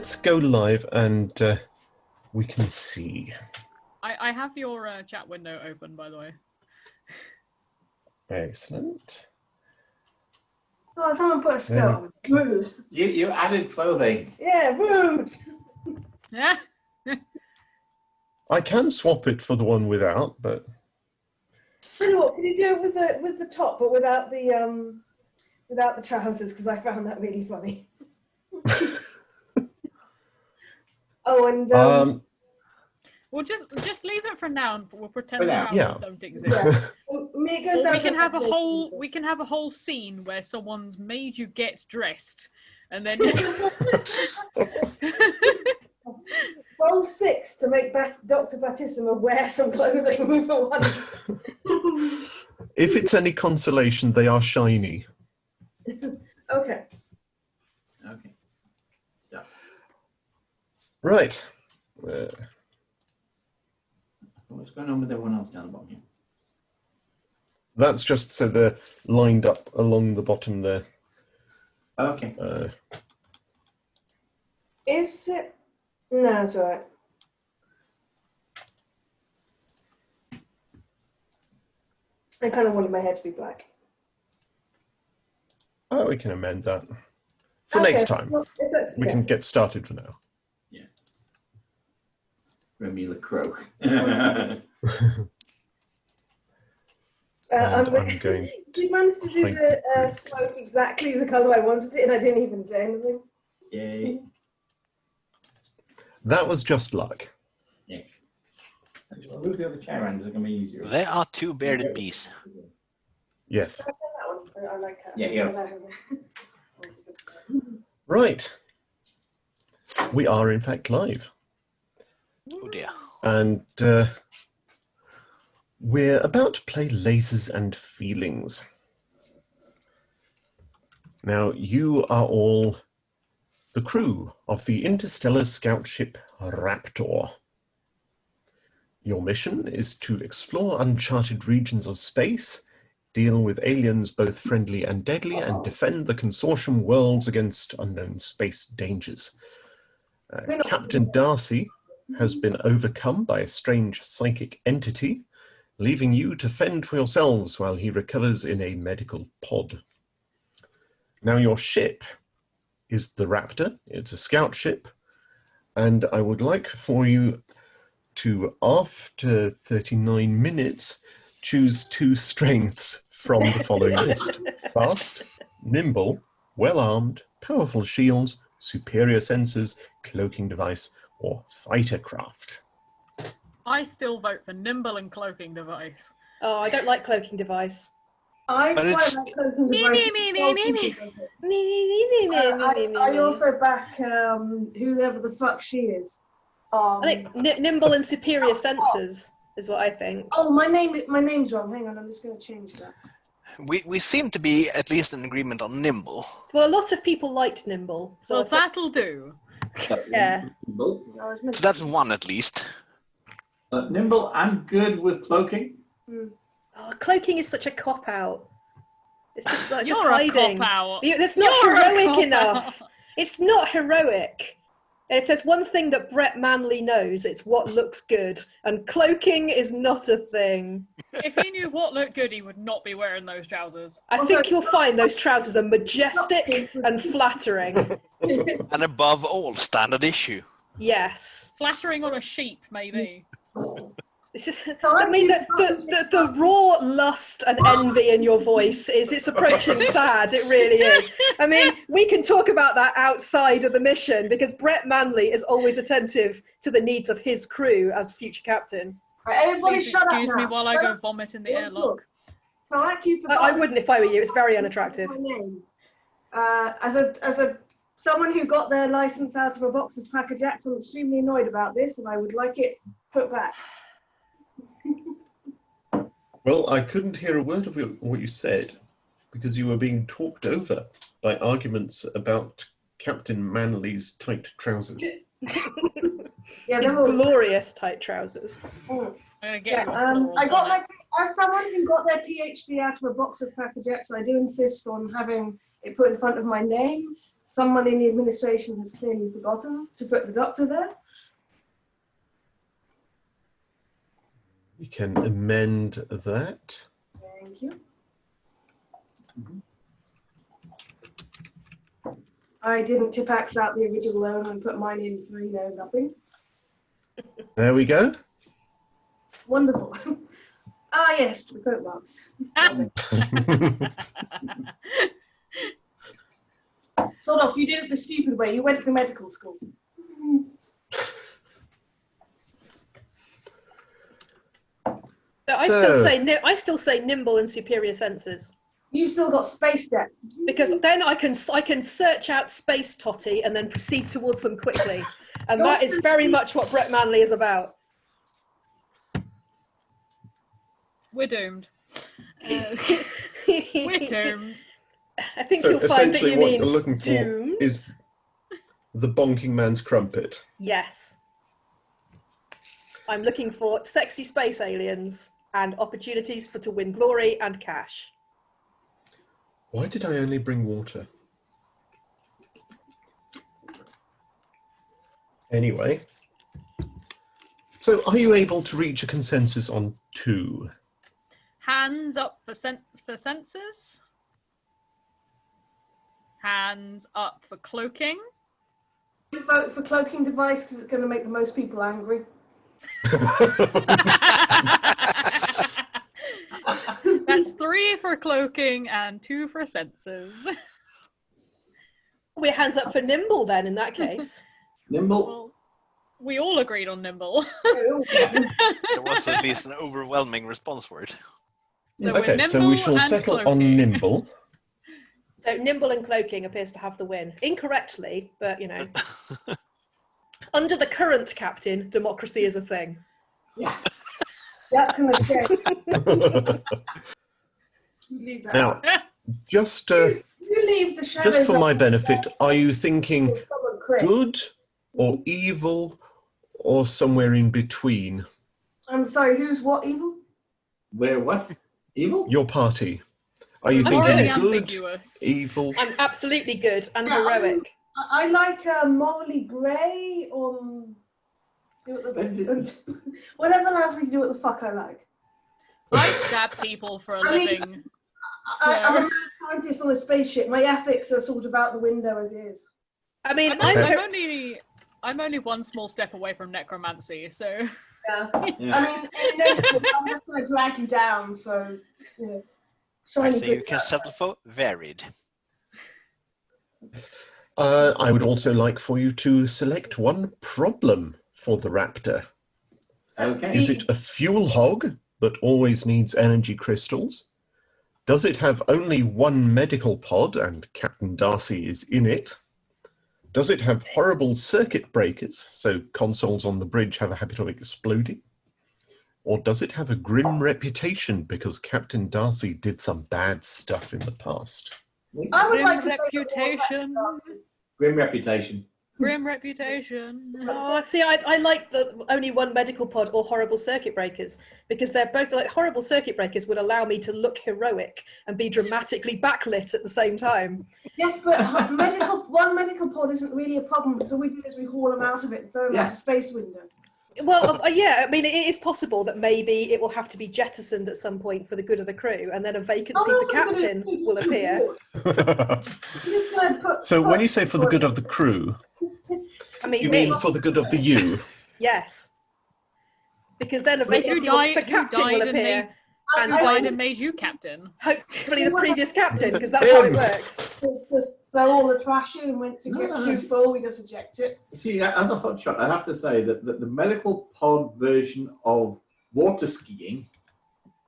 let's go live and we can see. I have your chat window open, by the way. Excellent. Oh, someone put a skirt on. Rude. You added clothing. Yeah, rude. Yeah. I can swap it for the one without, but Really, what can you do it with the top, but without the trousers? Because I found that really funny. Oh, and We'll just leave it for now, and we'll pretend For the now. trousers Yeah. don't exist. yeah. It goes Or down we can to have a the- whole scene where someone's made you get dressed, and then Roll 6 to make Dr. Battissima wear some clothing for once. if it's any consolation, they are shiny. Okay. Okay. So, Right. what's going on with everyone else down the bottom here? That's just so they're lined up along the bottom there. Okay. Is it? No, it's all right. I kind of wanted my hair to be black. Oh, we can amend that for Okay, next time. well, if that's- We yeah. can get started for now. Remy LaCroix. And I'm going Did you manage to do the smoke exactly the colour I wanted it, and I didn't even say anything? Yay. That was just luck. Yeah. I'll move the other chair around. It's going to be easier. There are two bearded bees. Yes. Can I say that one? I like her. Yeah. Right. We are in fact live. Oh dear. And we're about to play Lasers and Feelings. Now, you are all the crew of the interstellar scout ship Raptor. Your mission is to explore uncharted regions of space, deal with aliens both friendly and deadly, and defend the consortium worlds against unknown space dangers. Captain Darcy has been overcome by a strange psychic entity, leaving you to fend for yourselves while he recovers in a medical pod. Now, your ship is the Raptor. It's a scout ship, and I would like for you to, after 39 minutes, choose 2 strengths from the following list. Fast, nimble, well-armed, powerful shields, superior sensors, cloaking device, or fighter craft. I still vote for nimble and cloaking device. Oh, I don't like cloaking device. I But quite it's- like cloaking Me, devices. me, me, me, me. I also back whoever the fuck she is. I think nimble and superior sensors is what I think. Oh, my name's wrong. Hang on, I'm just going to change that. We seem to be at least in agreement on nimble. Well, a lot of people liked nimble. So Well, I thought- that'll do. Yeah. Nimble. I was meant So to- that's one at least. Nimble, I'm good with cloaking. Oh, cloaking is such a cop out. It's just like just You're a hiding. cop-out. It's not You're a heroic cop-out. enough. It's not heroic. If there's one thing that Brett Manley knows, it's what looks good, and cloaking is not a thing. If he knew what looked good, he would not be wearing those trousers. I think you'll find those trousers are majestic and flattering. And above all, standard issue. Yes. Flattering on a sheep, maybe. It's just, I mean, the raw lust and envy in your voice it's approaching sad. It really is. I mean, we can talk about that outside of the mission because Brett Manley is always attentive to the needs of his crew as future captain. Right, everybody Please shut up excuse me now. while I go vomit in the Don't airlock. talk. Thank you for I wouldn't if I were you. It's very unattractive. my name. As a someone who got their license out of a box of Cracker Jacks, I'm extremely annoyed about this, and I would like it put back. Well, I couldn't hear a word of what you said because you were being talked over by arguments about Captain Manley's tight trousers. Yeah, His they're all- glorious tight trousers. Mm. I'm gonna get Yeah, you a I got bonnet. as someone who got their PhD out of a box of Cracker Jacks, I do insist on having it put in front of my name. someone in the administration has clearly forgotten to put the doctor there. We can amend that. Thank you. I didn't Tipax out the original loan and put mine in for, nothing. There we go. Wonderful. Ah, yes, the quote marks. Sort of, you did it the stupid way. You went to medical school. But I still say nimble and superior senses. You still got space debt. Because then I can search out space totty and then proceed towards them quickly. And that is very much what Brett Manley is about. We're doomed. We're doomed. I think So you'll find that essentially you what mean you're looking for doomed. is the bonking man's crumpet. Yes. I'm looking for sexy space aliens and opportunities to win glory and cash. Why did I only bring water? Anyway. So are you able to reach a consensus on 2? Hands up for sensors. Hands up for cloaking. You vote for cloaking device because it's going to make the most people angry. That's 3 for cloaking and 2 for sensors. We're hands up for nimble then in that case. Nimble. Well, we all agreed on nimble. There was at least an overwhelming response for it. So we're Okay, so we nimble shall and settle on cloaking. nimble. So nimble and cloaking appears to have the win. Incorrectly, but under the current captain, democracy is a thing. Yeah. That's going to change. Leave that Now, out. just You leave the shadows just for up my there. benefit, are you thinking Someone crit. good or evil or somewhere in between? I'm sorry, who's what evil? Where what? Evil? Your party. Are you I'm thinking Morally good, ambiguous. evil? I'm absolutely good and Yeah, heroic. I like morally grey or whatever allows me to do what the fuck I like. I stab people for a I mean, living. I'm a So mad scientist on a spaceship. My ethics are sort of out the window as is. I mean, Okay. I'm only one small step away from necromancy, so Yeah. Yeah. I mean, inevitably, I'm just going to drag you down, so, I shiny think you good can luck. settle for varied. I would also like for you to select one problem for the raptor. Okay. Is it a fuel hog that always needs energy crystals? Does it have only one medical pod and Captain Darcy is in it? Does it have horrible circuit breakers, so consoles on the bridge have a habit of exploding? Or does it have a grim reputation because Captain Darcy did some bad stuff in the past? I would grim like to think that reputation. Grim reputation. Grim reputation. oh, see, I like the only one medical pod or horrible circuit breakers because they're both like horrible circuit breakers would allow me to look heroic and be dramatically backlit at the same time. Yes, but one medical pod isn't really a problem because all we do is we haul them out of it and throw them out the space window. Well, yeah, I mean, it is possible that maybe it will have to be jettisoned at some point for the good of the crew, and then a vacancy for captain will appear. So when you say for the good of the crew, I mean, you me, mean for the good of the you? yes. Because then a Who vacancy died- for who captain died will and appear, Who and died and made you captain? hopefully the previous captain, because that's how it Him. works. Just throw all the trash in, and once it gets too full, we just eject it. See, as a hotshot, I have to say that the medical pod version of water skiing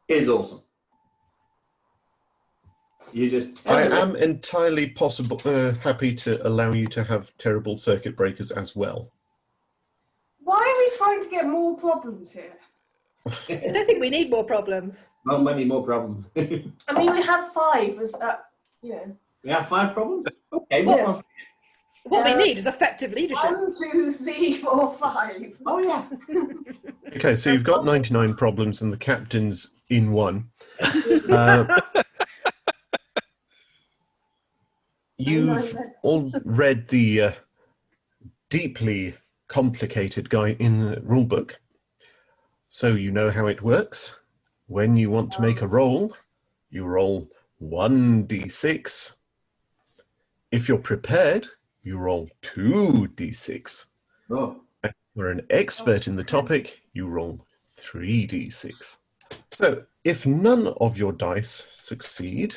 is awesome. You just I am entirely happy to allow you to have terrible circuit breakers as well. Why are we trying to get more problems here? I don't think we need more problems. not many more problems. I mean, we have 5 as We have 5 problems? Okay, Well, what one? What we need is effective leadership. 1, 2, 3, 4, 5. Oh, yeah. Okay, so you've got 99 problems and the captain's in one. Uh, You've all read the deeply complicated guide in the rulebook, so you know how it works. When you want to make a roll, you roll 1d6. If you're prepared, you roll 2d6. Oh. If you're an expert in the topic, you roll 3d6. So if none of your dice succeed,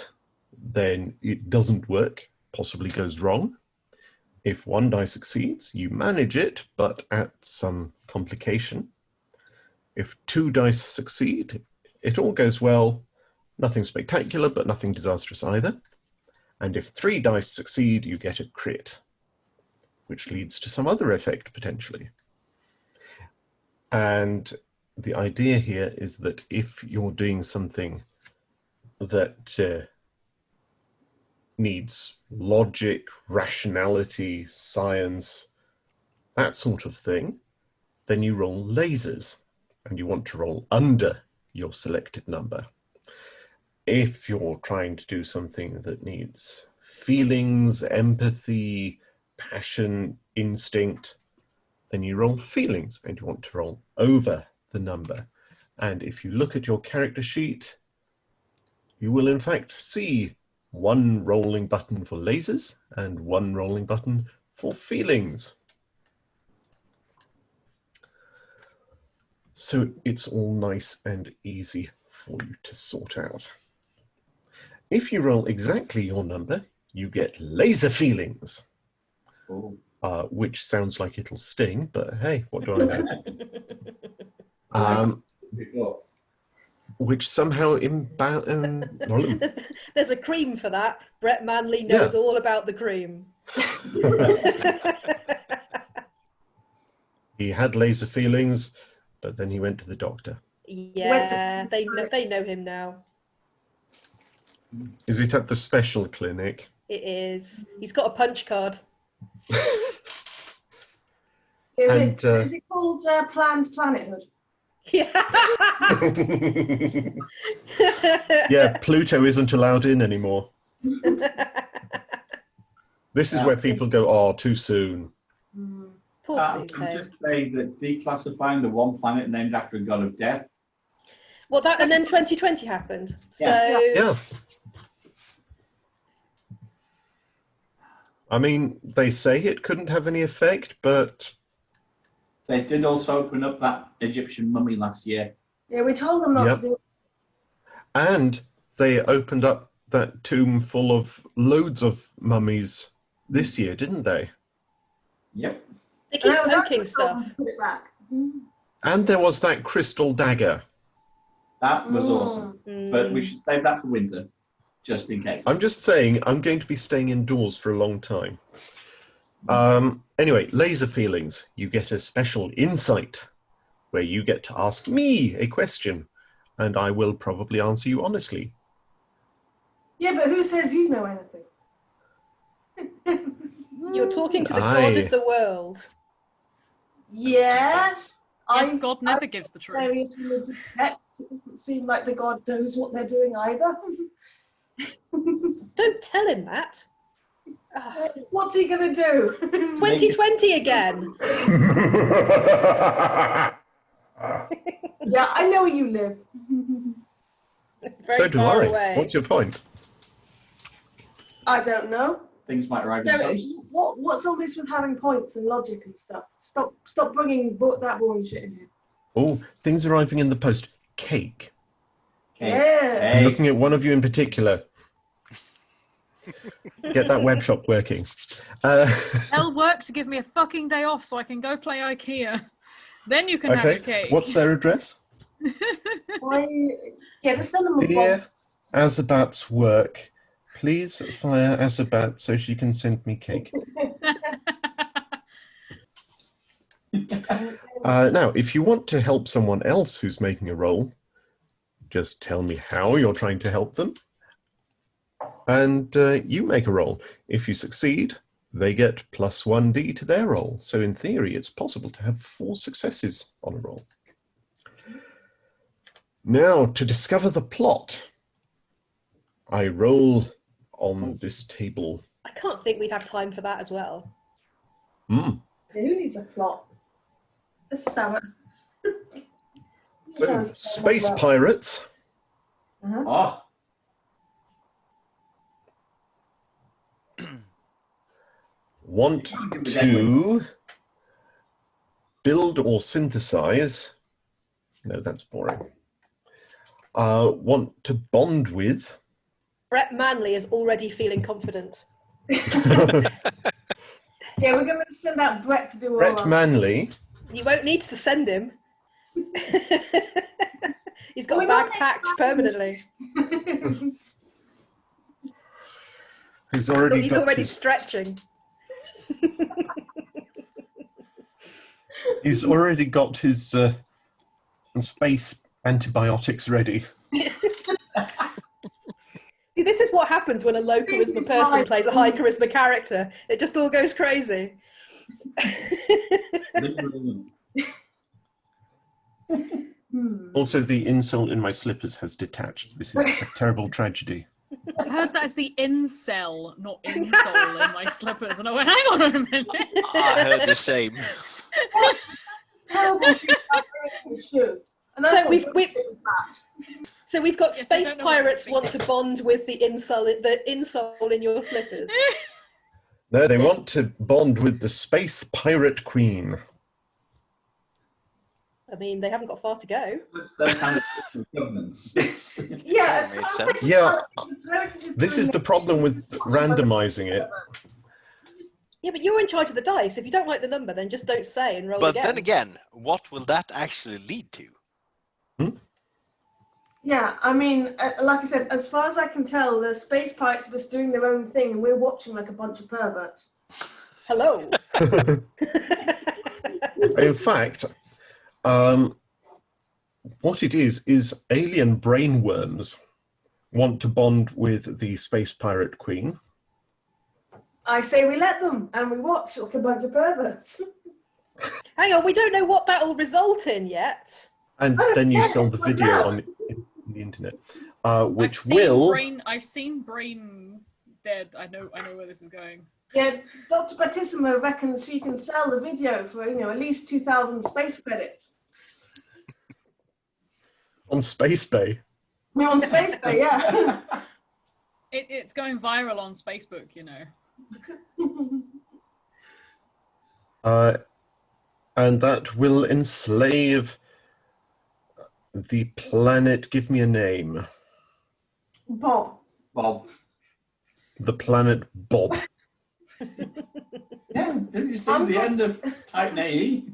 then it doesn't work, possibly goes wrong. If one die succeeds, you manage it, but at some complication. If 2 dice succeed, it all goes well, nothing spectacular, but nothing disastrous either. And if 3 dice succeed, you get a crit, which leads to some other effect potentially. And the idea here is that if you're doing something that needs logic, rationality, science, that sort of thing, then you roll lasers, and you want to roll under your selected number. If you're trying to do something that needs feelings, empathy, passion, instinct, then you roll feelings, and you want to roll over the number. And if you look at your character sheet, you will in fact see 1 rolling button for lasers and 1 rolling button for feelings. So it's all nice and easy for you to sort out. If you roll exactly your number, you get laser feelings, which sounds like it'll sting, but hey, what do I know? Which somehow There's a cream for that. Brett Manley knows all about the cream. He had laser feelings, but then he went to the doctor. Yeah, they know him now. Is it at the special clinic? It is. He's got a punch card. Is it called Planned Planethood? Yeah. Yeah, Pluto isn't allowed in anymore. This is where people go, oh, too soon. Poor Can Pluto. just say that declassifying the one planet named after a god of death. Well, that and then 2020 happened. So Yeah. I mean, they say it couldn't have any effect, but They did also open up that Egyptian mummy last year. Yeah, we told them not to do it. and they opened up that tomb full of loads of mummies this year, didn't they? Yep. they keep I was poking actually stuff. told them to Put it back. And there was that crystal dagger. That was awesome. But we Mm. should save that for winter, just in case. I'm just saying, I'm going to be staying indoors for a long time. Anyway, laser feelings. You get a special insight where you get to ask me a question, and I will probably answer you honestly. Yeah, but who says you know anything? You're talking to the god Aye. of the world. Yeah. Yes, God never gives the truth. Various religious sects. It doesn't seem like the god knows what they're doing either. Don't tell him that. Ah, What's he gonna do? 2020 again. Yeah, I know where you live. Very So do far I. away. What's your point? I don't know. Things might arrive in So, post. what's all this with having points and logic and stuff? Stop bringing that boring shit in here. Oh, things arriving in the post. Cake. Okay. Yeah. I'm Hey. looking at one of you in particular. Get that web shop working. Tell work to give me a fucking day off so I can go play IKEA. Then you can have a Okay, cake. what's their address? Yeah, the cinnamon Dear bomb. Azabat's work, please fire Azabat so she can send me cake. Now, if you want to help someone else who's making a roll, just tell me how you're trying to help them, and you make a roll. If you succeed, they get plus 1d to their roll. So in theory, it's possible to have 4 successes on a roll. Now, to discover the plot, I roll on this table. I can't think we'd have time for that as well. Mm. Who needs a plot? This is how it. So, space pirates Uh-huh. Oh, want to build or synthesize. No, that's boring. Want to bond with. Brett Manley is already feeling confident. Yeah, we're going to send out Brett to do all Brett that. Manley. You won't need to send him. He's got We a bag don't packed need- permanently. He's already He's got already his, stretching. he's already got his space antibiotics ready. See, this is what happens when a low charisma person plays a high charisma character. It just all goes crazy. literally. Also, the insole in my slippers has detached. This is a terrible tragedy. I heard that as the incel, not insole in my slippers. And I went, hang on a minute. I heard the same. Terrible thing about doing this shoe. And So that's what we've- British is that. So we've got Yes, I space don't know what pirates to want think. to bond with the insole in your slippers. No, they want to bond with the space pirate queen. I mean, they haven't got far to go. That's kind of different governments. Yeah, That as made far as sense. Yeah, the pirates are just this doing is the problem with randomizing it. Yeah, but you're in charge of the dice. If you don't like the number, then just don't say and roll But again. then again, what will that actually lead to? Yeah, I mean, like I said, as far as I can tell, the space pirates are just doing their own thing, and we're watching like a bunch of perverts. Hello. In fact, what it is alien brainworms want to bond with the space pirate queen. I say we let them, and we watch like a bunch of perverts. Hang on, we don't know what that will result in yet. And Oh, then you yes, sell the well, video now. on the internet, which I've seen will. I've seen Brain Dead. I know where this is going. Yeah, Dr. Battissimo reckons she can sell the video for at least 2,000 space credits. On Space Bay. We're on Space Bay, yeah. It's going viral on Facebook, And that will enslave the planet. Give me a name. Bob. Bob. The planet Bob. Yeah, didn't you see the end of Titan AE?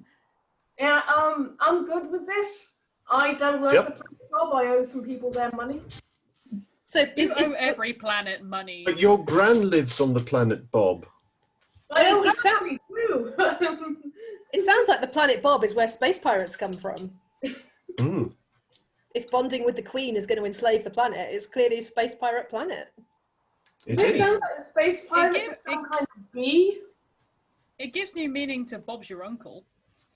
Yeah, I'm good with this. I don't like Yep. the planet Bob. I owe some people their money. So You is, owe every planet money. But your gran lives on the planet Bob. I owe It sound- Harry too. it sounds like the planet Bob is where space pirates come from. Mm. If bonding with the Queen is going to enslave the planet, it's clearly a space pirate planet. It It is. sounds like the space pirates are some kind of bee. It gives new meaning to Bob's your uncle.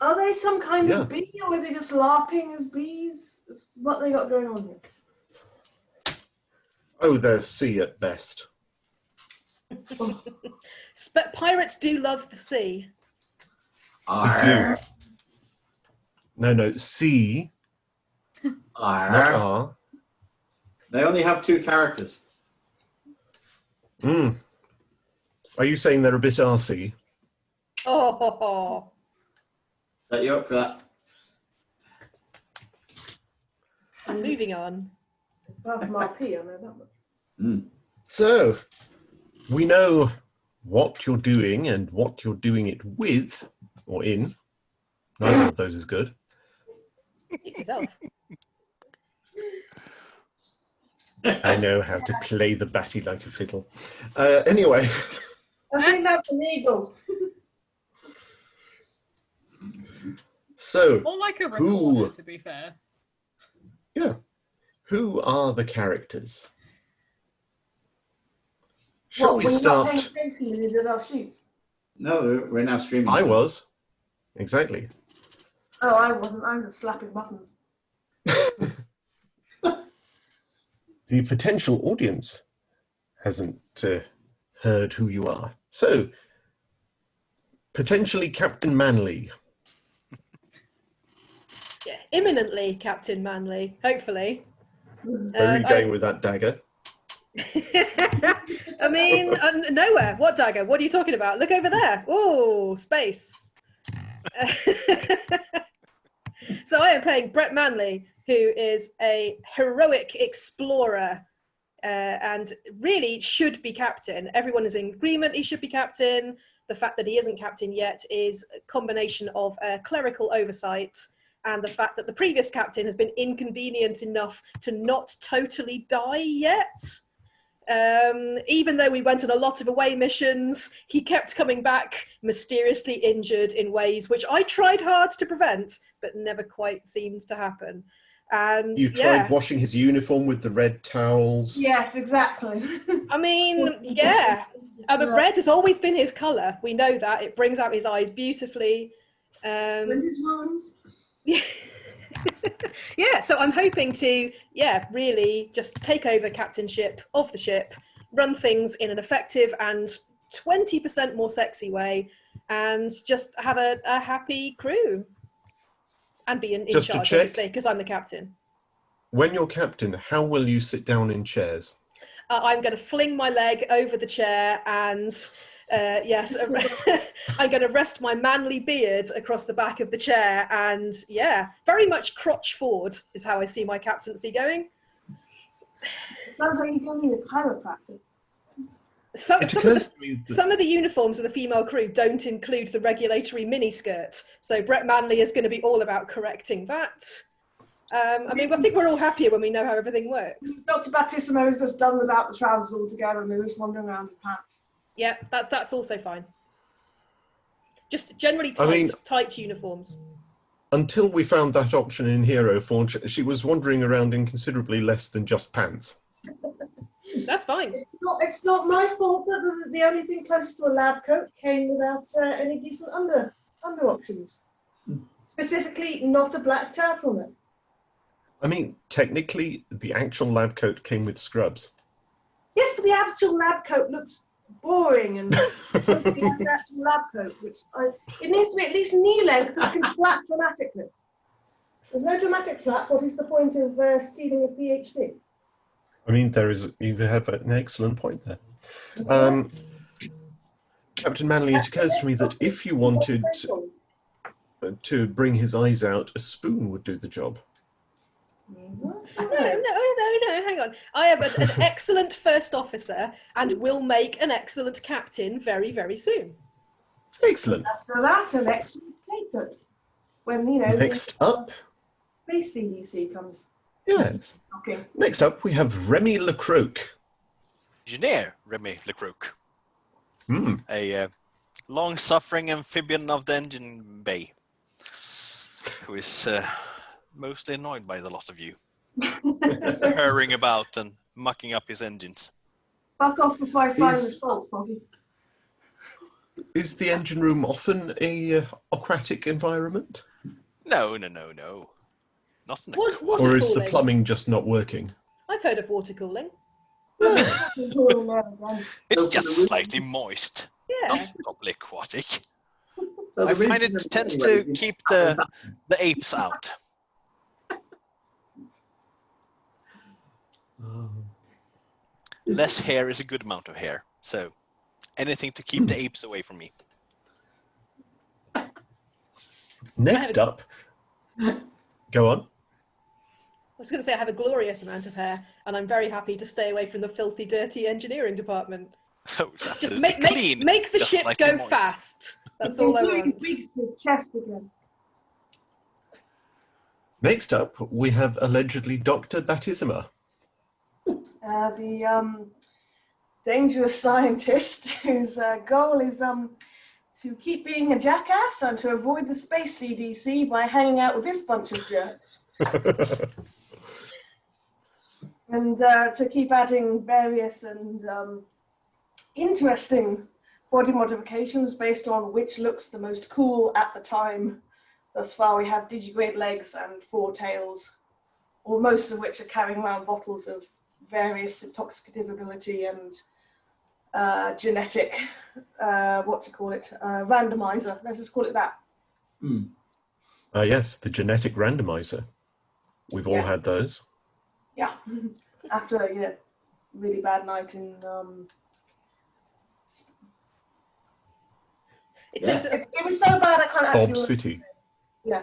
Are they some kind Yeah. of bee, or are they just LARPing as bees? That's what they got going on here. Oh, they're sea at best. Pirates do love the sea. They do. No, sea, not R. They only have 2 characters. Mm. Are you saying they're a bit arsey? Oh, ho, ho. Set you up for that. And moving on. Apart from RP, I know that much. Mm. So, we know what you're doing and what you're doing it with, or in. Neither of those is good. Suit yourself. I know how to play the batty like a fiddle. Anyway, I think that's an eagle. so, More like a Who? recorder, to be fair. yeah. Who are the characters? Shall What, we were you not paying start? attention when you did our sheets? No, we're now streaming. I was. Exactly. Oh, I wasn't. I was just slapping buttons. The potential audience hasn't heard who you are. So, potentially Captain Manley. Yeah, imminently, Captain Manley. Hopefully. Where are you going with that dagger? I mean, nowhere. What dagger? What are you talking about? Look over there. Oh, space. So I am playing Brett Manley, who is a heroic explorer and really should be captain. Everyone is in agreement he should be captain. The fact that he isn't captain yet is a combination of clerical oversight and the fact that the previous captain has been inconvenient enough to not totally die yet. Even though we went on a lot of away missions, he kept coming back mysteriously injured in ways which I tried hard to prevent, but never quite seemed to happen. And You tried washing his uniform with the red towels. Yes, exactly. I mean, yeah. But red has always been his colour. We know that. It brings out his eyes beautifully. And his wounds. Yeah. Yeah, so I'm hoping to, really just take over captainship of the ship, run things in an effective and 20% more sexy way, and just have a happy crew. And be in Just to charge, check. obviously, because I'm the captain. When you're captain, how will you sit down in chairs? I'm going to fling my leg over the chair and, yes, I'm going to rest my manly beard across the back of the chair and, very much crotch forward is how I see my captaincy going. Sounds like you're going to need a chiropractor. Some of the uniforms of the female crew don't include the regulatory miniskirt, so Brett Manley is going to be all about correcting that. I mean, I think we're all happier when we know how everything works. Dr. Battissimo is just done without the trousers altogether and they're just wandering around in pants. Yeah, that's also fine. Just generally tight uniforms. Until we found that option in Hero Forge, she was wandering around in considerably less than just pants. That's fine. It's not my fault that the only thing close to a lab coat came without any decent under options. Specifically, not a black turtleneck. I mean, technically, the actual lab coat came with scrubs. Yes, but the actual lab coat looks boring and the actual lab coat, which it needs to be at least knee length so it can flap dramatically. There's no dramatic flap. What is the point of stealing a PhD? I mean, you have an excellent point there. Captain Manley, it occurs to me that if you wanted to bring his eyes out, a spoon would do the job. No, hang on. I am an excellent first officer and will make an excellent captain very, very soon. Excellent. After that, an excellent paper. When, Next up. Space CDC comes. Yes. Okay. Next up, we have Remy Lecroc. Engineer Remy Lecroc. Hmm. A long-suffering amphibian of the engine bay, who is mostly annoyed by the lot of you. Hurrying about and mucking up his engines. Fuck off before I find the salt, Bobby. Is the engine room often a aquatic environment? No. Not in the Or is the plumbing just not working? I've heard of water cooling. It's just slightly moist. Yeah. Not probably aquatic. So I the find reason it tends to keep the apes out. Less hair is a good amount of hair, so anything to keep the apes away from me. Next up, go on. I was going to say I have a glorious amount of hair, and I'm very happy to stay away from the filthy, dirty engineering department. Oh, it's Just absolutely clean, make the just ship slightly go moist. fast. That's all I Including want. Weeks with chest again. Next up, we have allegedly Dr. Battissima. The dangerous scientist whose goal is to keep being a jackass and to avoid the space CDC by hanging out with this bunch of jerks. And to keep adding various and interesting body modifications based on which looks the most cool at the time. Thus far we have digigrade legs and 4 tails, or most of which are carrying around bottles of various intoxicative ability and genetic, randomizer. Let's just call it that. Yes, the genetic randomizer. We've all had those. Yeah. After a really bad night in. It It was so bad I can't actually. Bob City. Yeah.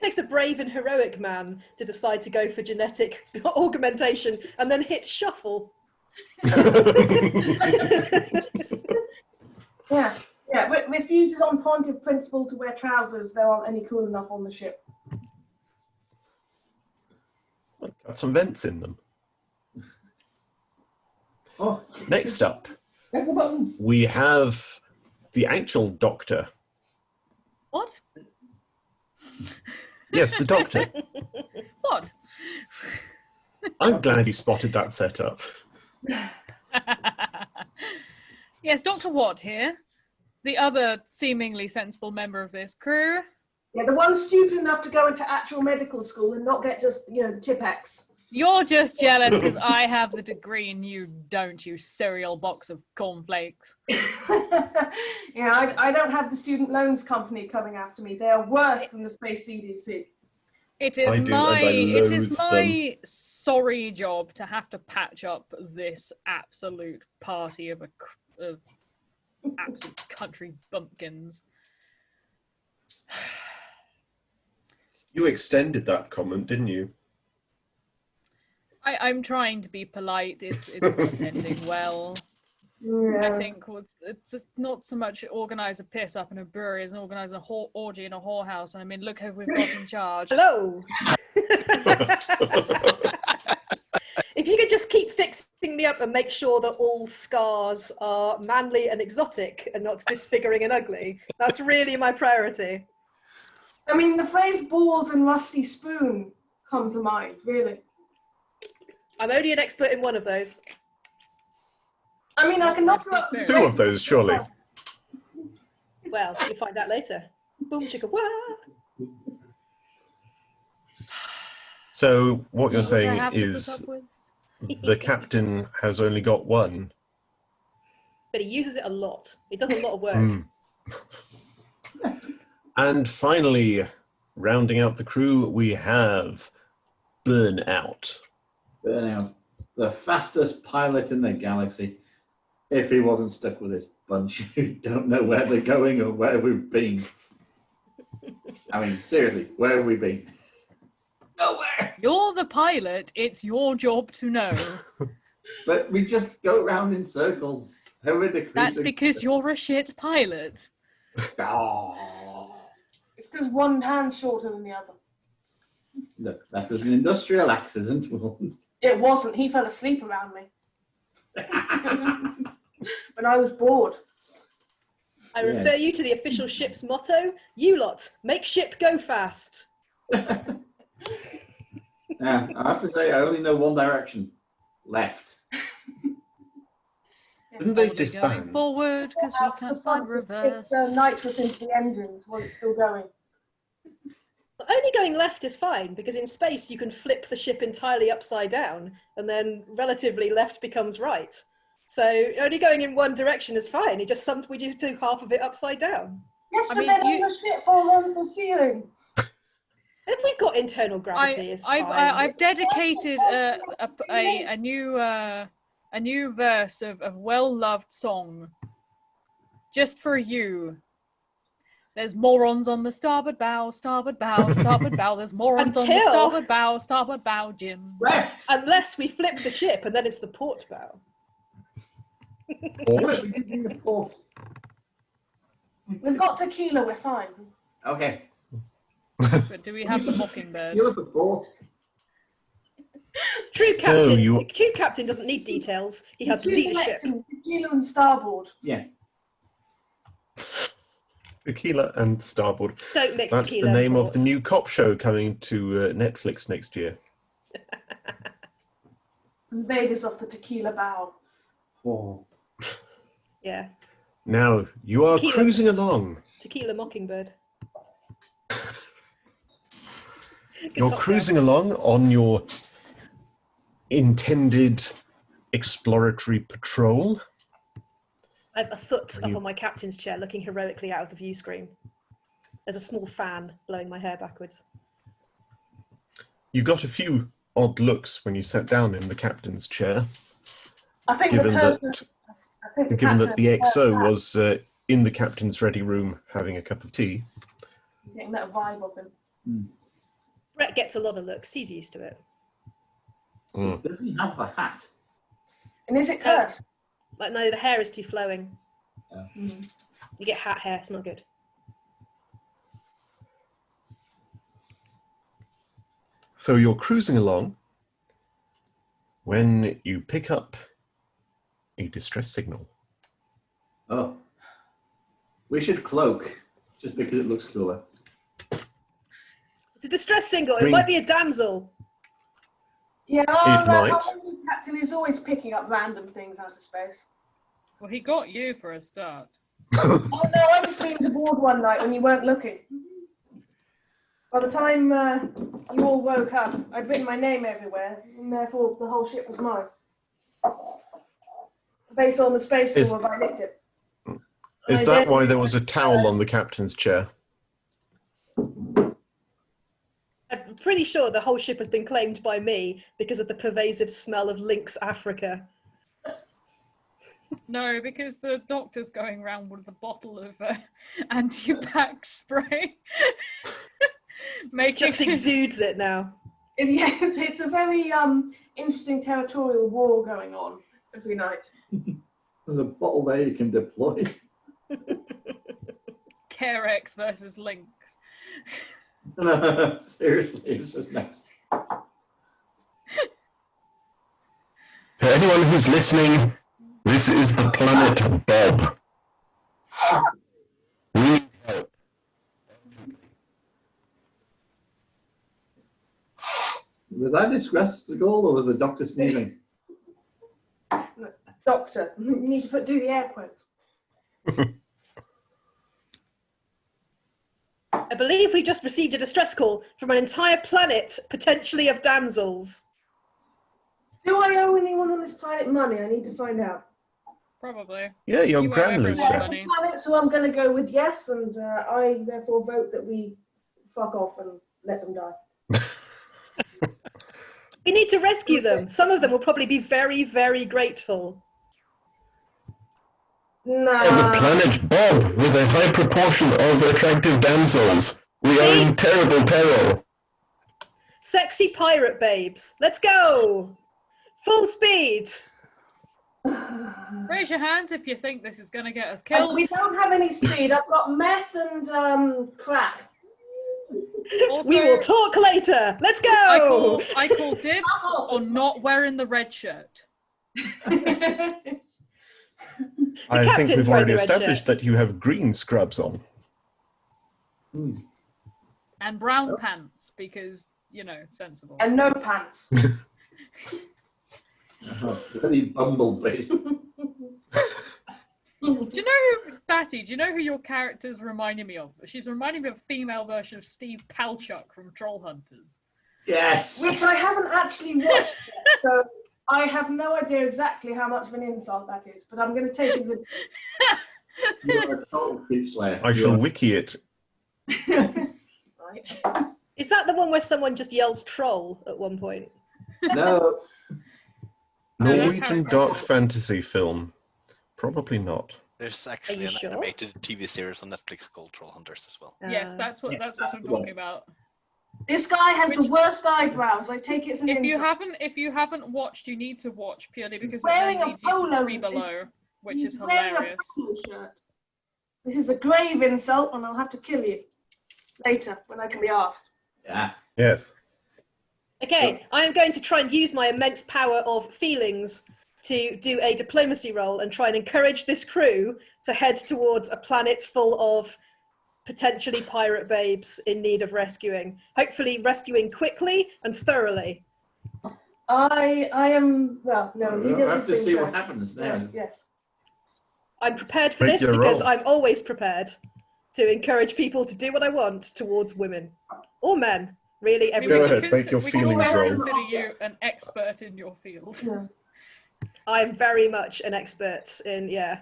takes a brave and heroic man to decide to go for genetic augmentation and then hit shuffle. Yeah. Refuses on point of principle to wear trousers. There aren't any cool enough on the ship. Got some vents in them. Oh, Next up, click the button. we have the actual Doctor. What? Yes, the Doctor. What? I'm glad you spotted that setup. Yes, Dr. Watt here, the other seemingly sensible member of this crew. Yeah, the one stupid enough to go into actual medical school and not get just, the Chipex. You're just jealous because I have the degree and you don't, you cereal box of cornflakes. Yeah, I don't have the student loans company coming after me. They are worse than the Space CDC. It is I do, and I loathe my sorry job to have to patch up this absolute party of absolute country bumpkins. You extended that comment, didn't you? I'm trying to be polite. It's not ending well. Yeah. I think it's just not so much organise a piss up in a brewery as organise a orgy in a whorehouse. And I mean, look who we've got in charge. Hello. If you could just keep fixing me up and make sure that all scars are manly and exotic and not disfiguring and ugly, that's really my priority. I mean, the phrase balls and rusty spoon come to mind, really. I'm only an expert in one of those. I mean, I can knock Rusty up spoon. Two of those, surely. Well, you'll find out later. Boom chicka wah. So what you're What I saying have to put is up with? the captain has only got one. But he uses it a lot. He does a lot of work. Hmm. And finally, rounding out the crew, we have Burnout. Burnout, the fastest pilot in the galaxy. If he wasn't stuck with this bunch who don't know where they're going or where we've been. I mean, seriously, where have we been? Nowhere. You're the pilot. It's your job to know. But we just go around in circles. Who are the crew? That's because you're a shit pilot. Oh. It's because one hand's shorter than the other. Look, that was an industrial accident. It wasn't. He fell asleep around me. When I was bored. I refer you to the official ship's motto, you lot, make ship go fast. Yeah, I have to say, I only know one direction. Left. Didn't they Only going disband? forward because we Out to the can't front find to stick reverse. the nitrous into the engines while it's still going. But only going left is fine, because in space you can flip the ship entirely upside down, and then relatively left becomes right. So only going in one direction is fine. We just do half of it upside down. Yes, I but mean, then you- all the shit falls onto the ceiling. If we've got internal gravity, it's fine. I've dedicated a new verse of well-loved song just for you. There's morons on the starboard bow, starboard bow, starboard bow. There's morons on the Until- starboard bow, Jim. Left! Unless we flip the ship, and then it's the port bow. What are we doing in the port? We've got tequila, we're fine. Okay. But do we have the mockingbird? You're the port. True captain. you- True captain doesn't need details. He has leadership. Tequila and starboard. Yeah. Tequila and Starboard. Don't mix That's tequila the and name of port. the new cop show coming to Netflix next year. Invaders off the tequila bow. Oh. Yeah, Now, you are Tequila. cruising along. tequila mockingbird. You're Cocktail. cruising along on your intended exploratory patrol. I have a foot Are you- up on my captain's chair looking heroically out of the view screen. There's a small fan blowing my hair backwards. You got a few odd looks when you sat down in the captain's chair, I think given the person. that I think the given that the captain- XO was in the captain's ready room having a cup of tea. Getting that vibe of him. Brett gets a lot of looks. He's used to it. Mm. Does he have the hat? And is it cursed? Like, no, the hair is too flowing. Mm. You get hat hair. It's not good. So you're cruising along when you pick up a distress signal. Oh. We should cloak, just because it looks cooler. It's a distress single. I It mean- might be a damsel. Yeah, might. our captain is always picking up random things out of space. Well, he got you for a start. Oh no, I just leaned aboard one night when you weren't looking. By the time you all woke up, I'd written my name everywhere, and therefore the whole ship was mine. Based on the space Is- storm, I licked it. Is I that did. why there was a towel on the captain's chair? I'm pretty sure the whole ship has been claimed by me because of the pervasive smell of Lynx Africa. No, because the doctor's going around with a bottle of anti-bac spray. It just exudes it now. Yeah, it's a very interesting territorial war going on every night. There's a bottle there you can deploy. Carex versus Lynx. Seriously, it's just next. For anyone who's listening, this is the planet Bob. We need help. Was that distress the goal, or was the doctor sneezing? Doctor, you need to do the air quotes. I believe we just received a distress call from an entire planet, potentially of damsels. Do I owe anyone on this planet money? I need to find out. Probably. Yeah, your You owe Grand everyone Lucia. money. Planet, so I'm going to go with yes, and I therefore vote that we fuck off and let them die. We need to rescue them. Some of them will probably be very, very grateful. The Nah. planet Bob with a high proportion of attractive damsels. We are in terrible peril. Sexy pirate babes. Let's go! Full speed! Raise your hands if you think this is going to get us And killed. we don't have any speed. I've got meth and crack. Also, We will talk later. Let's I go! call dibs on not wearing the red shirt. I think captain's we've wearing already the red established shirt. that you have green scrubs on. And brown pants because, you know, sensible. And no pants. Bloody bumblebee. Do you know, Batty, do you know who your character's reminding me of? She's reminding me of a female version of Steve Palchuk from Trollhunters. Yes! Which I haven't actually watched yet, so I have no idea exactly how much of an insult that is, but I'm going to take it with... You're a total creep slayer. I shall wiki it. Right. Is that the one where someone just yells troll at one point? No, No, that's how Norwegian it dark goes. fantasy film. Probably not. There's actually you an sure? animated TV series on Netflix called Trollhunters as well. Yes, that's what that's I'm the one. talking about. This guy has the Which- worst eyebrows. I take it as an If insult. you haven't watched, you need to watch purely because it wearing then a leads you to polo. Three Below, which He's is wearing hilarious. a polo shirt. This is a grave insult, and I'll have to kill you later when I can be asked. yeah. Yes. Okay, I am going to try and use my immense power of feelings to do a diplomacy roll and try and encourage this crew to head towards a planet full of potentially pirate babes in need of rescuing. Hopefully rescuing quickly and thoroughly. I am, well, no, he We'll does have his to thing see what first. happens now. Yes, yes. I'm prepared for Make this your because roll. I'm always prepared to encourage people to do what I want towards women or men. Really, I mean, Go we everyone. ahead, can make your we can feelings always roll. consider you an expert in your field. Yeah. I'm very much an expert in, yeah.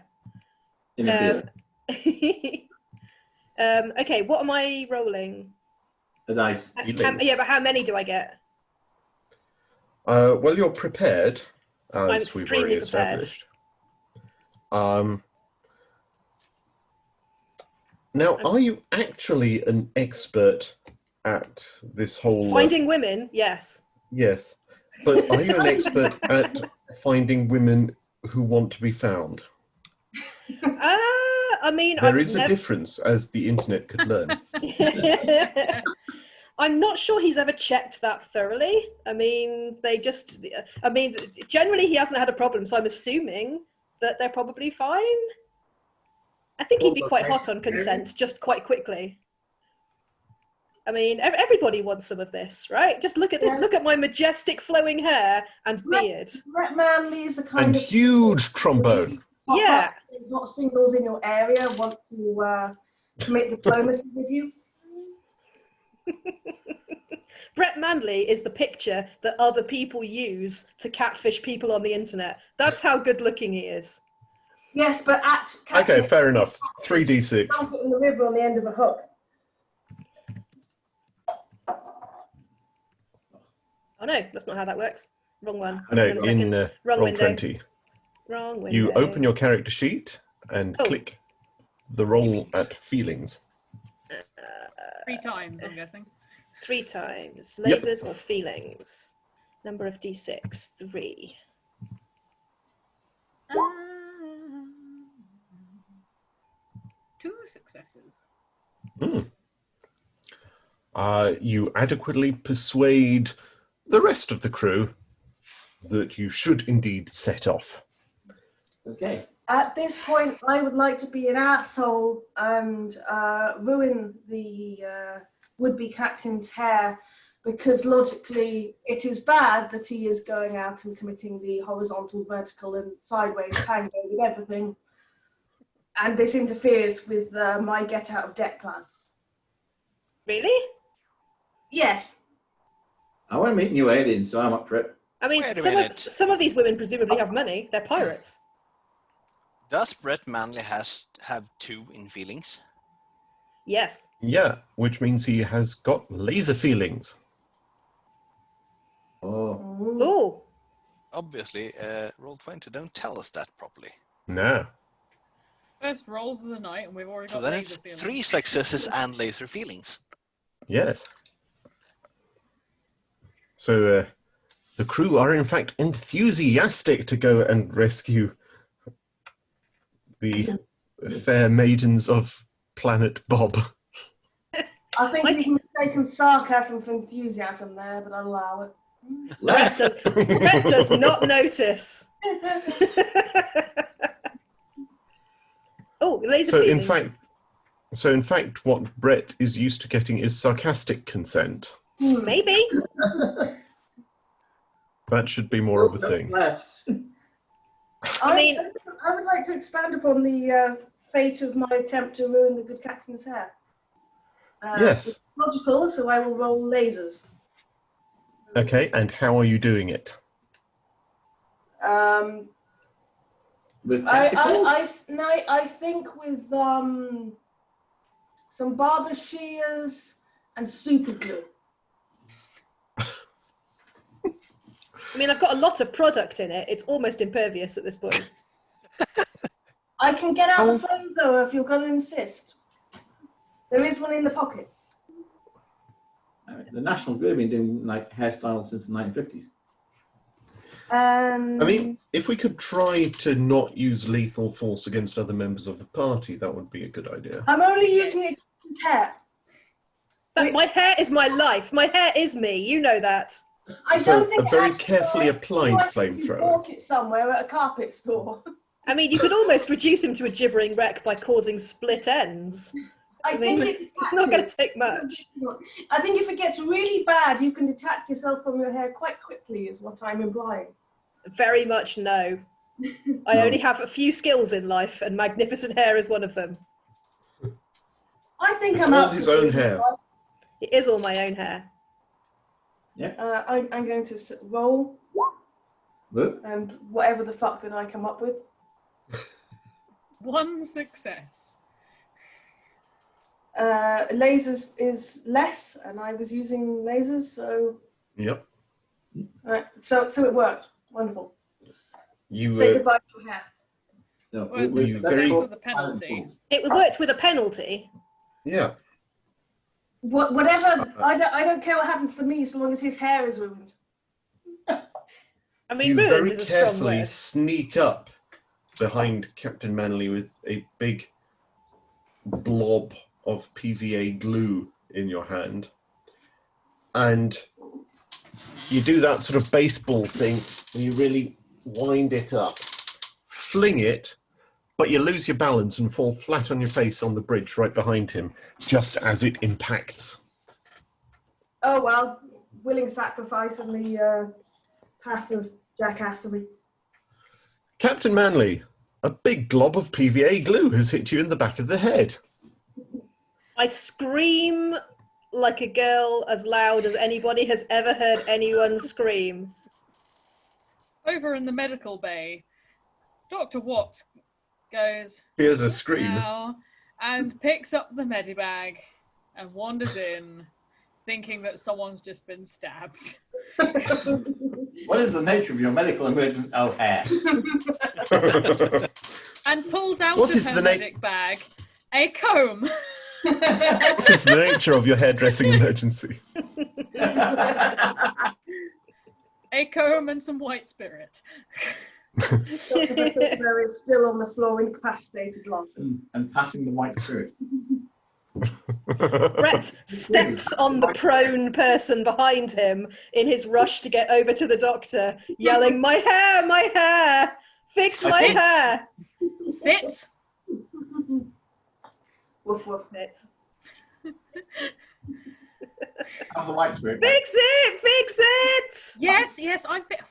Interfere. Okay, what am I rolling? A dice. Yeah, but how many do I get? Well, you're prepared, I'm as we've extremely already prepared. established. Now, are you actually an expert at this whole... Finding women, yes. Yes, but are you an expert at finding women who want to be found? I mean, There is a difference, as the internet could learn. I'm not sure he's ever checked that thoroughly. I mean, generally he hasn't had a problem, so I'm assuming that they're probably fine. I think he'd be quite hot on consent, just quite quickly. I mean, everybody wants some of this, right? Just look at this. Yeah. Look at my majestic flowing hair and beard. Brett Manley is the kind And of huge trombone. Yeah. Not singles in your area want to commit diplomacy with you. Brett Manley is the picture that other people use to catfish people on the internet. That's how good looking he is. Yes, but Okay, fair enough. 3d6. Dump it in the river on the end of a hook. Oh no, that's not how that works. Wrong one. No, Hang on a in second. Wrong roll window. 20. Wrong window. You open your character sheet and Oh. click the roll at feelings. 3 times, I'm guessing. 3 times. Yep. Lasers or feelings? Number of d6, 3. Two successes. You adequately persuade the rest of the crew that you should indeed set off. Okay. At this point, I would like to be an asshole and ruin the would-be captain's hair, because logically it is bad that he is going out and committing the horizontal, vertical and sideways tango with everything, and this interferes with my get out of debt plan. Really? Yes. I want to meet new aliens, so I'm up for it. I mean, Wait a minute. some of these women presumably have money. They're pirates. Does Brett Manley have 2 in feelings? Yes. Yeah, which means he has got laser feelings. Oh. Ooh. Obviously, Roll20 don't tell us that properly. No. First rolls of the night, and we've already So got then laser it's feelings. 3 successes and laser feelings. Yes. So the crew are in fact enthusiastic to go and rescue the fair maidens of Planet Bob. I think he's mistaken sarcasm for enthusiasm there, but I'll allow it. Brett does not notice. Oh, laser So feelings. in fact, what Brett is used to getting is sarcastic consent. Maybe. That should be more of a thing. Left. I mean- I would like to expand upon the fate of my attempt to ruin the good captain's hair. Yes. It's logical, so I will roll lasers. Okay, and how are you doing it? With tacticals? I think with some barber shears and super glue. I mean, I've got a lot of product in it. It's almost impervious at this point. I can get out the flamethrower if you're going to insist. There is one in the pockets. The National Grid have been doing like hairstyles since the 1950s. I mean, if we could try to not use lethal force against other members of the party, that would be a good idea. I'm only using it as hair. But my hair is my life. My hair is me. You know that. I So don't think a it very actually carefully works. applied I think you flamethrower. bought it somewhere at a carpet store. I mean, you could almost reduce him to a gibbering wreck by causing split ends. I mean, it's not going to take much. I think if it gets really bad, you can detach yourself from your hair quite quickly, is what I'm implying. Very much no. I only have a few skills in life, and magnificent hair is one of them. I think It's I'm all up his to own it. hair. It is all my own hair. I'm going to roll, Whoop. and whatever the fuck that I come up with. 1 success. Lasers is less, and I was using lasers, so Yep. right. So it worked. Wonderful. You Say goodbye to your hair. No, Well, it's a we- success that's with called the penalty. talent pool. It worked with a penalty. yeah. Whatever. I don't care what happens to me, so long as his hair is ruined. I mean, You ruined very is a strong carefully word. sneak up behind Captain Manley with a big blob of PVA glue in your hand. And you do that sort of baseball thing where you really wind it up, fling it, but you lose your balance and fall flat on your face on the bridge right behind him, just as it impacts. Oh well, willing sacrifice in the path of jackassery. Captain Manley, a big glob of PVA glue has hit you in the back of the head. I scream like a girl as loud as anybody has ever heard anyone scream. Over in the medical bay, Dr. Watt goes Here's a scream. now and picks up the medibag and wanders in, thinking that someone's just been stabbed. What is the nature of your medical emergency? Oh, hair. And pulls out What of is her the na- medic bag a comb. What is the nature of your hairdressing emergency? A comb and some white spirit. Dr. Christopher is still on the floor, incapacitated, laughing. And passing the white spirit. Brett steps on the prone person behind him in his rush to get over to the doctor, yelling, "My hair, my hair! Fix my Sit. hair!" Sit. Woof woof. It's, Have the white spirit. fix it! Fix it! Yes,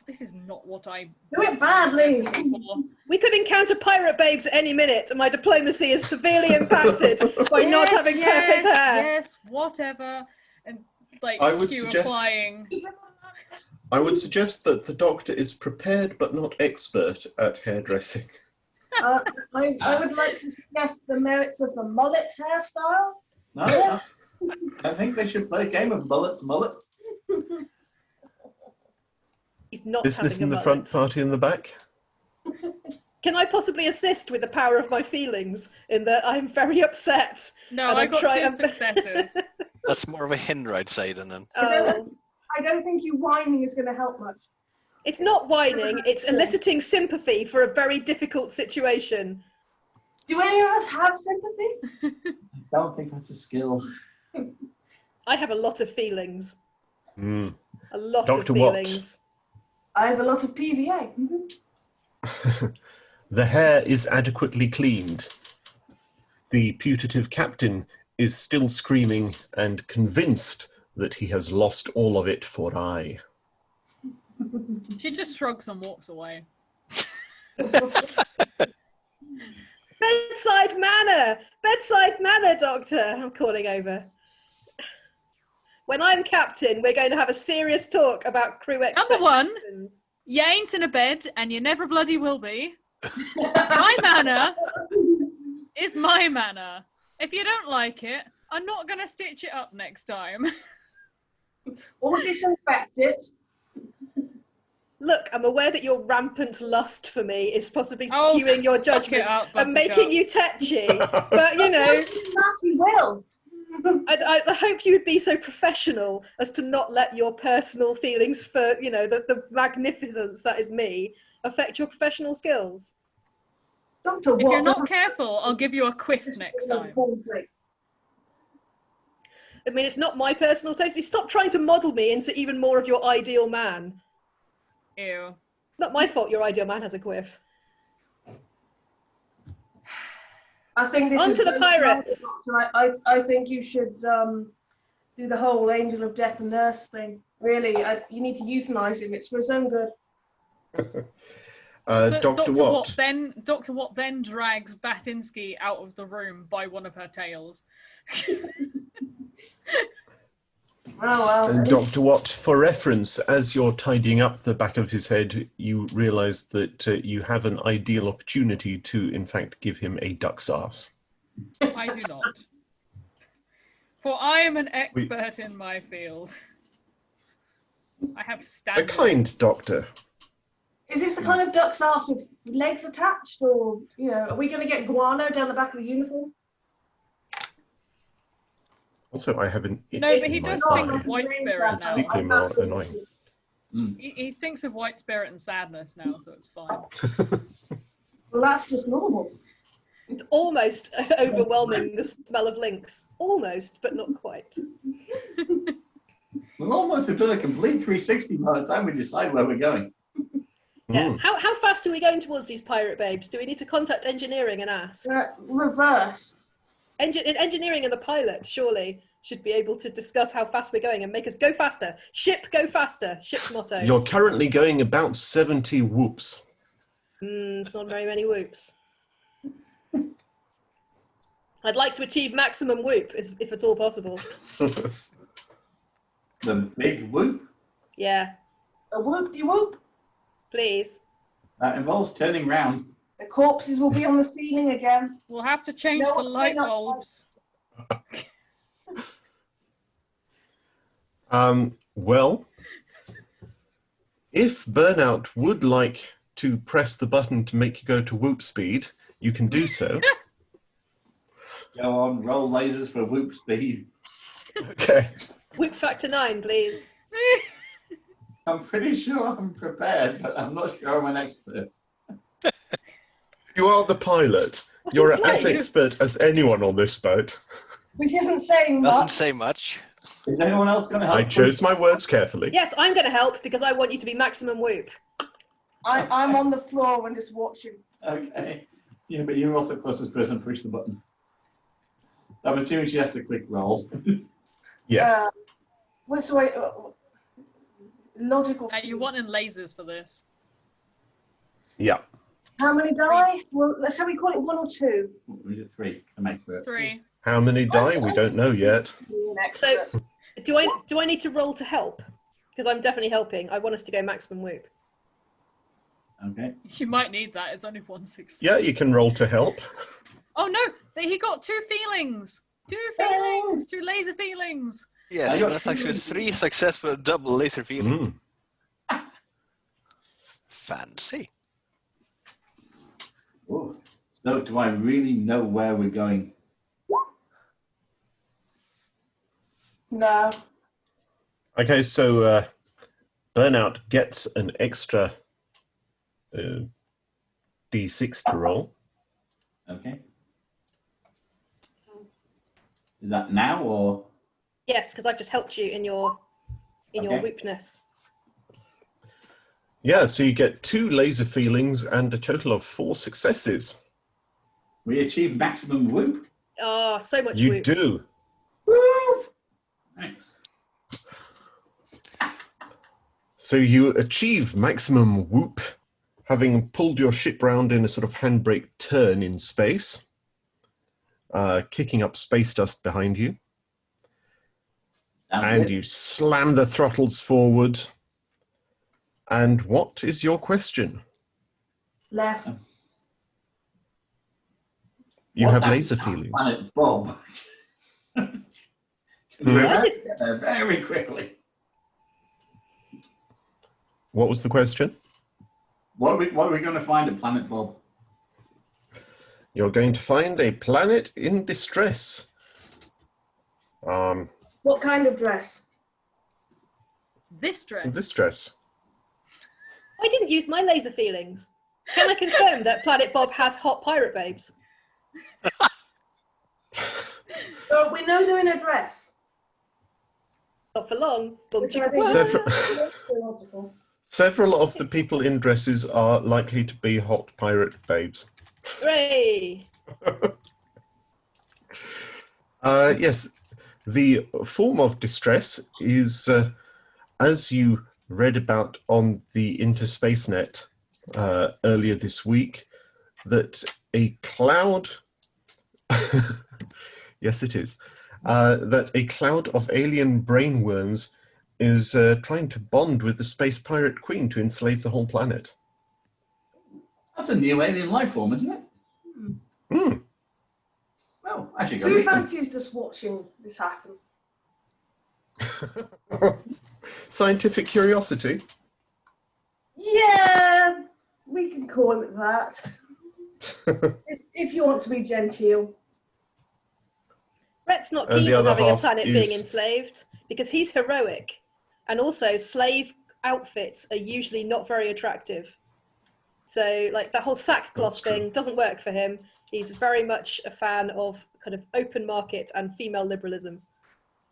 this is not what I Do it badly. for. We could encounter pirate babes at any minute, and my diplomacy is severely impacted by not Yes, having yes, perfect hair. Yes, whatever. And like I would Hugh suggest- applying. I would suggest that the doctor is prepared but not expert at hairdressing. I would like to suggest the merits of the mullet hairstyle. No, I think they should play a game of bullets, mullet. He's not Business having in a the front, mullet. party in the back. Can I possibly assist with the power of my feelings in that I'm very upset? No, And I I'm got trying- 2 successes. That's more of a hinder, I'd say, than an. Oh. I don't think you whining is going to help much. It's not whining, it's eliciting sympathy for a very difficult situation. Do any of us have sympathy? I don't think that's a skill. I have a lot of feelings. Mm. A lot Dr. of Watt. feelings. I have a lot of PVA. Mhm. The hair is adequately cleaned. The putative captain is still screaming and convinced that he has lost all of it for aye. She just shrugs and walks away. Bedside manner! Bedside manner, Doctor! I'm calling over. When I'm captain, we're going to have a serious talk about crew Number 1, expectations. you ain't in a bed and you never bloody will be. My manner is my manner. If you don't like it, I'm not going to stitch it up next time. Or disinfect it. Look, I'm aware that your rampant lust for me is possibly Oh, skewing your suck it judgment up, and Buttercup. making you tetchy. But, you know, That we will. I hope you would be so professional as to not let your personal feelings for, you know, the magnificence that is me affect your professional skills. Dr. If Watt you're not doesn't careful, I'll give you a quiff next time. I mean, it's not my personal taste. Stop trying to model me into even more of your ideal man. Ew. Not my fault your ideal man has a quiff. I think this On is to the very pirates. smart, Doctor. I think you should do the whole angel of death and nurse thing. Really, you need to euthanize him. It's for his own good. But Dr. Watt. Dr. Watt then drags Batinsky out of the room by one of her tails. Oh, well. And Dr. Watt, for reference, as you're tidying up the back of his head, you realise that you have an ideal opportunity to, in fact, give him a duck's arse. I do not. For I am an expert in my field. I have A standards. kind doctor. Is this the kind of duck's arse with legs attached, or are we going to get guano down the back of the uniform? Also, I have an itch No, but in he my does stink thigh. of white spirit It's now. deeply more annoying. He stinks of white spirit and sadness now, so it's fine. Well, that's just normal. It's almost overwhelming, the smell of links. Almost, but not quite. We'll almost have done a complete 360 by the time we decide where we're going. Yeah. How fast are we going towards these pirate babes? Do we need to contact engineering and ask? Reverse. Engineering and the pilot surely should be able to discuss how fast we're going and make us go faster. Ship, go faster. Ship's motto. You're currently going about 70 whoops. It's not very many whoops. I'd like to achieve maximum whoop, if at all possible. The big whoop, Yeah, A whoop-de-whoop. please. that involves turning round. The corpses will be on the ceiling again. We'll have to change No, the light turn up bulbs. Well, if Burnout would like to press the button to make you go to whoop speed, you can do so. Go on, roll lasers for whoop speed. Okay. Whoop factor 9, please. I'm pretty sure I'm prepared, but I'm not sure I'm an expert. You are the pilot. What's You're in as play? expert as anyone on this boat. Which isn't saying Doesn't much. say much. Is anyone else going to help? I chose my words carefully. Yes, I'm going to help because I want you to be maximum whoop. I'm on the floor and just watching. Okay. Yeah, but you're also the closest person to push the button. I'm assuming she has to click roll. Yes. What's the way? Logical. You wanting lasers for this? Yeah. How many die? Well, let's say we call it 1 or 2. Or is it 3? I'm expert. 3. How many die? We don't know yet. An expert. Do I need to roll to help? Because I'm definitely helping. I want us to go maximum whoop. Okay. You might need that. It's only 1 success. Yeah, you can roll to help. Oh no! He got 2 feelings. 2 feelings. 2 laser feelings. Yes, I got that's actually 3. 3 successful double laser feeling. Fancy. Ooh. So do I really know where we're going? No. Okay, so Burnout gets an extra D6 to roll. Okay. Is that now or? Yes, because I've just helped you in your Okay. whoopness. Yeah, so you get 2 laser feelings and a total of 4 successes. We achieve maximum whoop? Oh, so much You whoop. do. Woo! Right. So you achieve maximum whoop, having pulled your ship round in a sort of handbrake turn in space, kicking up space dust behind you, Sounds and good. you slam the throttles forward. And what is your question? Left. You What have happened laser to feelings. Planet Bob. We're about to get there very quickly. What was the question? What are we going to find at Planet Bob? You're going to find a planet in distress. What kind of dress? This dress. Distress. I didn't use my laser feelings. Can I confirm that Planet Bob has hot pirate babes? So we know they're in a dress. Not for long. Boom, Which I chicka, think boom. Several- is logical. Several of the people in dresses are likely to be hot pirate babes. Hooray! Yes, the form of distress is, as you read about on the Interspacenet earlier this week, that a cloud, yes it is, that a cloud of alien brainworms is trying to bond with the space pirate queen to enslave the whole planet. That's a new alien life form, isn't it? Hmm. Well, I should go Who meet them. fancies just watching this happen? Scientific curiosity. Yeah, we can call it that. if you want to be genteel. Brett's not And keen the on other having a half planet is- being enslaved because he's heroic. And also, slave outfits are usually not very attractive. So, like, that whole sackcloth That's true. thing doesn't work for him. He's very much a fan of kind of open market and female liberalism.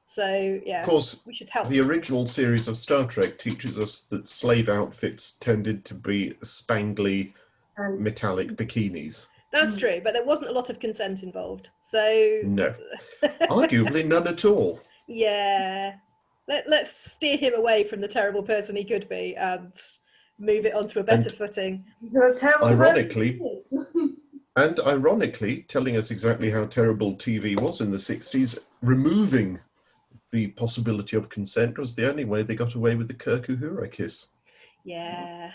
So, yeah, Of course, we should help. the original series of Star Trek teaches us that slave outfits tended to be spangly, And metallic bikinis. That's true, but there wasn't a lot of consent involved. So, No. Arguably none at all. yeah, let's steer him away from the terrible person he could be and move it onto a better And- footing. the terrible Ironically- person And ironically, telling us exactly how terrible TV was in the 60s, removing the possibility of consent was the only way they got away with the Kirk Uhura kiss. Yeah.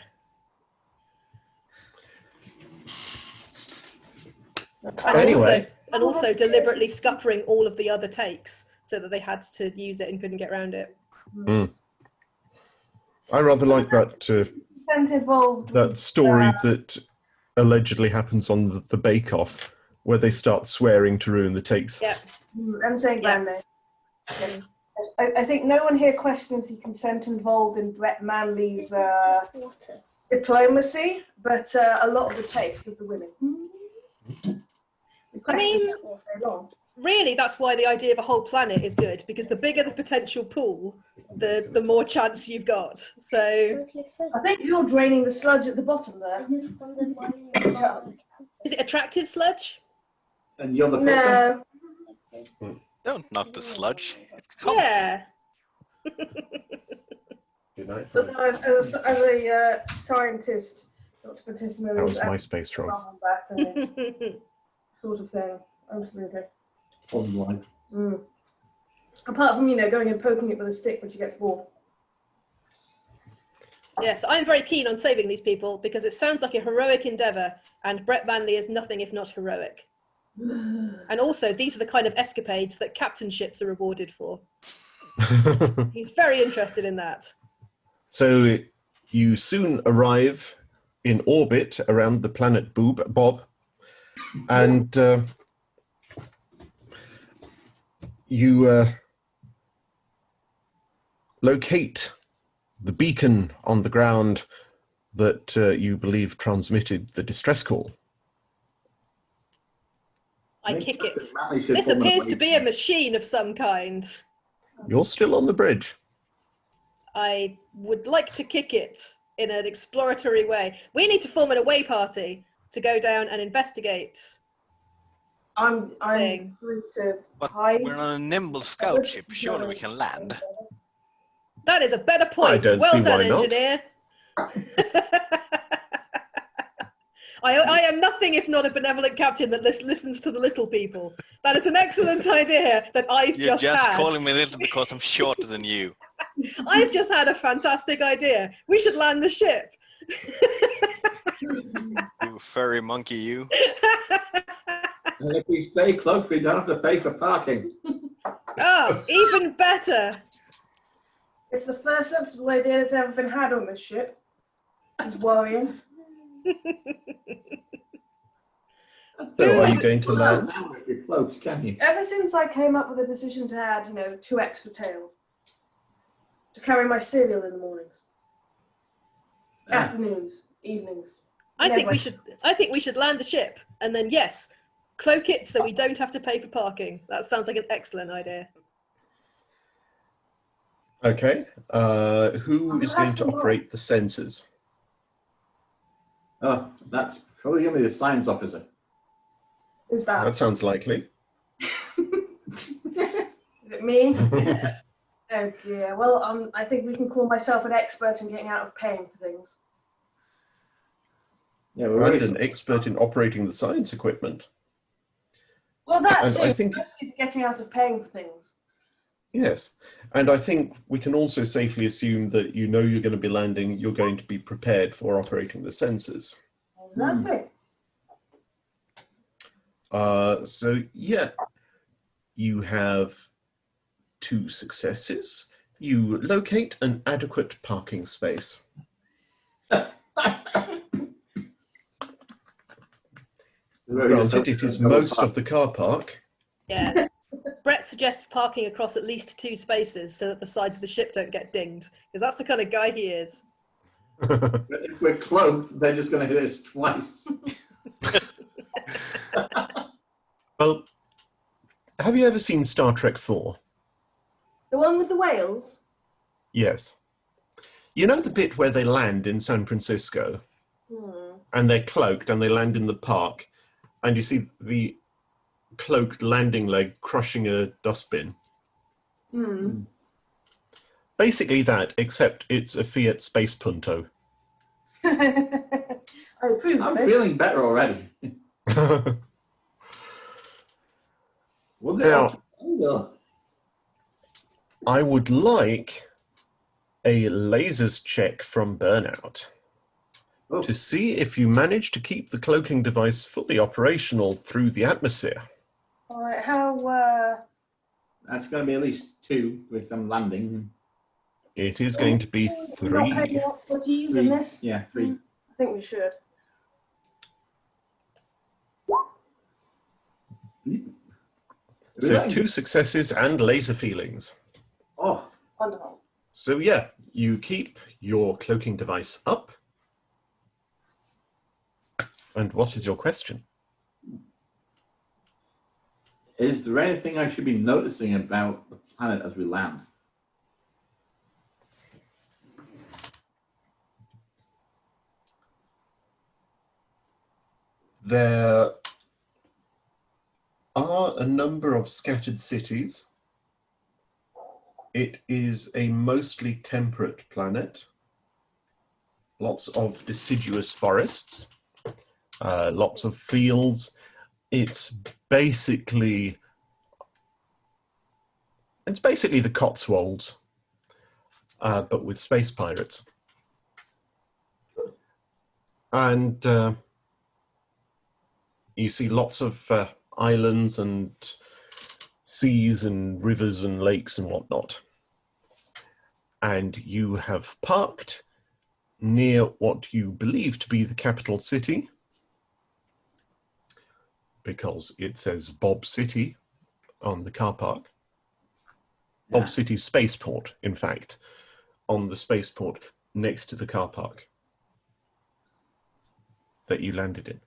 And Anyway. also deliberately scuppering all of the other takes so that they had to use it and couldn't get around it. I rather like that consent involved. that story that allegedly happens on the Bake Off, where they start swearing to ruin the takes. Yeah. And saying Yeah. brand name. Yes. I think no one here questions the consent involved in Brett Manley's diplomacy, but a lot of the taste of the women. The questions all day long. Really, that's why the idea of a whole planet is good, because the bigger the potential pool, the more chance you've got. So, I think you're draining the sludge at the bottom there. is it attractive sludge? And you're the filter? No. Don't knock the sludge. Yeah. Good night. But as a scientist, Dr. Battista That was MySpace wrong. on that and this sort of thing. Absolutely. Bottom line. Apart from, going and poking it with a stick when she gets bored. Yes, I'm very keen on saving these people because it sounds like a heroic endeavour, and Brett Manley is nothing if not heroic. And also, these are the kind of escapades that captainships are rewarded for. He's very interested in that. So you soon arrive in orbit around the planet Bob, and you locate the beacon on the ground that you believe transmitted the distress call. I kick it. Manley should This form an appears to be a equation. machine of some kind. You're still on the bridge. I would like to kick it in an exploratory way. We need to form an away party to go down and investigate. I'm Thing. going to But hide. we're on a nimble scout ship. Surely we can land. That is a better point. don't Well see done, why not. engineer. I am nothing if not a benevolent captain that listens to the little people. That is an excellent idea that I've You're just had. calling me little because I'm shorter than you. I've just had a fantastic idea. We should land the ship. You furry monkey, you. And if we stay close, we don't have to pay for parking. Oh, even better. It's the first sensible idea that's ever been had on this ship. This is worrying. So are you going to land? If you're close, can you? Ever since I came up with a decision to add, 2 extra tails to carry my cereal in the mornings, afternoons, evenings. I think Never. we should land the ship and then yes, cloak it so we don't have to pay for parking. That sounds like an excellent idea. Okay. Who is going to operate the sensors? Oh, that's probably going to be the science officer. Who's that? That sounds likely. Is it me? Oh dear. Well, I think we can call myself an expert in getting out of paying for things. Yeah, we're And really an expert in operating the science equipment. Well, that's And I it. think- Mostly for getting out of paying for things. Yes. And I think we can also safely assume that you know you're going to be landing, you're going to be prepared for operating the sensors. Exactly. So, yeah, you have 2 successes. You locate an adequate parking space. Granted, it is most of the car park. Yeah. Brett suggests parking across at least 2 spaces so that the sides of the ship don't get dinged, because that's the kind of guy he is. But if we're cloaked, they're just going to hit us twice. Well, have you ever seen Star Trek 4? The one with the whales? Yes. You know the bit where they land in San Francisco Hmm. and they're cloaked and they land in the park and you see the cloaked landing leg crushing a dustbin? Hmm. Basically that, except it's a Fiat Space Punto. I approve I'm of it. feeling better already. Was it Now- occupied? I would like a lasers check from Burnout Oh, to see if you manage to keep the cloaking device fully operational through the atmosphere. All right, how... that's going to be at least 2 with some landing. It is going to be Not 3. any expertise in 3. this? Yeah, 3. I think we should. So 2 successes and laser feelings. Oh, Wonderful. So yeah, you keep your cloaking device up. And what is your question? is there anything I should be noticing about the planet as we land? There are a number of scattered cities. It is a mostly temperate planet. Lots of deciduous forests, lots of fields. It's basically the Cotswolds, but with space pirates. And you see lots of islands and seas and rivers and lakes and whatnot. And you have parked near what you believe to be the capital city, because it says Bob City on the car park. Yeah. Bob City Spaceport, in fact, on the spaceport next to the car park that you landed in.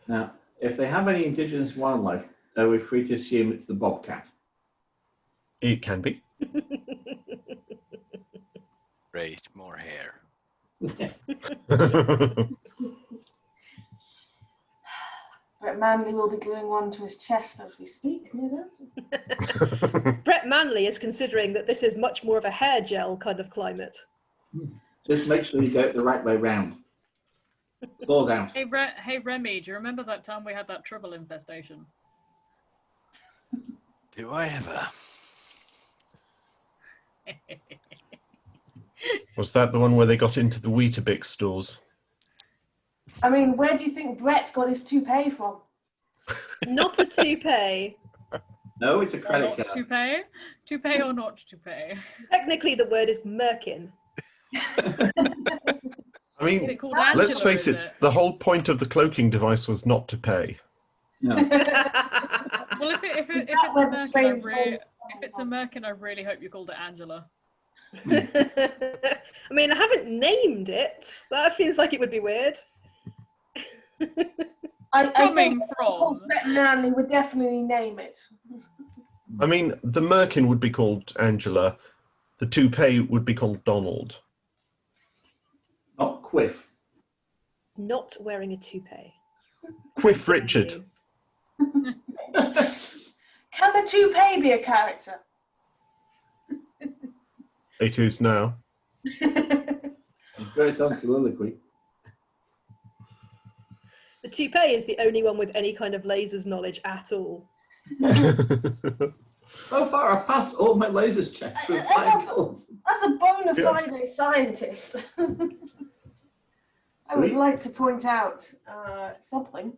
Now, if they have any indigenous wildlife, are we free to assume it's the bobcat? It can be. Great, more hair. Brett Manley will be gluing one to his chest as we speak, no doubt. Brett Manley is considering that this is much more of a hair gel kind of climate. Just make sure you go it the right way round. Claws out. Hey Remy, do you remember that time we had that trouble infestation? Do I ever? Was that the one where they got into the Weetabix stores? I mean, where do you think Brett got his toupee from? Not a toupee. No, it's a Or credit not card. toupee? Toupee or not toupee? Technically, the word is merkin. I Is mean, it called Angela? let's face is it, the whole point of the cloaking device was not to pay. No. Well, if it's where a the merkin, strange holes if it's a merkin, I really hope you called it Angela. I mean, I haven't named it. That feels like it would be weird. I Coming think from. Brett Manley would definitely name it. I mean, the merkin would be called Angela, the toupee would be called Donald. Not Quiff. Not wearing a toupee. Quiff Richard. Can the toupee be a character? It is now. You've got its own soliloquy. The The toupee is the only one with any kind of lasers knowledge at all. So far, I've passed all my lasers checks with 5 kills. As a bona fide scientist, I would like to point out something.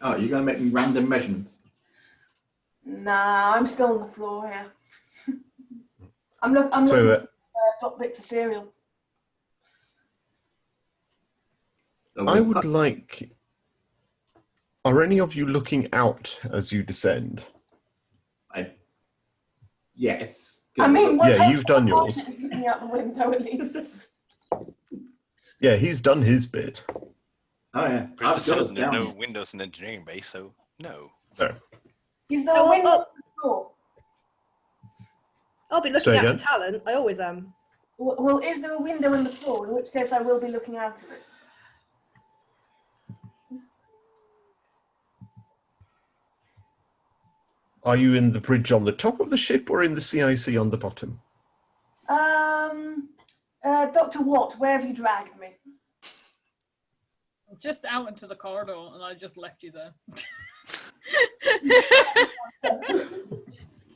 Oh, you're going to make random measurements? Nah, I'm still on the floor here. I'm looking for top bits of cereal. I would like... Are any of you looking out as you descend? Yes. I mean, Yeah, you've done yours. Is looking out the window at least. Yeah, he's done his bit. Oh, yeah. Pretty I've certain got there are us no windows in the engineering base, so no. No. Is there a window on the floor? I'll be looking Say out again? for talent. I always am. Well, is there a window in the floor? In which case, I will be looking out of it. Are you in the bridge on the top of the ship or in the CIC on the bottom? Dr. Watt, where have you dragged me? Just out into the corridor, and I just left you there.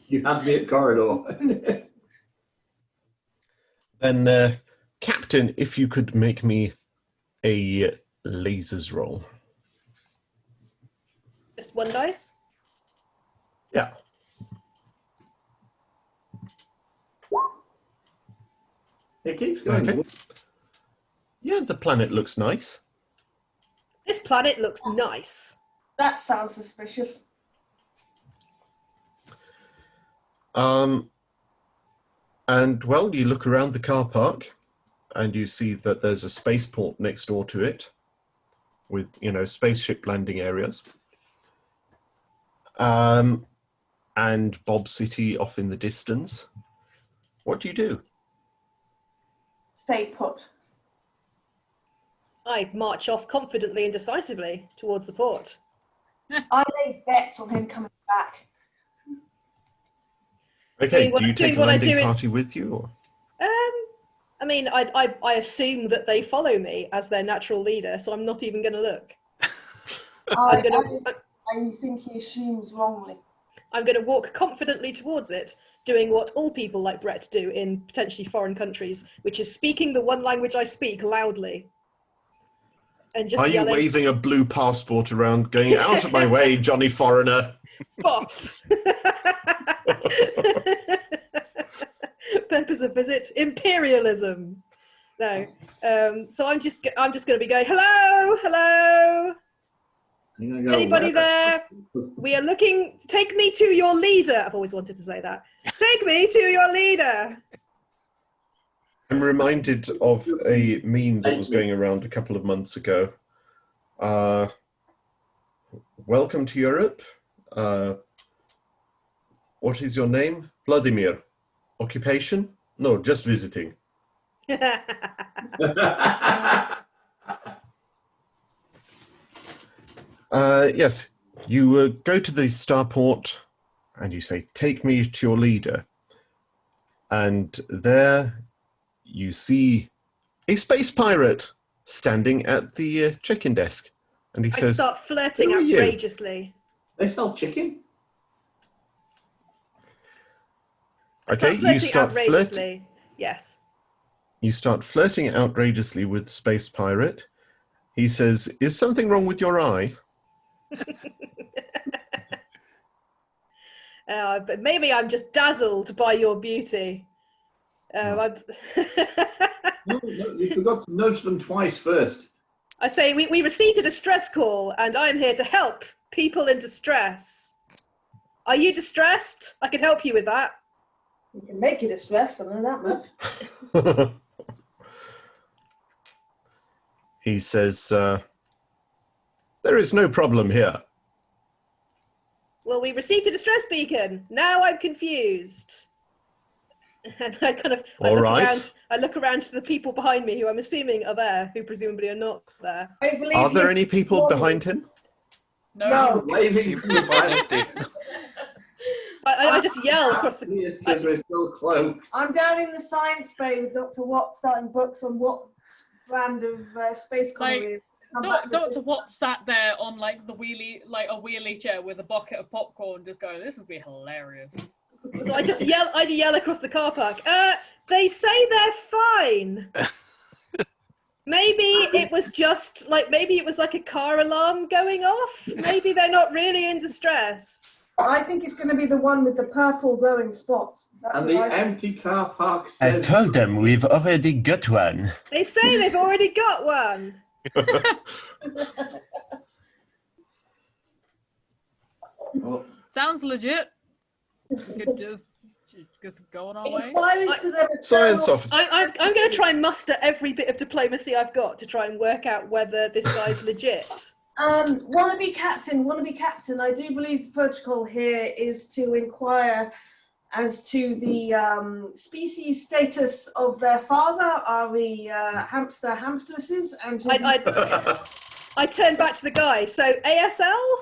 You had me at corridor. Then, Captain, if you could make me a lasers roll. Just one dice. Yeah. It keeps going. Okay. Yeah, the planet looks nice. This planet looks nice. That sounds suspicious. And, well, you look around the car park and you see that there's a spaceport next door to it with, you know, spaceship landing areas. And Bob City off in the distance. What do you do? Stay put. I march off confidently and decisively towards the port. I lay bets on him coming back. Okay, Doing what- do you doing take a what I landing do in- party with you? Or? I mean, I assume that they follow me as their natural leader, so I'm not even going to look. I'm I think he assumes wrongly. going to walk confidently towards it, doing what all people like Brett do in potentially foreign countries, which is speaking the one language I speak loudly. And just Are you yelling, waving a blue passport around, going, out of my way, Johnny Foreigner? "Bop!" Purpose of visit: imperialism. No, so I'm just going to be going, hello, hello. You're gonna go, Anybody "Where?" there? We are looking. Take me to your leader. I've always wanted to say that. Take me to your leader. I'm reminded of a meme that was going around a couple of months ago. Welcome to Europe. What is your name? Vladimir. Occupation? No, just visiting. Yes, you go to the starport and you say, take me to your leader. And there you see a space pirate standing at the check-in desk. And he I says, start flirting "Who are you?" outrageously. They sell chicken? okay, you start flirting. outrageously. Yes. You start flirting outrageously with Space Pirate. He says, is something wrong with your eye? But maybe I'm just dazzled by your beauty. No, you forgot to nudge them twice first. I say we received a distress call, and I'm here to help people in distress. Are you distressed? I could help you with that. You can make you distressed, I know that much. He says, there is no problem here. Well, we received a distress beacon. Now I'm confused. And I kind of All right. I look around to the people behind me who I'm assuming are there, who presumably are not there. I believe Are there you- any people behind him? No. Waving Seem from the quite back. empty. I just yell across the. Because we're still cloaked. I'm down in the science bay with Dr. Watt starting books on what brand of space comedy. Dr. Watts sat there on like the wheelie, like a wheelie chair with a bucket of popcorn, just going, "This is gonna be hilarious." So I just yell. I yell across the car park. They say they're fine. Maybe it was just like a car alarm going off. Maybe they're not really in distress. I think it's going to be the one with the purple glowing spots. That's And what the I think. empty car park I says... told them we've already got one. They say they've already got one. Oh, Sounds legit. Could just go on our way. Inquiries to the Science maternal- officer. I'm going to try and muster every bit of diplomacy I've got to try and work out whether this guy's legit. Wannabe captain. I do believe the protocol here is to inquire as to the species status of their father. Are we hamsteresses? And I turn back to the guy. So ASL?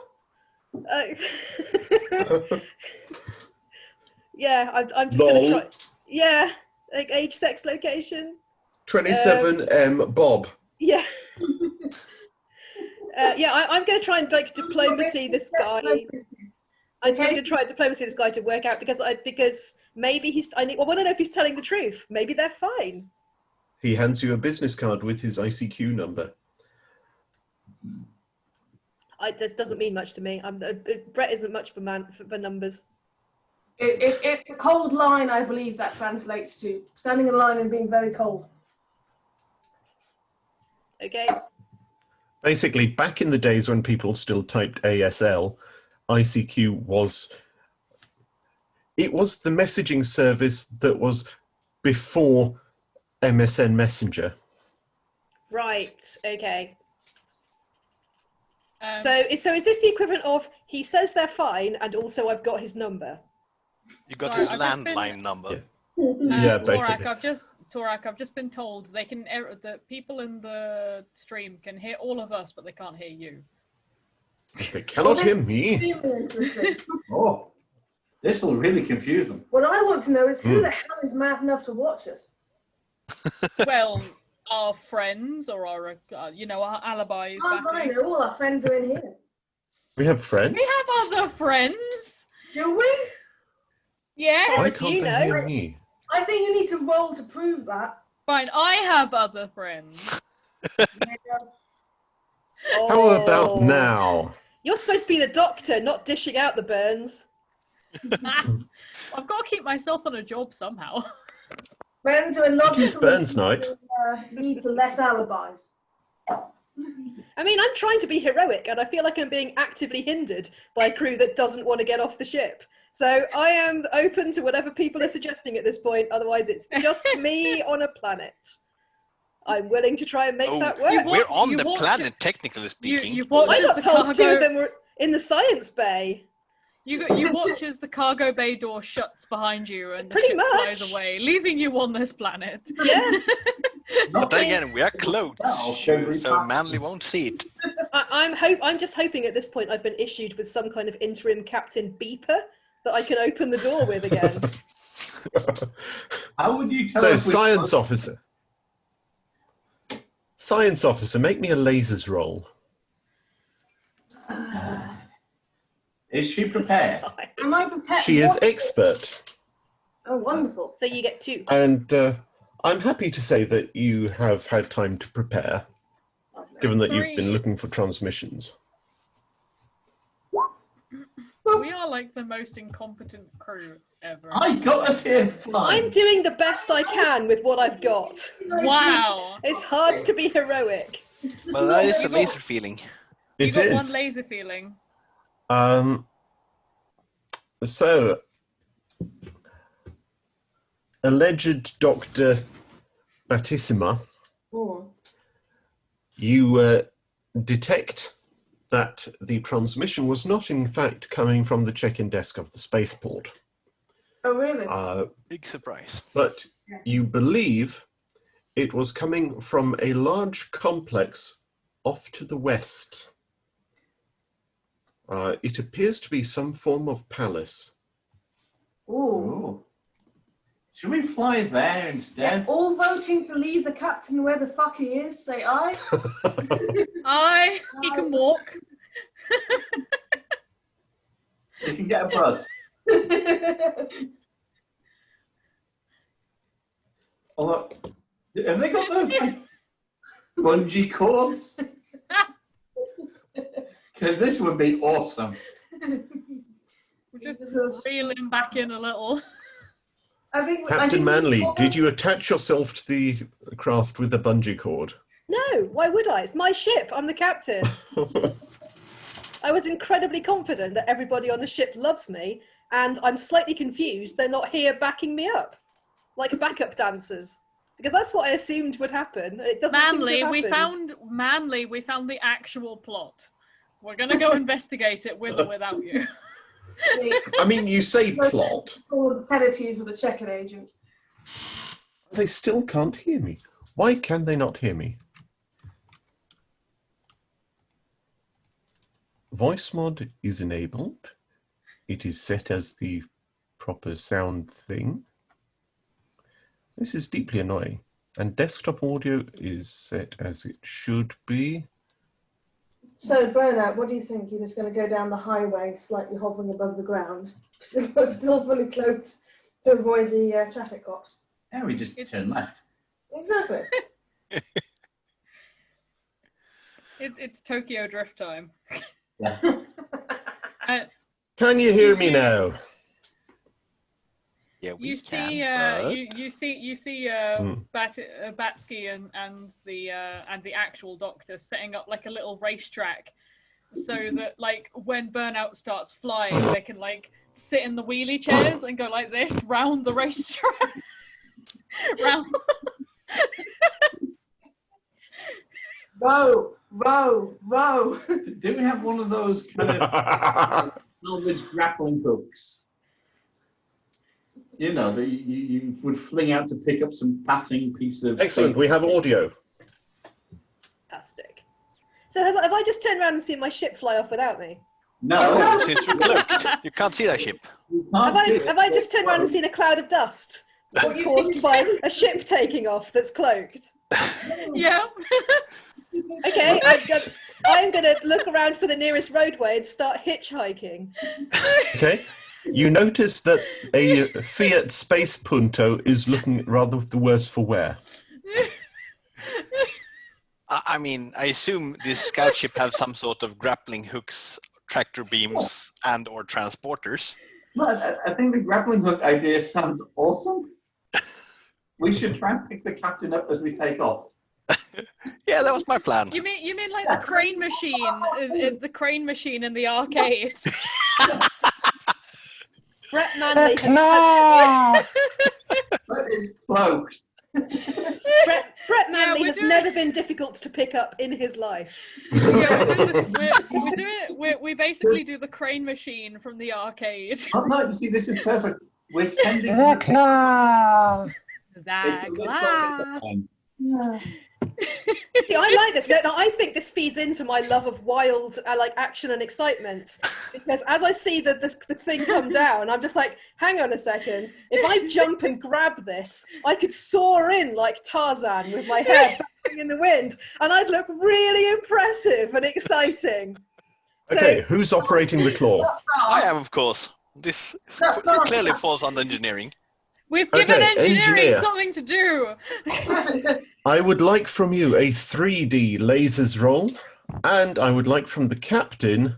Yeah, I'm just going to try. Yeah, like age, sex, location. 27M Bob. Yeah. I'm going to try and like diplomacy this guy. I'm going to try and diplomacy this guy to work out because maybe I want to know if he's telling the truth. Maybe they're fine. He hands you a business card with his ICQ number. This doesn't mean much to me. Brett isn't much for numbers. It's a cold line, I believe that translates to. Standing in line and being very cold. Okay. Basically, back in the days when people still typed ASL, ICQ was the messaging service that was before MSN Messenger. Right. Okay. So is this the equivalent of he says they're fine and also I've got his number? You got Sorry, his I've just landline number. Yeah, basically. Torak, I've just been told the people in the stream can hear all of us, but they can't hear you. They cannot hear me. Really interesting. Oh, this will really confuse them. What I want to know is who the hell is mad enough to watch us? Well, our friends or our alibis. As far as I know, all our friends are in here. We have friends? We have other friends. Do we? Yes. Why Yes, can't you they know. hear me? I think you need to roll to prove that. Fine, I have other friends. How about Oh. now? You're supposed to be the doctor, not dishing out the burns. I've got to keep myself on a job somehow. Friends are in It is logical Burns night. need to less alibis. I mean, I'm trying to be heroic, and I feel like I'm being actively hindered by a crew that doesn't want to get off the ship. So I am open to whatever people are suggesting at this point. Otherwise, it's just me on a planet. I'm willing to try and make that work. wa- We're on you the watch planet, it- technically speaking. You watch I as got the told two of cargo. them were in the science bay. You watch as the cargo bay door shuts behind you and the Pretty ship much. flies away, leaving you on this planet. Yeah. But then again, we are cloaked, No, so Manly won't see it. I'm just hoping at this point I've been issued with some kind of interim captain beeper that I can open the door with again. How would you tell So, us? which science one- officer. Science officer, make me a lasers roll. Is she prepared? Am I prepared? She is What- expert. Oh, wonderful. So you get 2. And I'm happy to say that you have had time to prepare, given that you've been 3. looking for transmissions. We are like the most incompetent crew ever. I got us here I'm fine. doing the best I can with what I've got. Wow. It's hard to be heroic. Well, that is a laser feeling. You It got one is. laser feeling. So, alleged Dr. Batissima, Oh. you detect that the transmission was not in fact coming from the check-in desk of the spaceport, Oh, really? Big surprise. but you believe it was coming from a large complex off to the west. It appears to be some form of palace. Ooh. Oh. Should we fly there Yeah, instead? all voting to leave the captain where the fuck he is, say aye. Aye, he can walk. You can get a bus. Although, have they got those like, bungee cords? Because this would be awesome. We're just reel him back in a little. Captain Manley, did you attach yourself to the craft with a bungee cord? No, why would I? It's my ship. I'm the captain. I was incredibly confident that everybody on the ship loves me, and I'm slightly confused they're not here backing me up, like backup dancers, because that's what I assumed would happen. It doesn't seem to Manly, have happened. we found the actual plot. We're gonna go investigate it with or without you. I mean, you say plot. All the sanities with a checking agent. They still can't hear me. Why can they not hear me? Voice mod is enabled. It is set as the proper sound thing. This is deeply annoying. And desktop audio is set as it should be. So, Burnout, what do you think? You're just going to go down the highway, slightly hovering above the ground, still fully cloaked to avoid the traffic cops? Yeah, we just turn left. Exactly. It's Tokyo Drift time. Yeah. Can you hear me now? Yeah, we You can. see, but- you see, Batsky and the actual Doctor setting up like a little racetrack, so that like when Burnout starts flying, they can like sit in the wheelie chairs and go like this round the racetrack. round. Row, row, row. Do we have one of those kind of salvage grappling hooks? You know, that you would fling out to pick up some passing piece of... Excellent, we have audio. Fantastic. So have I just turned around and seen my ship fly off without me? No, No, since you're cloaked, you can't see that ship. you can't Have do it. I just turned around and seen a cloud of dust caused by a ship taking off that's cloaked? Yeah. Okay, I'm gonna look around for the nearest roadway and start hitchhiking. Okay. You notice that a Fiat Space Punto is looking rather the worse for wear. I mean, I assume this scout ship have some sort of grappling hooks, tractor beams, and/or transporters. No, I think the grappling hook idea sounds awesome. We should try and pick the captain up as we take off. Yeah, that was my plan. You mean like the crane machine in the arcade? Brett Manley has That is cloaked. Brett Manley we're has doing- never been difficult to pick up in his life. Yeah, we basically do the crane machine from the arcade. Oh, no, you see, this is perfect. We're sending... That It's a glass. Yeah. See, I like this. No, I think this feeds into my love of wild, like action and excitement. Because as I see the thing come down, I'm just like, hang on a second. If I jump and grab this, I could soar in like Tarzan with my hair bouncing in the wind, and I'd look really impressive and exciting. So, Okay, who's operating the claw? I am, of course. This clearly falls under engineering. We've given Okay, engineering engineer. something to do. I would like from you a 3D lasers roll, and I would like from the captain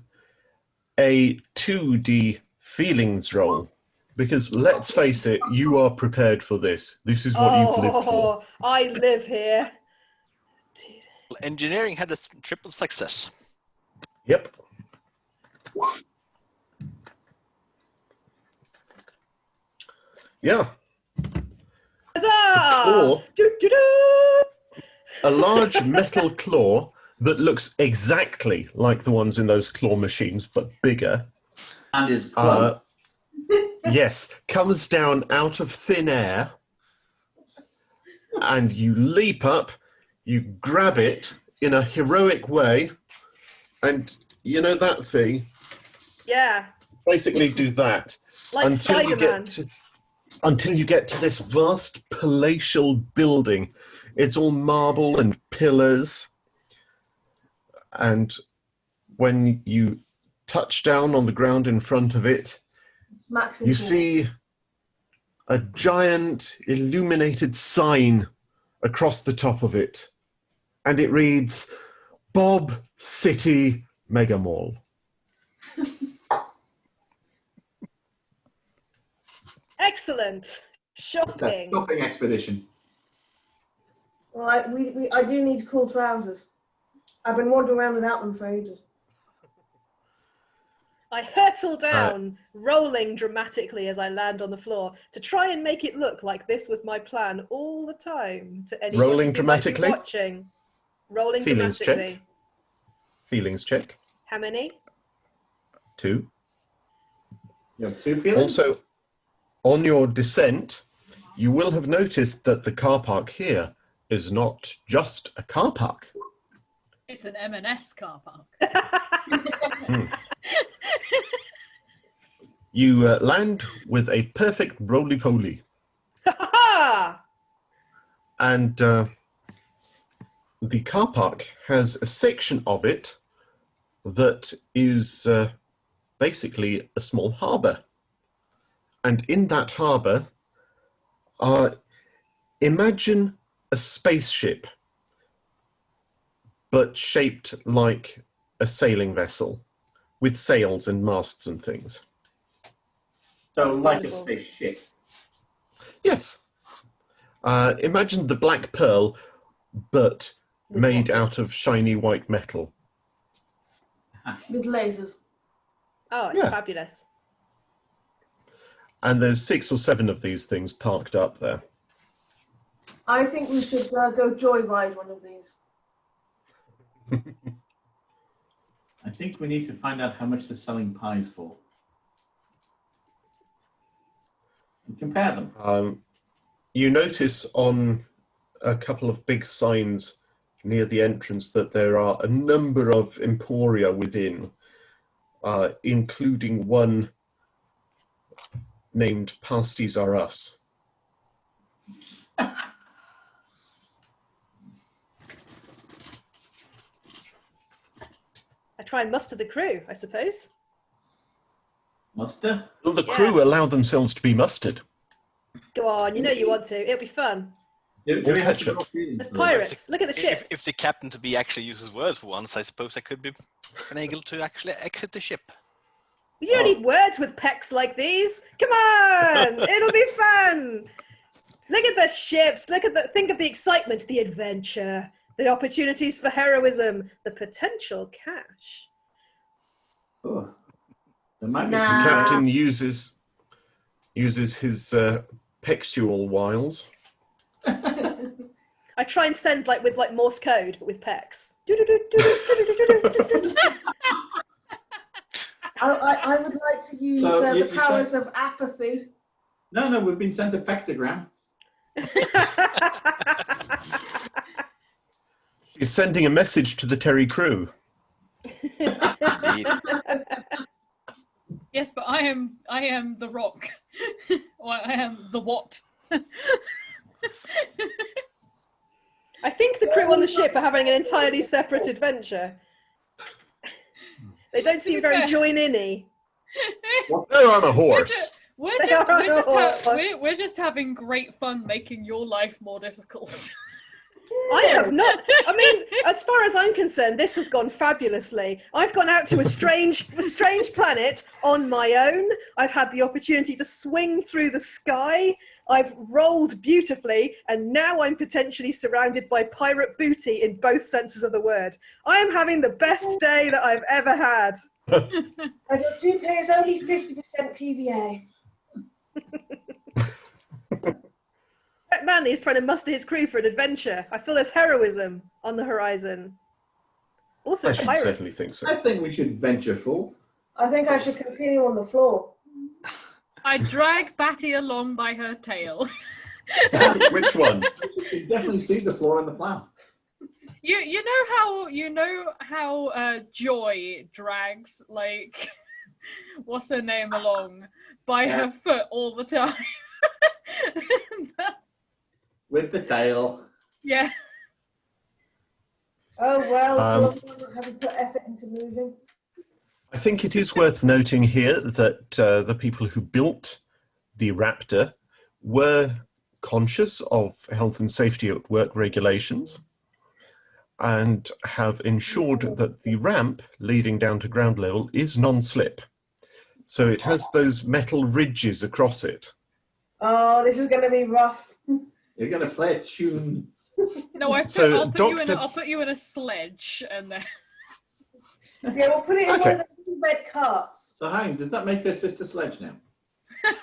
a 2D feelings roll. Because let's face it, you are prepared for this. This is what you've lived for. I live here. Engineering had a triple success. Yep. Yeah. Huzzah! Or Doo-doo-doo! a large metal claw that looks exactly like the ones in those claw machines, but bigger. And is cloaked. Yes, comes down out of thin air, and you leap up, you grab it in a heroic way, and you know that thing? Yeah, Basically do that like until you Spider-Man. get to... until you get to this vast palatial building. It's all marble and pillars. And when you touch down on the ground in front of it, Smacks you into it. see a giant illuminated sign across the top of it. And it reads, Bob City Mega Mall. Excellent. It's a Shopping. shopping expedition. Well, I do need cool trousers. I've been wandering around without them for ages. I hurtle down, rolling dramatically as I land on the floor to try and make it look like this was my plan all the time to anyone Rolling who might be dramatically? watching. Rolling Feelings check. dramatically. Feelings check. How many? 2. You have 2 feelings? Also, on your descent, you will have noticed that the car park here is not just a car park. It's an M&S car park. You land with a perfect roly-poly. Ha! And the car park has a section of it that is basically a small harbour. And in that harbour, imagine a spaceship, but shaped like a sailing vessel, with sails and masts and things. So That's like wonderful. a spaceship. Yes. Imagine the Black Pearl, but With made rockets. out of shiny white metal. With lasers. Oh, it's Yeah. fabulous. And there's 6 or 7 of these things parked up there. I think we should go joyride one of these. I think we need to find out how much they're selling pies for. And compare them. You notice on a couple of big signs near the entrance that there are a number of emporia within, including one named Pasties Are Us. I try and muster the crew, I suppose. Muster? Will the Yeah. crew allow themselves to be mustered? Go on, you know you want to. It'll be fun. Do Or we have to ketchup. draw feelings There's for this? pirates. Look at the If, ships. if the captain to be actually uses words for once, I suppose I could be finagled to actually exit the ship. You don't Oh. need words with pecs like these. Come on, it'll be fun. Look at the ships. Think of the excitement, the adventure, the opportunities for heroism, the potential cash. Oh, there might be Nah. The some captain uses his pectual wiles. I try and send with Morse code, but with pecs. I would like to use So the you powers of apathy. No, we've been sent a pectogram. She's sending a message to the Terry crew. Indeed. Yes, but I am the Rock. Or I am the what? I think the crew on the ship are having an entirely separate adventure. They don't seem very fair. join-in-y. They're on a horse. We're They just, are we're, just on a ha- horse. we're just having great fun making your life more difficult. I have not. I mean, as far as I'm concerned, this has gone fabulously. I've gone out to a strange planet on my own. I've had the opportunity to swing through the sky. I've rolled beautifully, and now I'm potentially surrounded by pirate booty in both senses of the word. I am having the best day that I've ever had. I got 2 players, only 50% PVA. Brett Manley is trying to muster his crew for an adventure. I feel there's heroism on the horizon. Also, I should certainly pirates. think so. I think we should venture forth. I think I should continue on the floor. I drag Batty along by her tail. Which one? You can definitely see the floor in the plan. You know how Joy drags what's her name along by Yeah. her foot all the time. With the tail. Yeah. Oh well, so have you put effort into moving? I think it is worth noting here that the people who built the Raptor were conscious of health and safety at work regulations and have ensured that the ramp leading down to ground level is non-slip. So it has those metal ridges across it. Oh, this is going to be rough. You're going to play a tune. No, So, I'll Doctor- put you in a sledge and then. Yeah, we'll put it in one of those red carts. So, hang, does that make her sister Sledge now?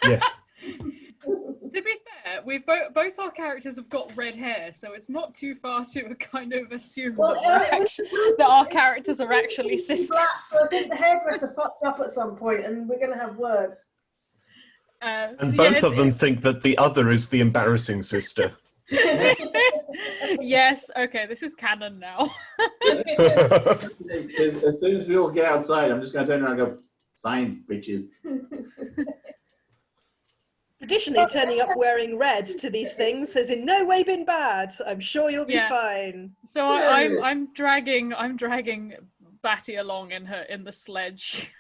Yes. To be fair, we've both our characters have got red hair, so it's not too far to kind of assume that our characters are actually sisters. Black, so I think the hairdresser fucked up at some point, and we're going to have words. And both of them think that the other is the embarrassing sister. Yes, okay, this is canon now. As soon as we all get outside, I'm just going to turn around and go, science, bitches. Traditionally, turning up wearing red to these things has in no way been bad. I'm sure you'll be fine. So I'm dragging Batty along in the sledge.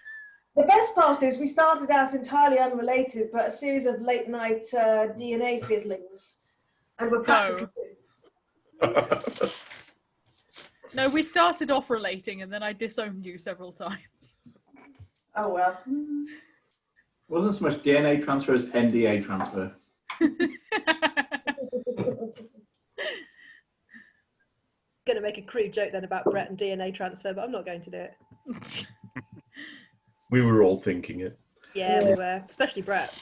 The best part is we started out entirely unrelated, but a series of late night DNA fiddlings, and we're practically. No, we started off relating, and then I disowned you several times. Oh well. Wasn't so much DNA transfer as NDA transfer. Going to make a crude joke then about Brett and DNA transfer, but I'm not going to do it. We were all thinking it. Yeah, we were. Especially Brett.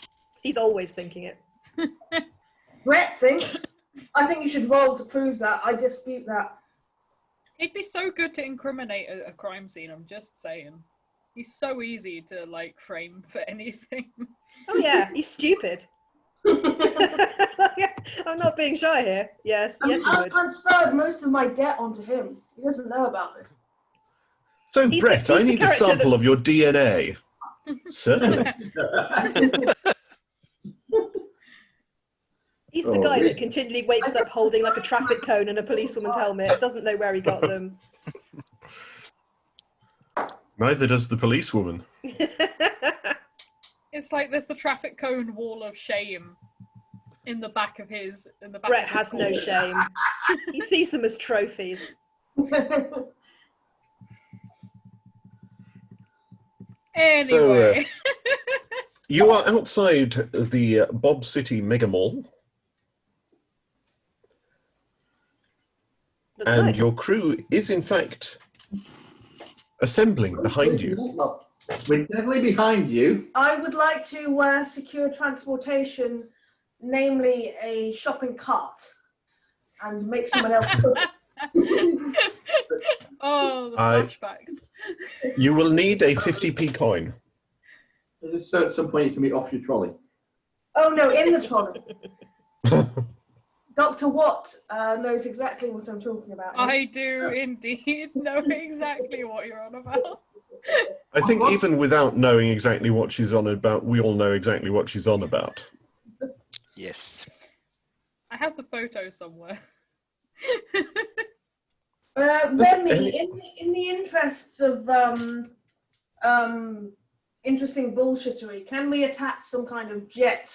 He's always thinking it. Brett thinks. I think you should roll to prove that. I dispute that. It'd be so good to incriminate a crime scene, I'm just saying. He's so easy to, frame for anything. Oh yeah, he's stupid. I'm not being shy here. Yes, he I've would. transferred most of my debt onto him. He doesn't know about this. So, He's Brett, the I need a character sample of your DNA. Certainly. He's the guy that continually wakes up holding like a traffic cone and a policewoman's helmet, doesn't know where he got them. Neither does the policewoman. It's like there's the traffic cone wall of shame in the back of his. Brett has no shame. He sees them as trophies. Anyway. You are outside the Bob City Mega Mall. That's and nice. your crew is, in fact, assembling behind you. We're definitely behind you. I would like to secure transportation, namely a shopping cart, and make someone else put it. Oh, the flashbacks. You will need a 50p coin. Is this so at some point you can be off your trolley? Oh no, in the trolley. Dr. Watt knows exactly what I'm talking about. I do indeed know exactly what you're on about. I think even without knowing exactly what she's on about, we all know exactly what she's on about. Yes. I have the photo somewhere. Remy, in the interests of interesting bullshittery, can we attach some kind of jet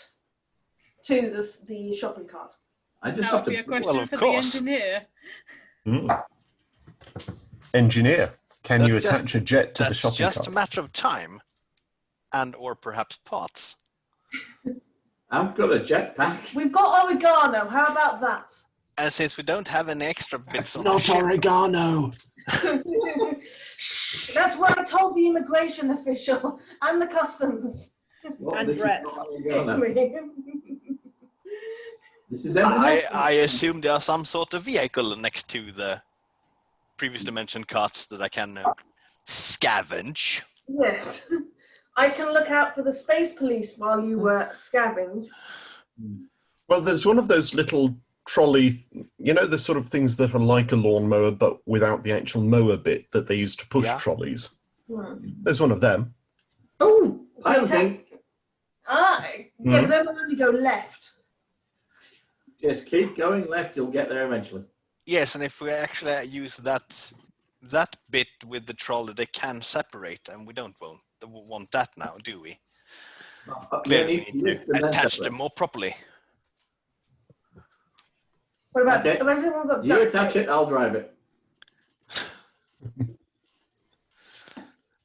to the shopping cart? I just That have would be to. a question Well, of for course. the engineer. Engineer, can you That's attach a jet to the That's shopping just cart? a matter of time, and or perhaps parts. I've got a jetpack. We've got oregano. How about that? And since we don't have any extra bits of Not ship, oregano. That's what I told the immigration official and the customs. What? And This is Brett. not oregano. This is M&S. I assume there's some sort of vehicle next to the previously mentioned carts that I can scavenge. Yes. I can look out for the space police while you scavenge. Well, there's one of those little trolley, you know, the sort of things that are like a lawnmower but without the actual mower bit that they used to push Yeah. trolleys. Hmm. There's one of them. Oh, I don't think. Yeah, but then we'll only go left. Just keep going left, you'll get there eventually. Yes, and if we actually use that bit with the trolley, they can separate, and we don't want that now, do we? Clearly, we need to attach them more properly. What about Okay. has everyone got You duct attach tape? it, I'll drive it.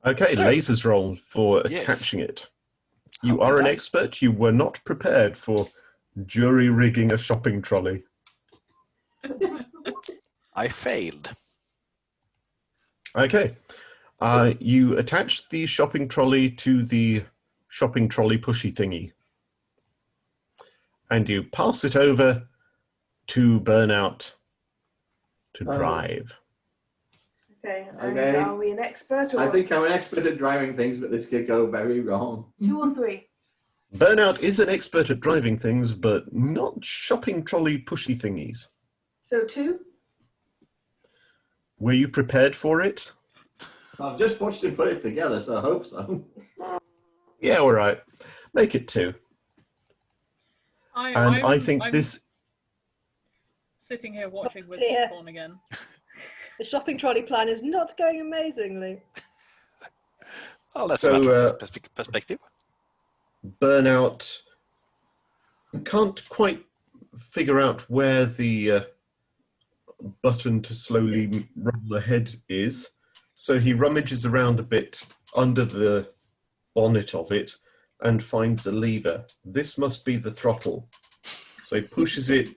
Okay, So- lasers roll for Yes. attaching it. You How are an nice. expert. You were not prepared for jury rigging a shopping trolley. I failed. Okay. You attach the shopping trolley to the shopping trolley pushy thingy. And you pass it over to Burnout to Oh. drive. Okay, and Okay. are we an expert or I think I'm an expert at driving things, but this could go very wrong. 2 or 3? Burnout is an expert at driving things, but not shopping trolley pushy thingies. So 2? Were you prepared for it? I've just watched him put it together, so I hope so. Yeah, all right. Make it 2. And I think I'm this... sitting here watching with dear. popcorn again. The shopping trolley plan is not going amazingly. Oh, that's So, a perspective. Burnout can't quite figure out where the button to slowly roll ahead is, so he rummages around a bit under the bonnet of it and finds a lever. This must be the throttle. So he pushes it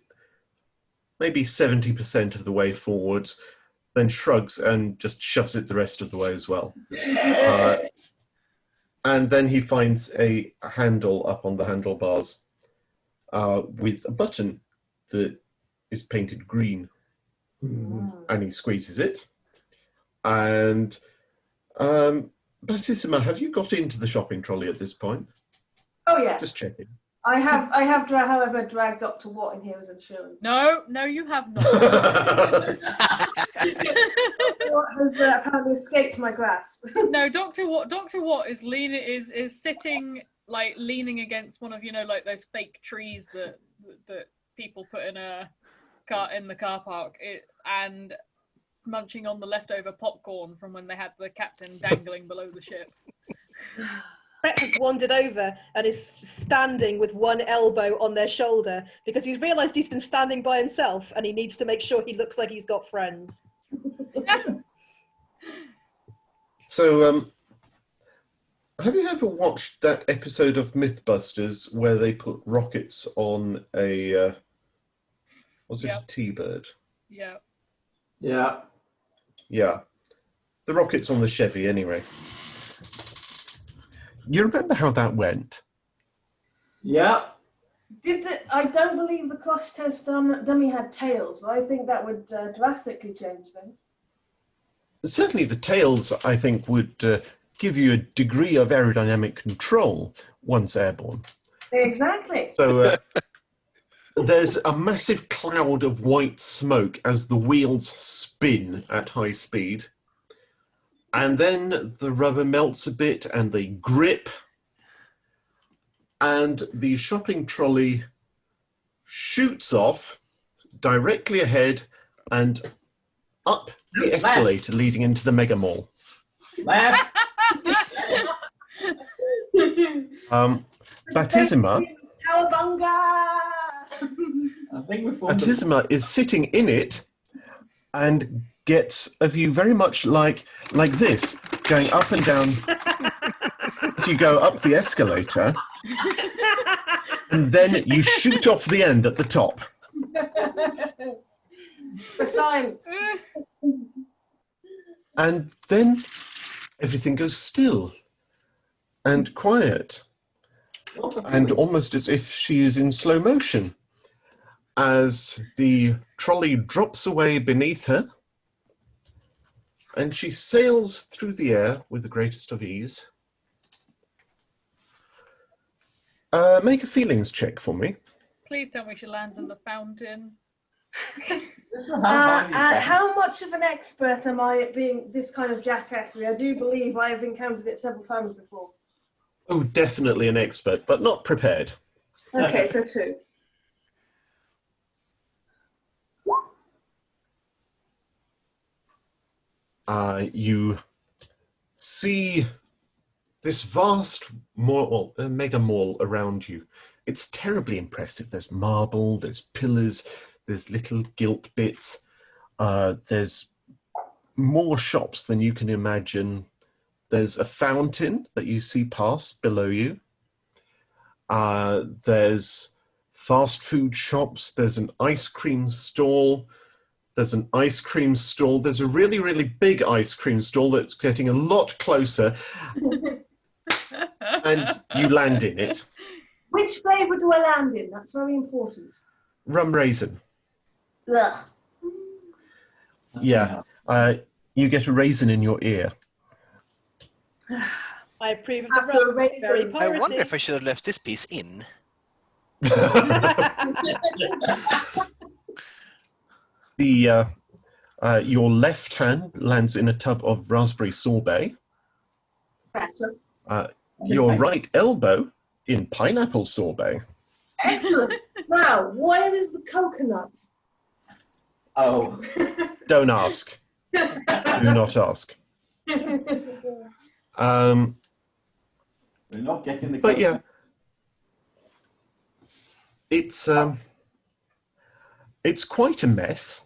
maybe 70% of the way forwards, then shrugs and just shoves it the rest of the way as well. And then he finds a handle up on the handlebars with a button that is painted green. And he squeezes it. And Baptissima, have you got into the shopping trolley at this point? Oh yeah. Just checking. I have however dragged Dr. Watt in here as insurance. No, you have not. Watt has apparently escaped my grasp. No, Dr. Watt is sitting like leaning against one of like those fake trees that people put in the car park, and munching on the leftover popcorn from when they had the captain dangling below the ship. Brett has wandered over and is standing with one elbow on their shoulder because he's realised he's been standing by himself and he needs to make sure he looks like he's got friends. So, have you ever watched that episode of Mythbusters where they put rockets on a, was it Yep. a T-bird? Yeah. Yeah. Yeah. The rockets on the Chevy, anyway. You remember how that went? Yeah. I don't believe the crash test dummy had tails. I think that would drastically change things. Certainly the tails, I think, would give you a degree of aerodynamic control once airborne. Exactly. So there's a massive cloud of white smoke as the wheels spin at high speed. And then the rubber melts a bit and they grip. And the shopping trolley shoots off directly ahead and up the escalator leading into the mega mall. Left. Baptissima Cowabunga! I think we formed Baptissima is sitting in it and gets a view very much like this, going up and down as you go up the escalator, and then you shoot off the end at the top. For science. And then everything goes still and quiet, and almost as if she is in slow motion, as the trolley drops away beneath her, and she sails through the air with the greatest of ease. Make a feelings check for me. Please tell me she lands in the fountain. How much of an expert am I at being this kind of jackassery? I do believe I have encountered it several times before. Oh, definitely an expert, but not prepared. Okay, so 2. You see this vast mall, mega mall around you. It's terribly impressive. There's marble, there's pillars, there's little gilt bits. There's more shops than you can imagine. There's a fountain that you see pass below you. There's fast food shops. There's an ice cream stall. There's an ice cream stall. There's a really, really big ice cream stall that's getting a lot closer. And you land in it. Which flavour do I land in? That's very important. Rum raisin. Ugh. Yeah. You get a raisin in your ear. I approve of the After a rum. raisin. Very I wonder piratey. if I should have left this piece in. Your left hand lands in a tub of raspberry sorbet. Better. Your right elbow in pineapple sorbet. Excellent. Now, where is the coconut? Oh, Don't ask. Do not ask. we're not getting the. But yeah, it's quite a mess.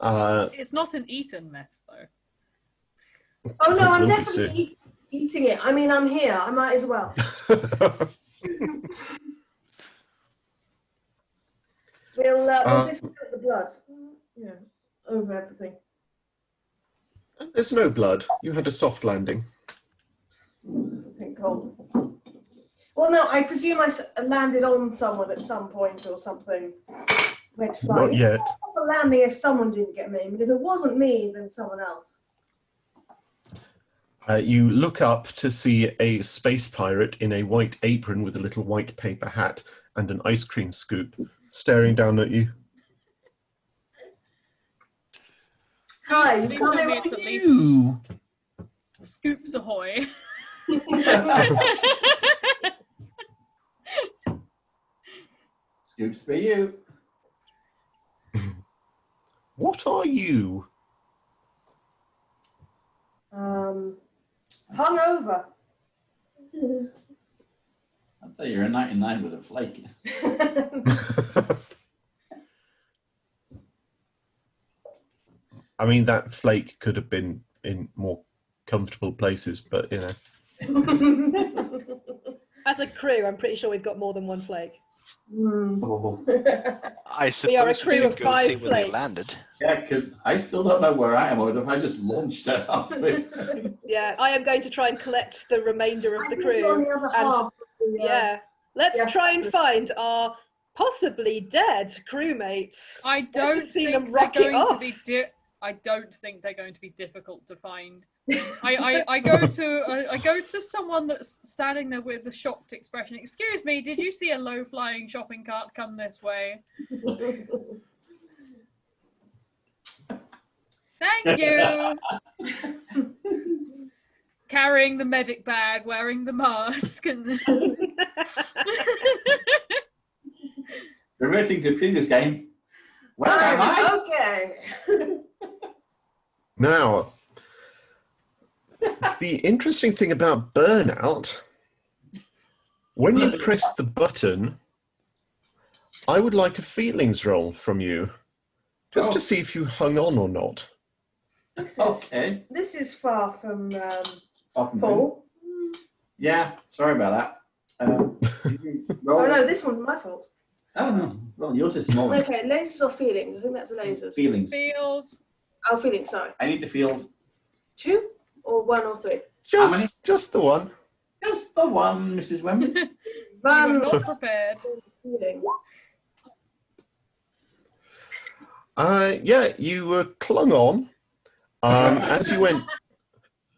It's not an eaten mess, though. Oh no, I'm Will be definitely eating it. I mean, I'm here. I might as well. We'll just put the blood, over everything. There's no blood. You had a soft landing. I think cold. Well, no, I presume I landed on someone at some point or something. Went flying. Not yet. A landing if someone didn't get me, but if it wasn't me, then someone else. You look up to see a space pirate in a white apron with a little white paper hat and an ice cream scoop staring down at you. Hi, Please you tell me come it's at least You. Scoops Ahoy. Scoops for you. What are you? Hungover. I'd say you're a 99 with a flake. I mean, that flake could have been in more comfortable places, but you know. As a crew, I'm pretty sure we've got more than one flake. Oh. I We are a suppose crew we of should go see 5 where they flakes. landed. Yeah, because I still don't know where I am, or if I just launched it up. Yeah, I am going to try and collect the remainder of I the think you're on crew. the other And half of the, yeah, let's yeah. try and find our possibly dead crewmates. I don't just seen think them they're rocket going to off. be. I don't think they're going to be difficult to find. I go to someone that's standing there with a shocked expression. Excuse me, did you see a low-flying shopping cart come this way? Thank you. Carrying the medic bag, wearing the mask, and Reverting to previous game. Where am I? Okay. Now, the interesting thing about Burnout, when you press the button, I would like a feelings roll from you, just to see if you hung on or not. Okay. This is far from Often full. Yeah, sorry about that. Oh no, this one's my fault. Oh no, well yours is smaller. Okay, lasers or feelings? I think that's lasers. Feelings. feels. Oh, feelings, sorry. I need the feels. 2 or 1 or 3? How many? Just the one. Just the one, Mrs. Wembley. You were One not prepared. feeling. Yeah, you clung on as you went.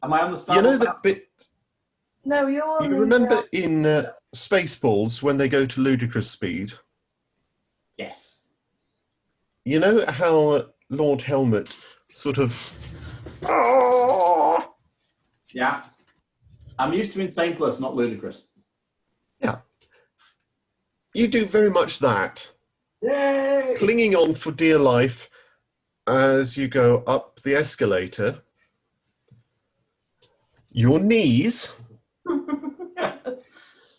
Am I on the start? You know the bit. No, you're on You the, remember in Spaceballs when they go to ludicrous speed? Yes. You know how Lord Helmet sort of. Oh! Yeah. I'm used to insane plus, not ludicrous. You do very much that, Yay! clinging on for dear life as you go up the escalator. Your knees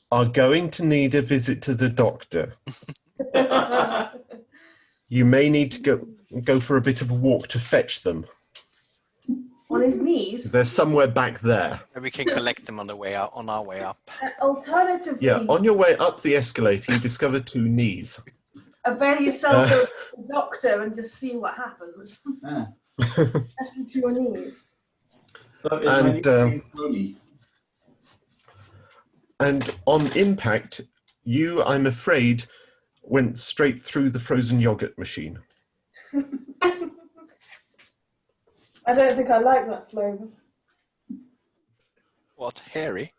are going to need a visit to the doctor. You may need to go for a bit of a walk to fetch them. On his knees. They're somewhere back there. And we can collect them on the way out, on our way up. Alternatively, Yeah, on your way up the escalator, you discover 2 knees. avail yourself of the doctor and just see what happens. Yeah. Especially to your knees. So is And, my nickname Tony? And on impact, you, I'm afraid, went straight through the frozen yogurt machine. I don't think I like that flavour. What, hairy?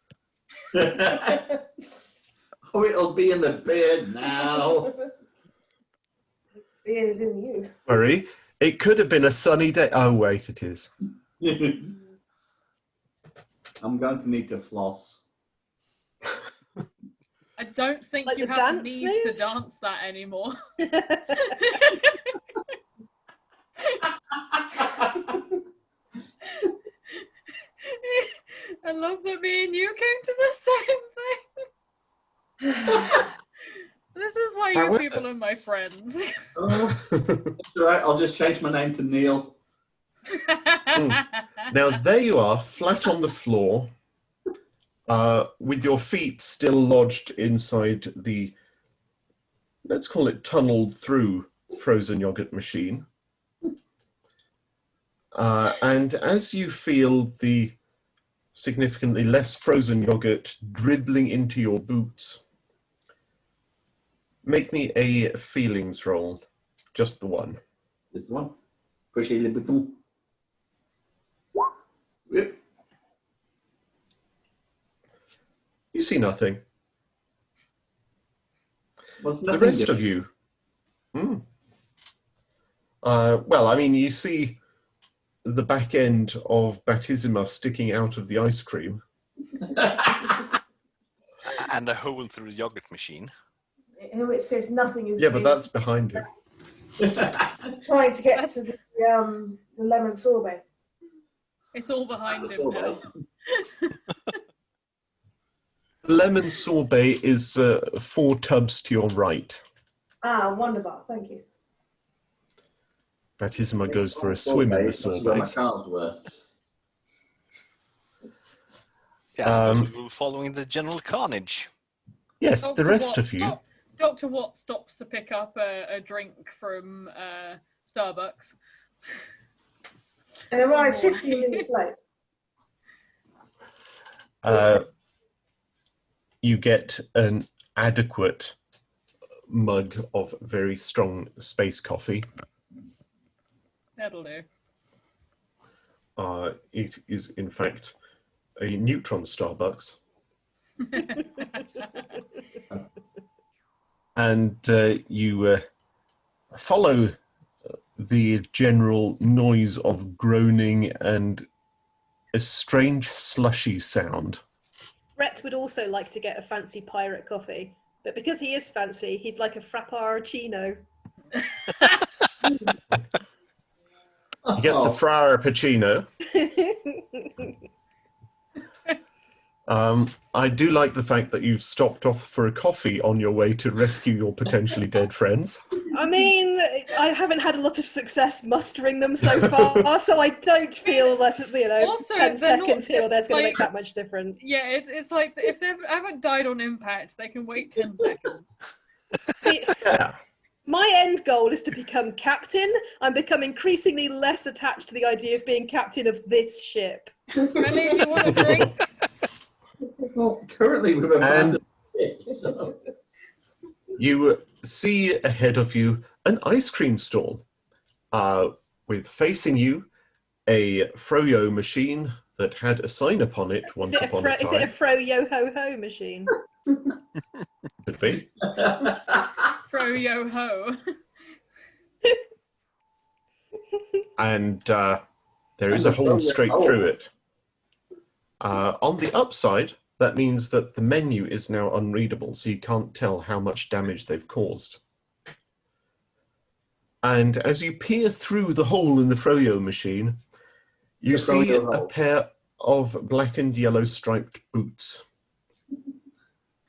Oh, it'll be in the beard now. It is in you. Worry, it could have been a sunny day. Oh, wait, it is. I'm going to need to floss. I don't think Like you the have the dance knees to move? dance that anymore. I love that me and you came to the same thing. This is why you However- people are my friends. Oh, it's all right. I'll just change my name to Neil. Now, there you are, flat on the floor, with your feet still lodged inside the, let's call it tunneled through frozen yogurt machine. And as you feel the significantly less frozen yogurt dribbling into your boots, make me a feelings roll, just the one. This one. Pushy le bouton. Yep. You see nothing. What's The nothing rest different? of you. Well, I mean, you see the back end of Batisima sticking out of the ice cream. And a hole through the yogurt machine. In which case, nothing is. Yeah, but that's behind you. trying to get to the lemon sorbet. It's all behind him now. Lemon sorbet is 4 tubs to your right. Ah, wonderful. Thank you. Batisima goes for a swim in the That's where my sorbets. cards were. Yeah, I suppose we were following the general carnage. Yes, the Dr. rest Watt- of you. Dr. Watt stops to pick up a drink from Starbucks. And arrived 15 minutes late. You get an adequate mug of very strong space coffee. That'll do. It is, in fact, a neutron Starbucks. And you follow the general noise of groaning and a strange slushy sound. Brett would also like to get a fancy pirate coffee, but because he is fancy, he'd like a frappuccino. He gets a Frappuccino. I do like the fact that you've stopped off for a coffee on your way to rescue your potentially dead friends. I mean, I haven't had a lot of success mustering them so far, so I don't feel that, Also, 10 they're not seconds here or there's going to like- make that much difference. Yeah, it's like if they haven't died on impact, they can wait 10 seconds. See, Yeah. my end goal is to become captain. I'm becoming increasingly less attached to the idea of being captain of this ship. Remy, do you want a drink? Well, currently we've abandoned it, so. You see ahead of you an ice cream stall with facing you a Froyo machine that had a sign upon it once Is it upon a is it a time. fro yo ho ho machine? Could be. Throw yo ho. And there is a hole straight through it. On the upside, that means that the menu is now unreadable, so you can't tell how much damage they've caused. And as you peer through the hole in the Froyo machine, you The see Froyo a hole. pair of black and yellow striped boots.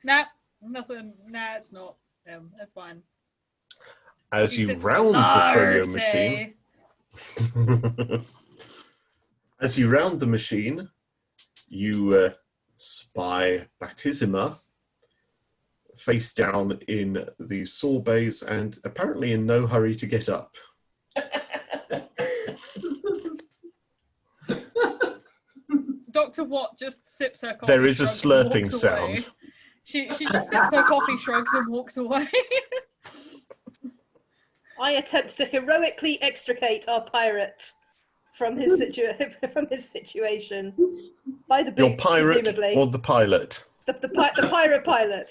Nah, nothing. Nah, it's not. That's fine. As He you sips round the Froyo latte. machine, as you round the machine, you spy Baptisima face down in the sorbets and apparently in no hurry to get up. Dr. Watt just sips her coffee. There is a shrugs, and slurping walks away. sound. She just sips her coffee, shrugs, and walks away. I attempt to heroically extricate our pirate from his from his situation by the Your boots, pirate presumably. or the pilot? The pirate pilot.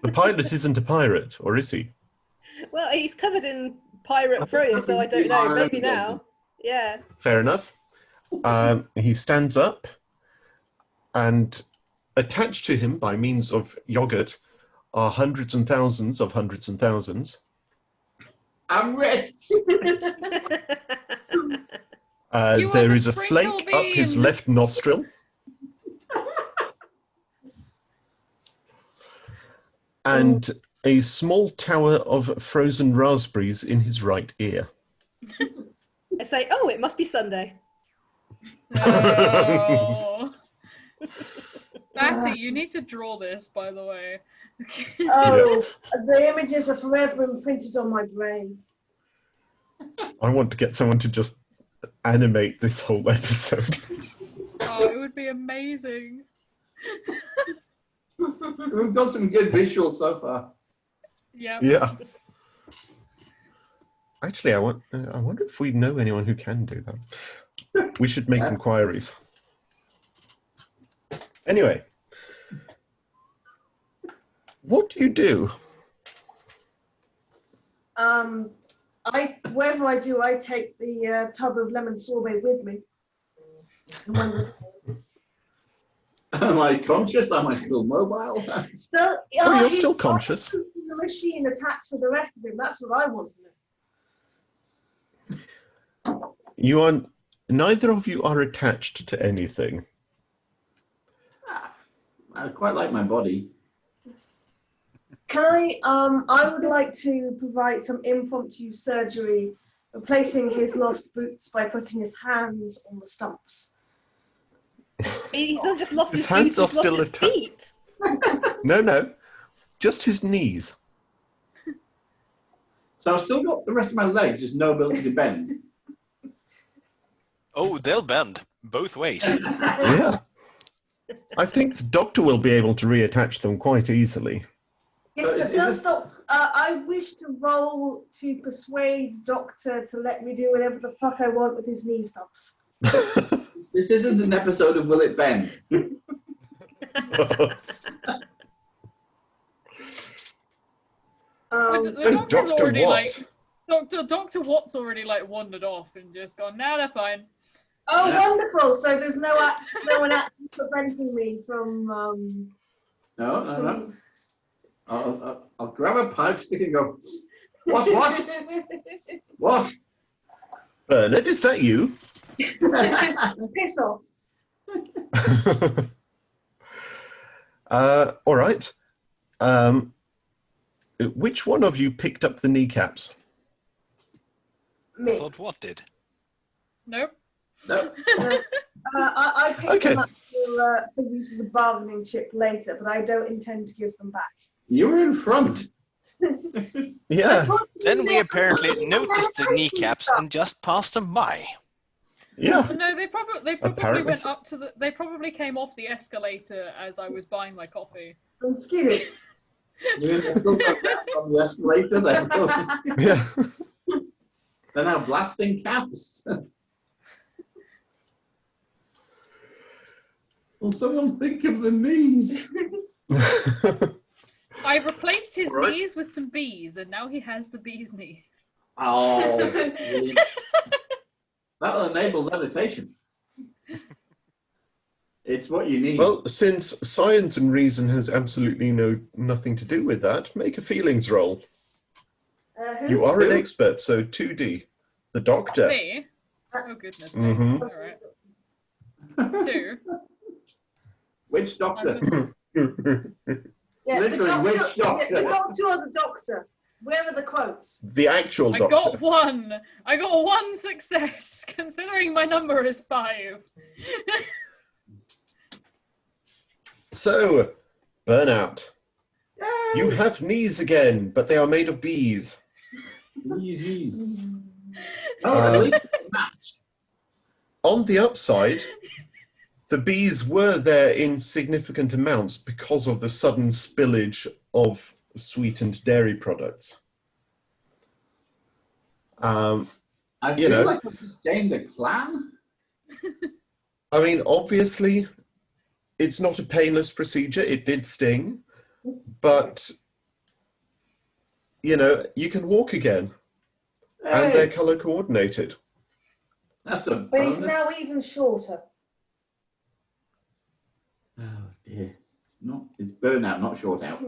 The pilot isn't a pirate, or is he? Well, he's covered in pirate froyo, so I don't know. Maybe now. Yeah. Fair enough. He stands up, and attached to him by means of yogurt are hundreds and thousands of hundreds and thousands. I'm rich. You are There the is a sprinkle flake up his bean. left nostril. And a small tower of frozen raspberries in his right ear. I say, oh, it must be Sunday. No. Batty, you need to draw this, by the way. Oh, the images are forever imprinted on my brain. I want to get someone to just animate this whole episode. Oh, it would be amazing. We've got some good visuals so far. Yeah. Yeah. Actually, I wonder if we know anyone who can do that. We should make inquiries. Anyway, what do you do? Wherever I do, I take the tub of lemon sorbet with me. Am I conscious? Am I still mobile? So, Oh, you're he's still got conscious. The machine attached to the rest of him. That's what I want to know. You are neither of you are attached to anything. I quite like my body. Can I would like to provide some impromptu surgery, replacing his lost boots by putting his hands on the stumps. He's not just lost His his hands boots, are he's lost still his attached. feet. No, just his knees. So I've still got the rest of my legs, just no ability to bend. Oh, they'll bend both ways. Yeah. I think the doctor will be able to reattach them quite easily. Yes, Is but this- does I wish to roll to persuade Doctor to let me do whatever the fuck I want with his knee stumps. This isn't an episode of Will It Bend? The doctor's Dr. already Watt. like Dr. Watt's already like wandered off and just gone, nah, they're fine. Oh, Yeah. wonderful! So there's no one actually preventing me from. No. I'll grab a pipe stick and go, what? Bernard, is that you? Piss off. All right. Which one of you picked up the kneecaps? I Me. thought what did? Nope. No. I picked Okay. them up for use as a bargaining chip later, but I don't intend to give them back. You were in front. Yeah, Then we apparently noticed the kneecaps and just passed them by. yeah. No, they probably Apparently went so. up to the. They probably came off the escalator as I was buying my coffee. I'm skinny. You still got that on the escalator there. Yeah. They're now blasting caps. Will someone think of the knees? I replaced his Alright. knees with some bees, and now he has the bees' knees. Oh, really? That'll enable levitation. It's what you need. Well, since science and reason has absolutely nothing to do with that, make a feelings roll. Who? You are an Who? expert, so 2D. The doctor. Me? Oh goodness. Mhm. All right. 2. Which doctor? Yeah, Literally, the doctor, which doctor? The doctor or the doctor? Where are the quotes? The actual I doctor. got 1. I got 1 success, considering my number is 5. So, burnout. Yay! You have knees again, but they are made of bees. Knees. Oh, at least match. On the upside, the bees were there in significant amounts because of the sudden spillage of sweetened dairy products. I You feel know. like I've just gained a clan. I mean, obviously, it's not a painless procedure. It did sting, but, you know, you can walk again, and they're Hey, color coordinated. that's a But he's bonus. now even shorter. Oh dear. It's burnout, not short out.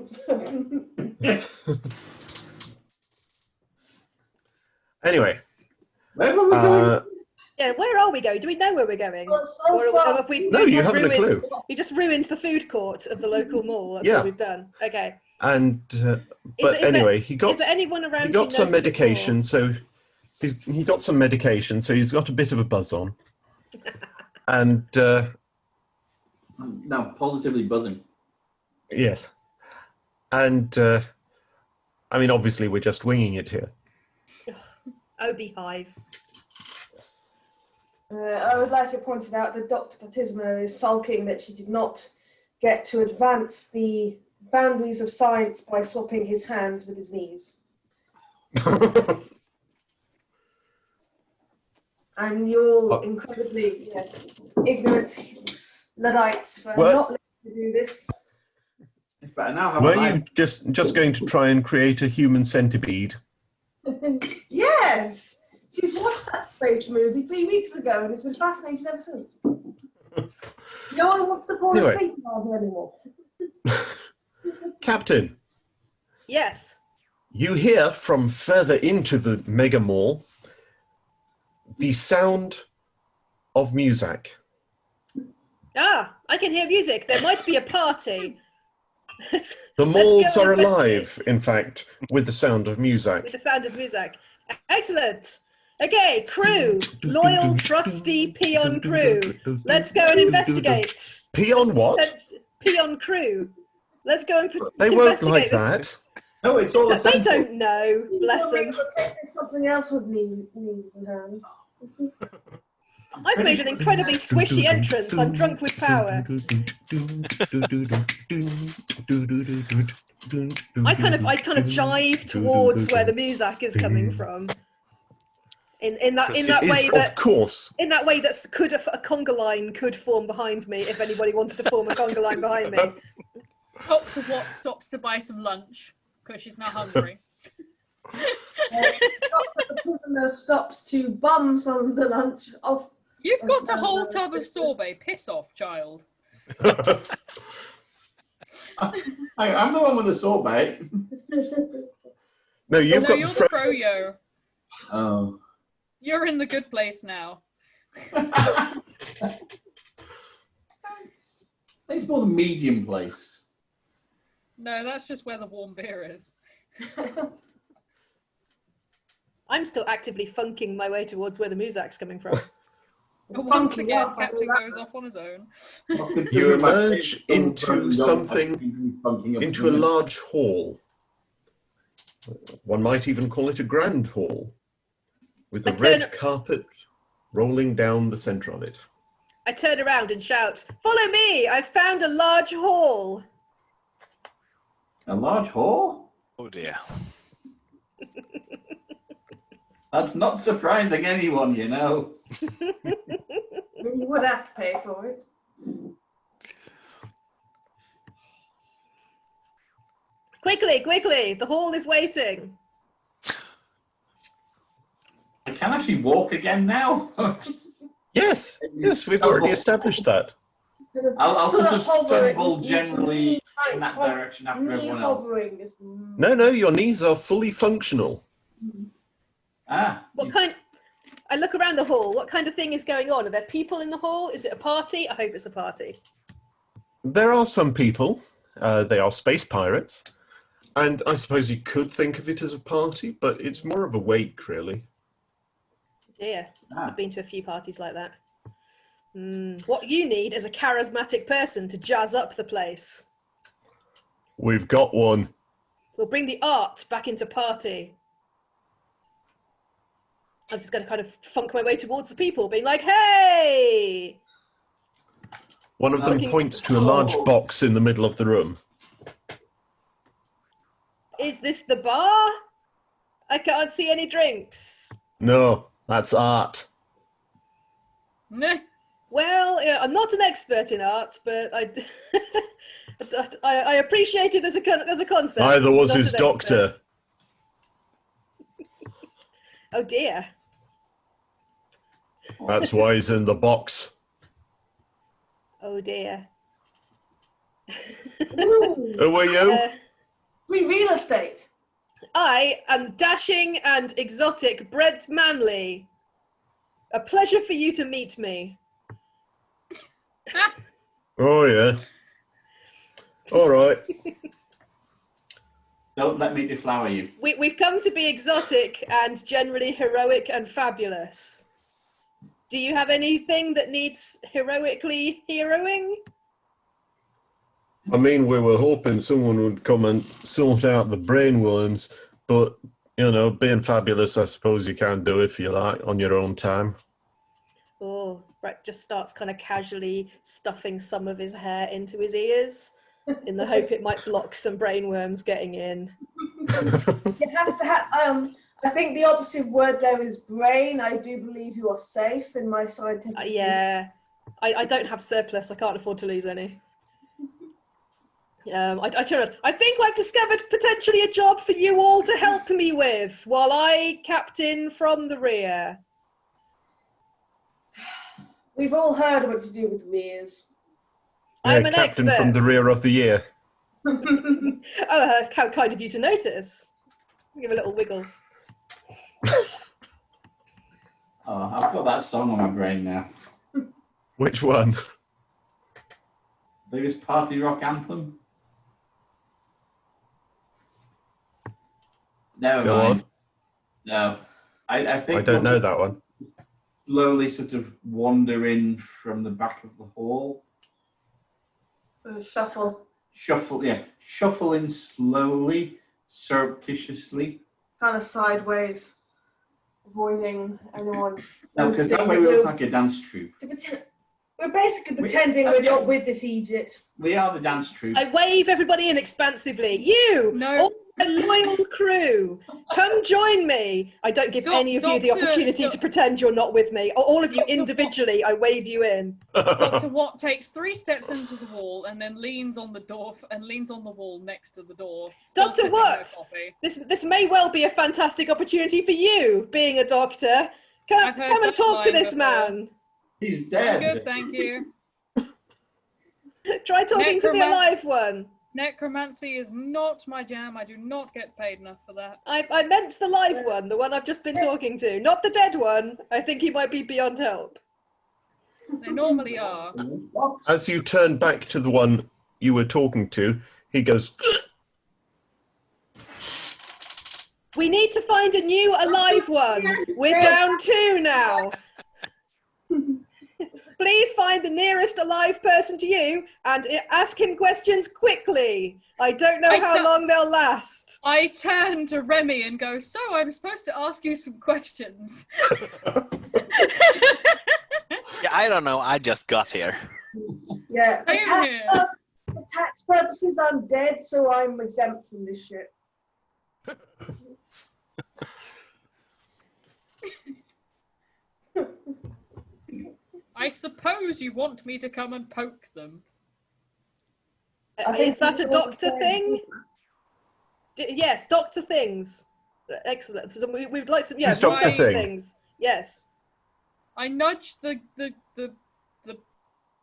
Anyway, Where were we going? Yeah, where are we going? Do we know where we're going? Well, so Or far- have we no, you just haven't a ruined- clue. You just ruined the food court of the local mall. That's Yeah. what we've done. Okay. And Is but there- anyway, he Is got there anyone around he who got some knows of the medication, so he got some medication, so he's got a bit of a buzz on, and I'm now positively buzzing. yes, and I mean, obviously, we're just winging it here. Oh, beehive. I would like it pointed out that Dr. Patismo is sulking that she did not get to advance the boundaries of science by swapping his hands with his knees. And you're incredibly ignorant Luddites for What? not letting you do this. It's better now. Have Were I? you just going to try and create a human centipede? Yes! She's watched that space movie 3 weeks ago and it's been fascinating ever since. No one wants to fall Anyway. asleep around her anymore. Captain, Yes. you hear from further into the mega mall the sound of music. Ah, I can hear music. There might be a party. Let's- The Let's malls go are investigate. alive, in fact, with the sound of with music. the sound of music. Excellent. Okay, crew. Loyal, trusty peon crew. Let's go and investigate. Peon what? Peon crew. Let's go and They won't investigate like this. that. No, it's all the They same. don't know. Bless them. There's something else with knees and hands. I've made an incredibly swishy entrance. I'm drunk with power. I kind of jive towards where the music is coming from. In that It way is, that of course. in that way that a conga line could form behind me if anybody wanted to form a conga line behind me. Hop to what stops to buy some lunch because she's now hungry. Dr. Patismo stops to bum some of the lunch off. You've got a whole tub of sorbet. Piss off, child. I'm the one with the sorbet. No, you've no, got you're the the froyo. Oh. You're in the good place now. It's more the medium place. No, that's just where the warm beer is. I'm still actively funking my way towards where the music's coming from. But once Funky again, up, I Captain love goes off on his own. You emerge into something, into a large hall. One might even call it a grand hall, with a I turn- red carpet rolling down the center of it. I turn around and shout, "Follow me! I've found a large hall." A large hall? Oh dear. That's not surprising anyone, you know. I mean, you would have to pay for it. Quickly! The hall is waiting. I can actually walk again now. Yes, we've already established that. I'll sort of hovering, stumble generally knee in that height, direction after knee everyone else. hovering. No, your knees are fully functional. Ah, What kind? I look around the hall. What kind of thing is going on? Are there people in the hall? Is it a party? I hope it's a party. There are some people. They are space pirates. And I suppose you could think of it as a party, but it's more of a wake, really. Dear, Ah. I've been to a few parties like that. What you need is a charismatic person to jazz up the place. We've got one. We'll bring the art back into party. I'm just going to kind of funk my way towards the people, being like, hey! One of them Looking- points to a large box in the middle of the room. Is this the bar? I can't see any drinks. No, that's art. Nah. Well, yeah, I'm not an expert in art, but I appreciate it as a concept. Neither was Not his an doctor. expert. Oh dear. That's why he's in the box. Oh dear. Ooh, Who are you? free real estate. I am dashing and exotic Brent Manley. A pleasure for you to meet me. Oh, yeah. All right. don't let me deflower you. We've come to be exotic and generally heroic and fabulous. Do you have anything that needs heroically heroing? I mean, we were hoping someone would come and sort out the brainworms, but, you know, being fabulous, I suppose you can do if you like, on your own time. Oh, Brett just starts kind of casually stuffing some of his hair into his ears in the hope it might block some brainworms getting in. You have to have. I think the operative word there is brain. I do believe you are safe in my scientific. Yeah, I don't have surplus. I can't afford to lose any. I turn around. I think I've discovered potentially a job for you all to help me with while I captain from the rear. We've all heard what to do with rears. I'm an captain expert. from the rear of the year. Oh, how kind of you to notice. Give a little wiggle. Oh, I've got that song on my brain now. Which one? Biggest party rock anthem? Never Go mind. on. No. I think I don't know we'll that one. slowly sort of wander in from the back of the hall. Shuffle, Shuffle in slowly, surreptitiously. kind of sideways, avoiding anyone. No, because that way we look like a dance troupe. We're basically pretending we're not with this Egypt. We are the dance troupe. I wave everybody in expansively. You, No. all my loyal crew, come join me. I don't give any of you the Doctor- opportunity to pretend you're not with me. All of you Doctor- individually, I wave you in. Dr. Watt takes 3 steps into the wall and then leans on the door and leans on the wall next to the door. still Dr. sipping her Watt! coffee. This may well be a fantastic opportunity for you, being a doctor. Come I've heard and that talk to line this before. man. He's I'm dead. good, thank you. Try talking to the Necromancy. alive one. Necromancy is not my jam. I do not get paid enough for that. I meant the live one, the one I've just been talking to, not the dead one. I think he might be beyond help. They normally are. As you turn back to the one you were talking to, he goes, We need to find a new alive one. We're down 2 now. Please find the nearest alive person to you and ask him questions quickly. I don't know how long they'll last. I turn to Remy and go, so I'm supposed to ask you some questions. Yeah, I don't know. I just got here. Yeah. Same here. For tax purposes, I'm dead, so I'm exempt from this shit. I suppose you want me to come and poke them. Is that a doctor thing? Yes, doctor things. Excellent. So we'd like some. It's doctor thing. Things. Yes. I nudge the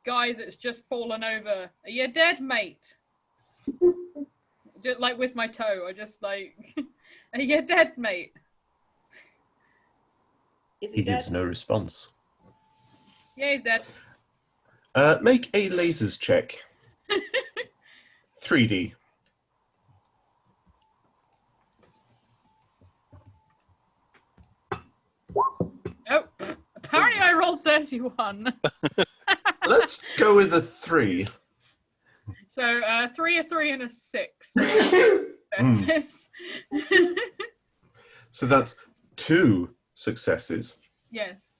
guy that's just fallen over. Are you dead, mate? Just like with my toe, I just like, are you dead, mate? Is He he dead? gives no response. Yeah, he's dead. Make a lasers check. 3D. Oh, apparently I rolled 31. Let's go with a 3. So 3, a 3, and a 6. Hmm. Successes. So that's 2 successes. Yes.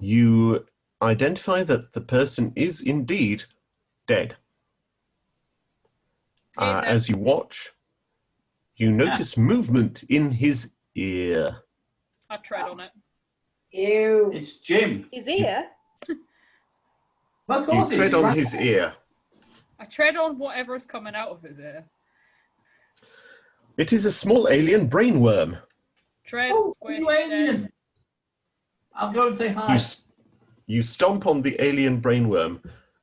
You identify that the person is indeed dead. He's dead. As you watch, you notice movement in his ear. I tread on it. Ew. It's Jim. His ear? Well, of You course tread he's on right. his ear. I tread on whatever is coming out of his ear. It is a small alien brainworm. Tread, Oh, squish, you dead. alien. I'll go and say hi. You stomp on the alien brainworm.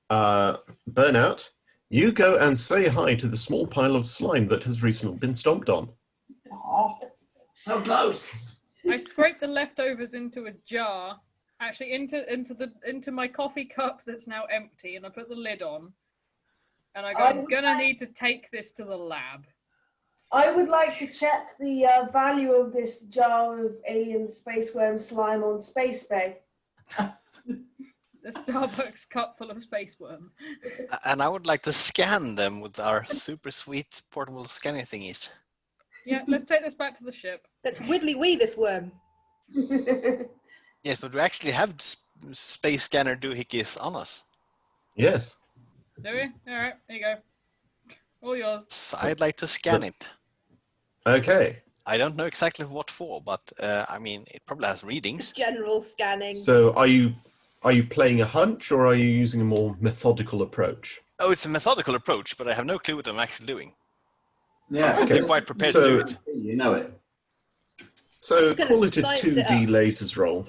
Burnout, you go and say hi to the small pile of slime that has recently been stomped on. Oh, so close. I scrape the leftovers into a jar, actually into my coffee cup that's now empty, and I put the lid on. And I go, I'm gonna need to take this to the lab. I would like to check the value of this jar of alien space worm slime on Space Bay. The Starbucks cup full of space worm. And I would like to scan them with our super sweet portable scanning thingies. Yeah, let's take this back to the ship. Let's widdly wee this worm. Yes, but we actually have space scanner doohickeys on us. Yes. Do we? Alright, there you go. All yours. So I'd like to scan it. Okay. I don't know exactly what for, but I mean, it probably has readings. General scanning. So are you playing a hunch or are you using a more methodical approach? Oh, it's a methodical approach, but I have no clue what I'm actually doing. Yeah. Okay. I'm quite prepared So- to do it. You know it. So Gonna call it a science it 2D up. lasers roll.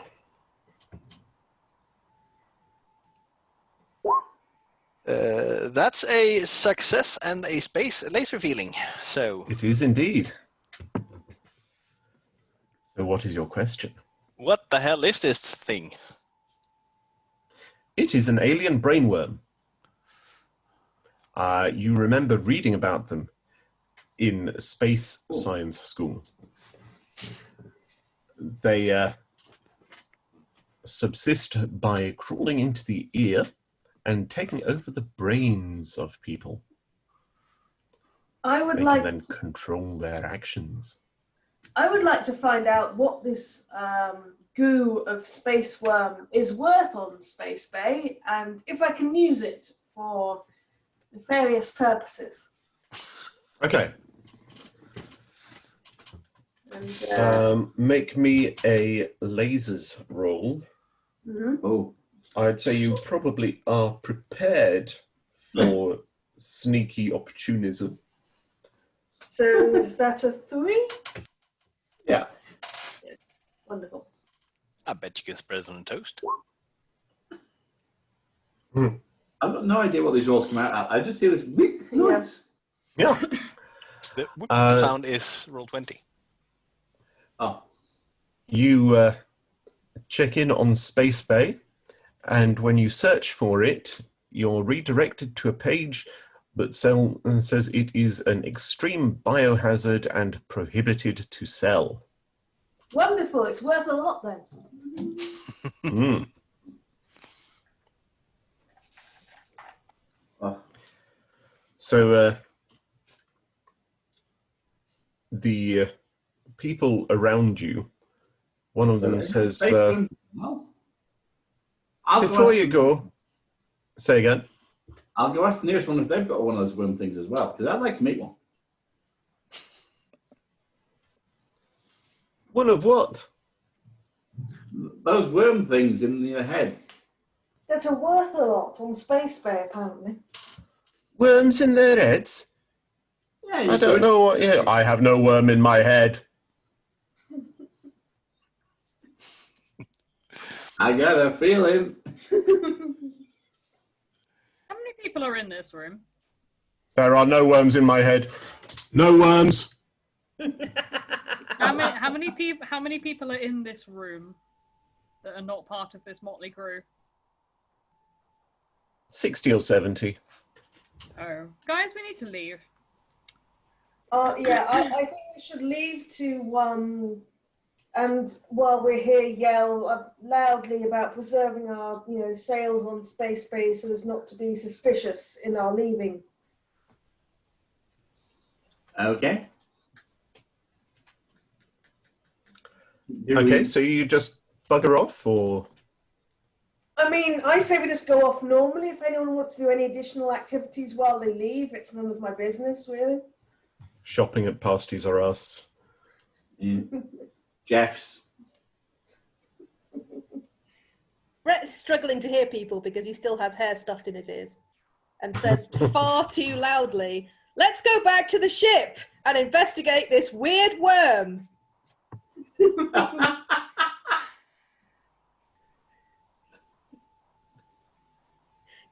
That's a success and a space laser feeling. So, It is indeed. So what is your question? what the hell is this thing? It is an alien brainworm. You remember reading about them in space science school. They subsist by crawling into the ear and taking over the brains of people. I would They like can then control their actions. I would like to find out what this goo of space worm is worth on Space Bay, and if I can use it for nefarious purposes. Okay. And, Make me a lasers roll. mhm. Oh, I'd say you probably are prepared for sneaky opportunism. So is that a 3? Yeah. Wonderful. I bet you can spread it on toast. I've got no idea what these rolls come out at. I just hear this whip noise. Yeah. The whoop Uh, sound is roll 20. Oh, You check in on Space Bay, and when you search for it, you're redirected to a page that says it is an extreme biohazard and prohibited to sell. Wonderful. It's worth a lot then. Mm. oh. So the people around you, one of them says, No. I'll go before ask- you go, say again. I'll go ask the nearest one if they've got one of those worm things as well, because I'd like to meet one. One of what? Those worm things in your head. That are worth a lot on Space Bay, apparently. Worms in their heads? Yeah, you I don't know what. Yeah, I have no worm in my head. I got a feeling. How many people are in this room? There are no worms in my head. No worms. How many people are in this room that are not part of this motley crew? 60 or 70. Oh, guys, we need to leave. Yeah, I think we should leave to and while we're here, yell loudly about preserving our, sails on Space Bay so as not to be suspicious in our leaving. Okay. Okay, so you just bugger off, or? I mean, I say we just go off normally. If anyone wants to do any additional activities while they leave, it's none of my business, really. Shopping at Pasties R Us. Jeff's. Brett's struggling to hear people because he still has hair stuffed in his ears and says far too loudly, "Let's go back to the ship and investigate this weird worm."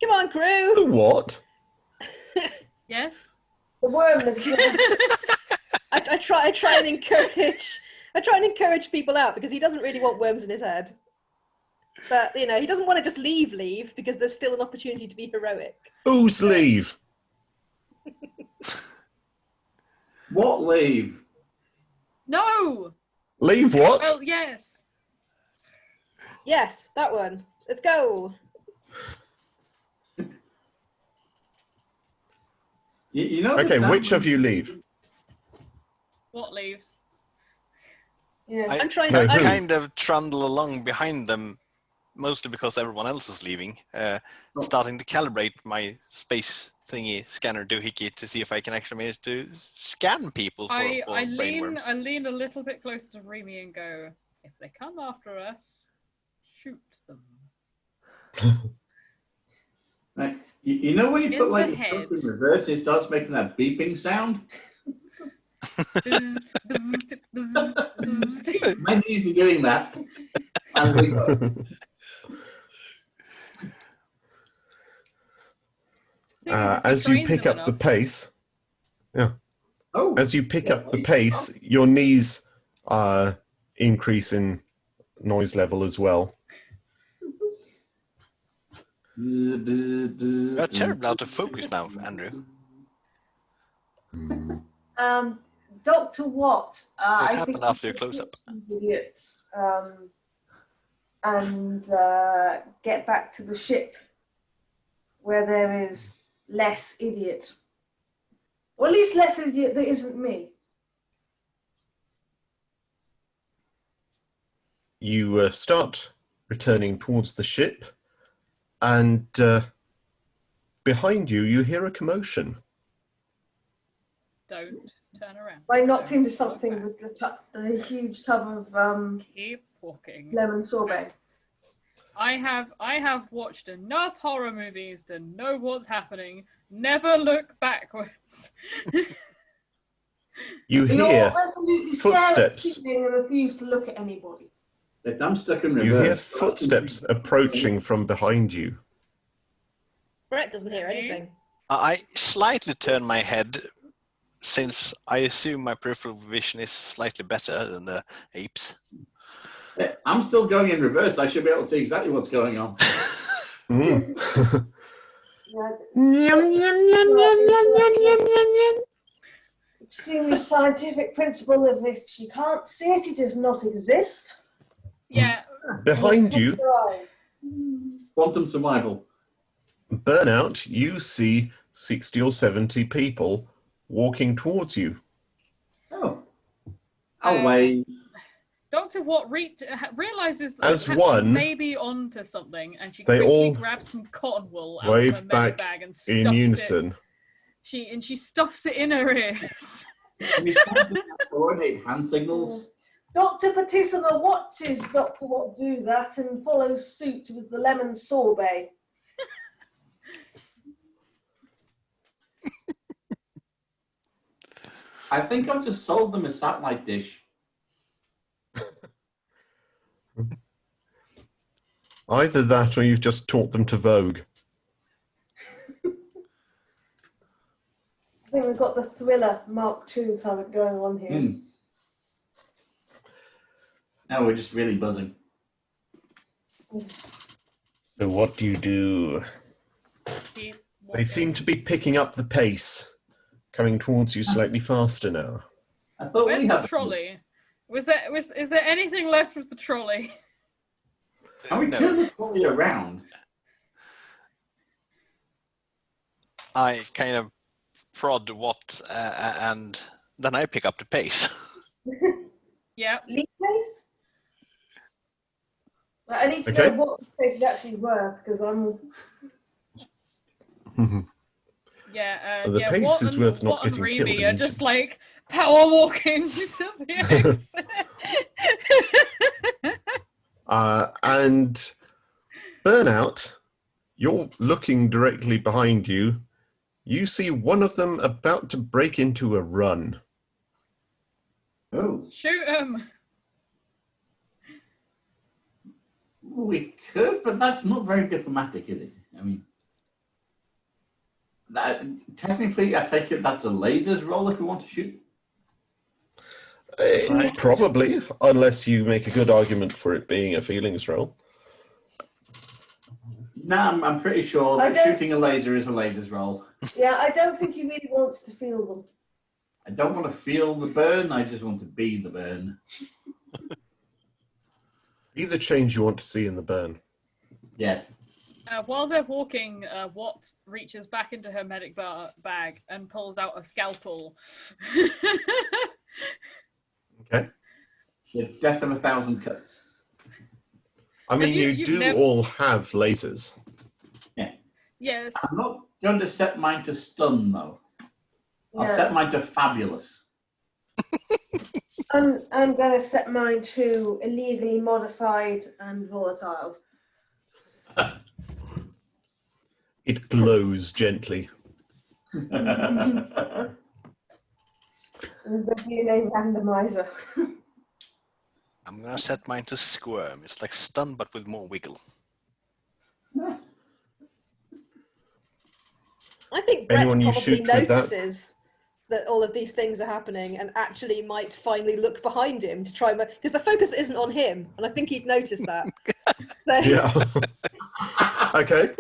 Come on, crew. What? Yes? The worm is I try and encourage people out because he doesn't really want worms in his head. But he doesn't want to just leave because there's still an opportunity to be heroic. Who's leave? What leave? No! Leave what? Well, yes. Yes, that one. Let's go. You know. Okay, which of you leave? What leaves? Yeah. I'm trying No, to. who? kind of trundle along behind them, mostly because everyone else is leaving, starting to calibrate my space thingy scanner doohickey to see if I can actually manage to scan people for I brainworms. lean a little bit closer to Remy and go, if they come after us, shoot them. Right. You know when you In put like the a head. truck in reverse, it starts making that beeping sound. Mine is doing that as we go. As you pick up the pace, Oh, as you pick up the pace, your knees increase in noise level as well. You're terrible out of focus now, Andrew. Dr. Watt, What I happened think after we your close-up? should be idiots, and get back to the ship where there is less idiot. Or at least less idiot that isn't me. You start returning towards the ship, and behind you, you hear a commotion. Don't turn around. I knocked Don't into look something back. with the huge tub of Keep walking. lemon sorbet. I have watched enough horror movies to know what's happening. Never look backwards. You You're hear absolutely footsteps. scared and refuse to look at anybody. if I'm stuck in You reverse. hear footsteps approaching from behind you. Brett doesn't hear anything. I slightly turn my head, since I assume my peripheral vision is slightly better than the apes. I'm still going in reverse. I should be able to see exactly what's going on. Mm. Extremely scientific principle of if she can't see it, it does not exist. Yeah, Behind you, Your eyes. Quantum survival. Burnout, you see 60 or 70 people walking towards you. Oh. I'll wave. Dr. Watt realizes that As Patsy one, may be onto something, and she they quickly all grabs some cotton wool out of wave her back bag and in stuffs unison. it. She stuffs it in her ears. Can you start to coordinate hand signals? Dr. Patissima watches Dr. Watt do that and follows suit with the lemon sorbet. I think I've just sold them a satellite dish. Either that or you've just taught them to vogue. I think we've got the Thriller Mark II current going on here. Mm. Now we're just really buzzing. So what do you do? Keep They walking. seem to be picking up the pace, coming towards you slightly faster now. I thought Where's we the had trolley? Is there anything left of the trolley? And we No. turned the trolley around. I kind of prod what, and then I pick up the pace. Yeah. Lead pace? I need to Okay. know what this place is actually worth, because I'm... Yeah. The yeah. pace Watt is and, worth not Watt and getting killed Remy in are each just of- like power walking to the exit. And Burnout, you're looking directly behind you. You see one of them about to break into a run. Oh, Shoot him. we could, but that's not very diplomatic, is it? I mean, that, technically, I take it that's a lasers roll if we want to shoot. Right. Probably, unless you make a good argument for it being a feelings roll. No, I'm pretty sure I that don't- shooting a laser is a lasers roll. Yeah, I don't think he really wants to feel them. I don't want to feel the burn, I just want to be the burn. Be the change you want to see in the burn. Yes. While they're walking, Watt reaches back into her medic bag and pulls out a scalpel. Okay. The death of 1,000 cuts. I mean, you- you you've do never- all have lasers. Yes. I'm not going to set mine to stun, though. I'll Yeah. set mine to fabulous. I'm going to set mine to illegally modified and volatile. It glows gently. The DNA randomizer. I'm gonna set mine to squirm. It's like stun, but with more wiggle. I think Brett Anyone you probably shoot with that? notices that all of these things are happening and actually might finally look behind him to try, because the focus isn't on him, and I think he'd notice that. So, Yeah. Okay.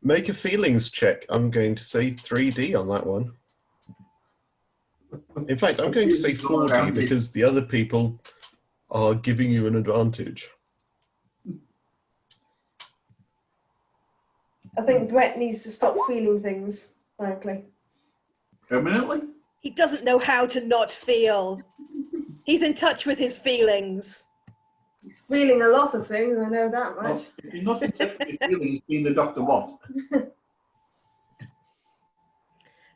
Make a feelings check. I'm going to say 3D on that one. In fact, I'm going to say 4D because the other people are giving you an advantage. I think Brett needs to stop feeling things, frankly. Permanently? he doesn't know how to not feel. He's in touch with his feelings. He's feeling a lot of things, I know that much. Well, if you're not in touch with your feelings, being the Dr. What?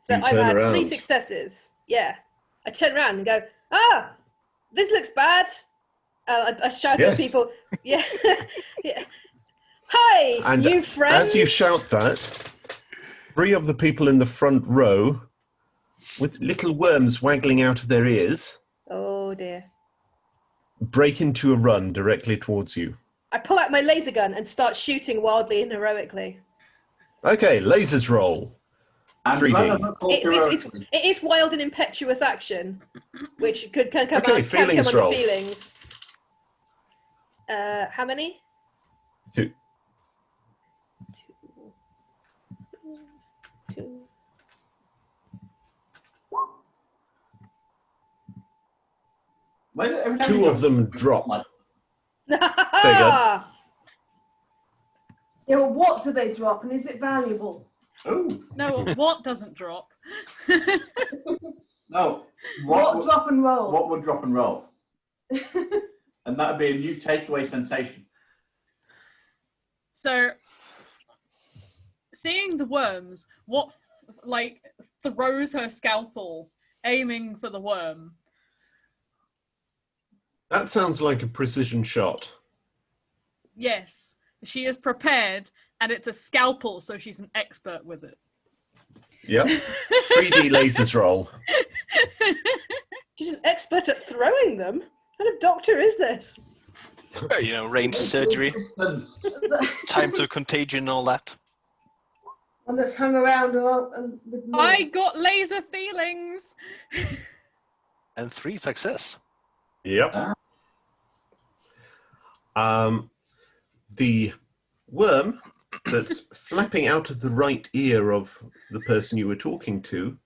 So You I've turn had around. 3 successes. Yeah. I turn around and go, ah, this looks bad. I shout Yes. at people, yeah. Yeah. Hi, And you friends. as you shout that, 3 of the people in the front row, with little worms waggling out of their ears, Oh dear. break into a run directly towards you. I pull out my laser gun and start shooting wildly and heroically. Okay, lasers roll. I'm 3D. glad I'm not called heroically. It is can come Okay, out, can come feelings under roll. feelings. How many? 2. 2. Why is it every time 2 we of go- them drop. Like, again. Yeah, well, what do they drop, and is it valuable? oh, No, what doesn't drop? no. What Would, drop and roll? what would drop and roll? And that would be a new takeaway sensation. So, seeing the worms, what like throws her scalpel, aiming for the worm. That sounds like a precision shot. Yes, she is prepared, and it's a scalpel, so she's an expert with it. Yep. 3D lasers roll. She's an expert at throwing them. What kind of doctor is this? Range surgery, Distance. times of contagion, and all that. One that's hung around with me. I got laser feelings. And 3 success. Yep. The worm that's flapping out of the right ear of the person you were talking to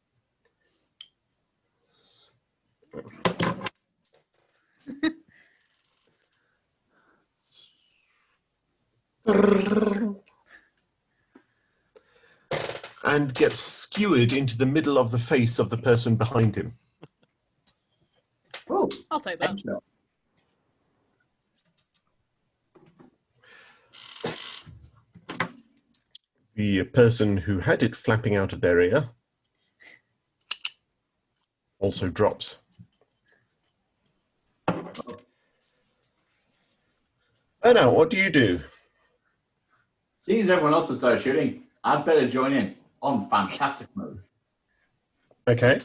and gets skewered into the middle of the face of the person behind him. Oh, I'll take that. headshot. The person who had it flapping out of their ear also drops. Oh, now, what do you do? Seeing as everyone else has started shooting, I'd better join in on fantastic mode. Okay.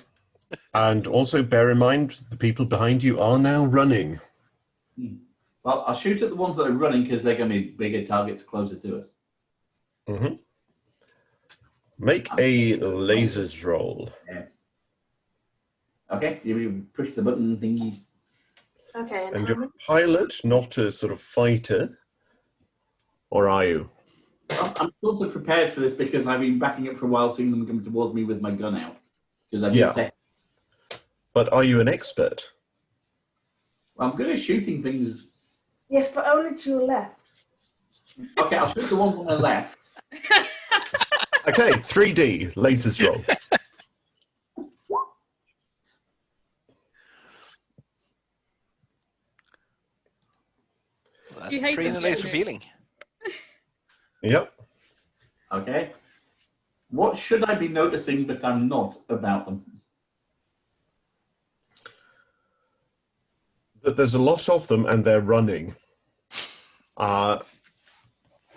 And also bear in mind, the people behind you are now running. Well, I'll shoot at the ones that are running because they're going to be bigger targets closer to us. Mm-hmm. Make a lasers roll. Yes. Okay, you push the button thingies. Okay, And you're a pilot, not a sort of fighter. Or are you? I'm sort of prepared for this because I've been backing up for a while, seeing them come towards me with my gun out. Because I've been Yeah. set. But are you an expert? Well, I'm good at shooting things. yes, but only to your left. Okay, I'll shoot the one on the left. Okay, 3D, lasers roll. That's You hate 3 in the this laser game. feeling. Yep. Okay. What should I be noticing that I'm not about them? But there's a lot of them and they're running. Are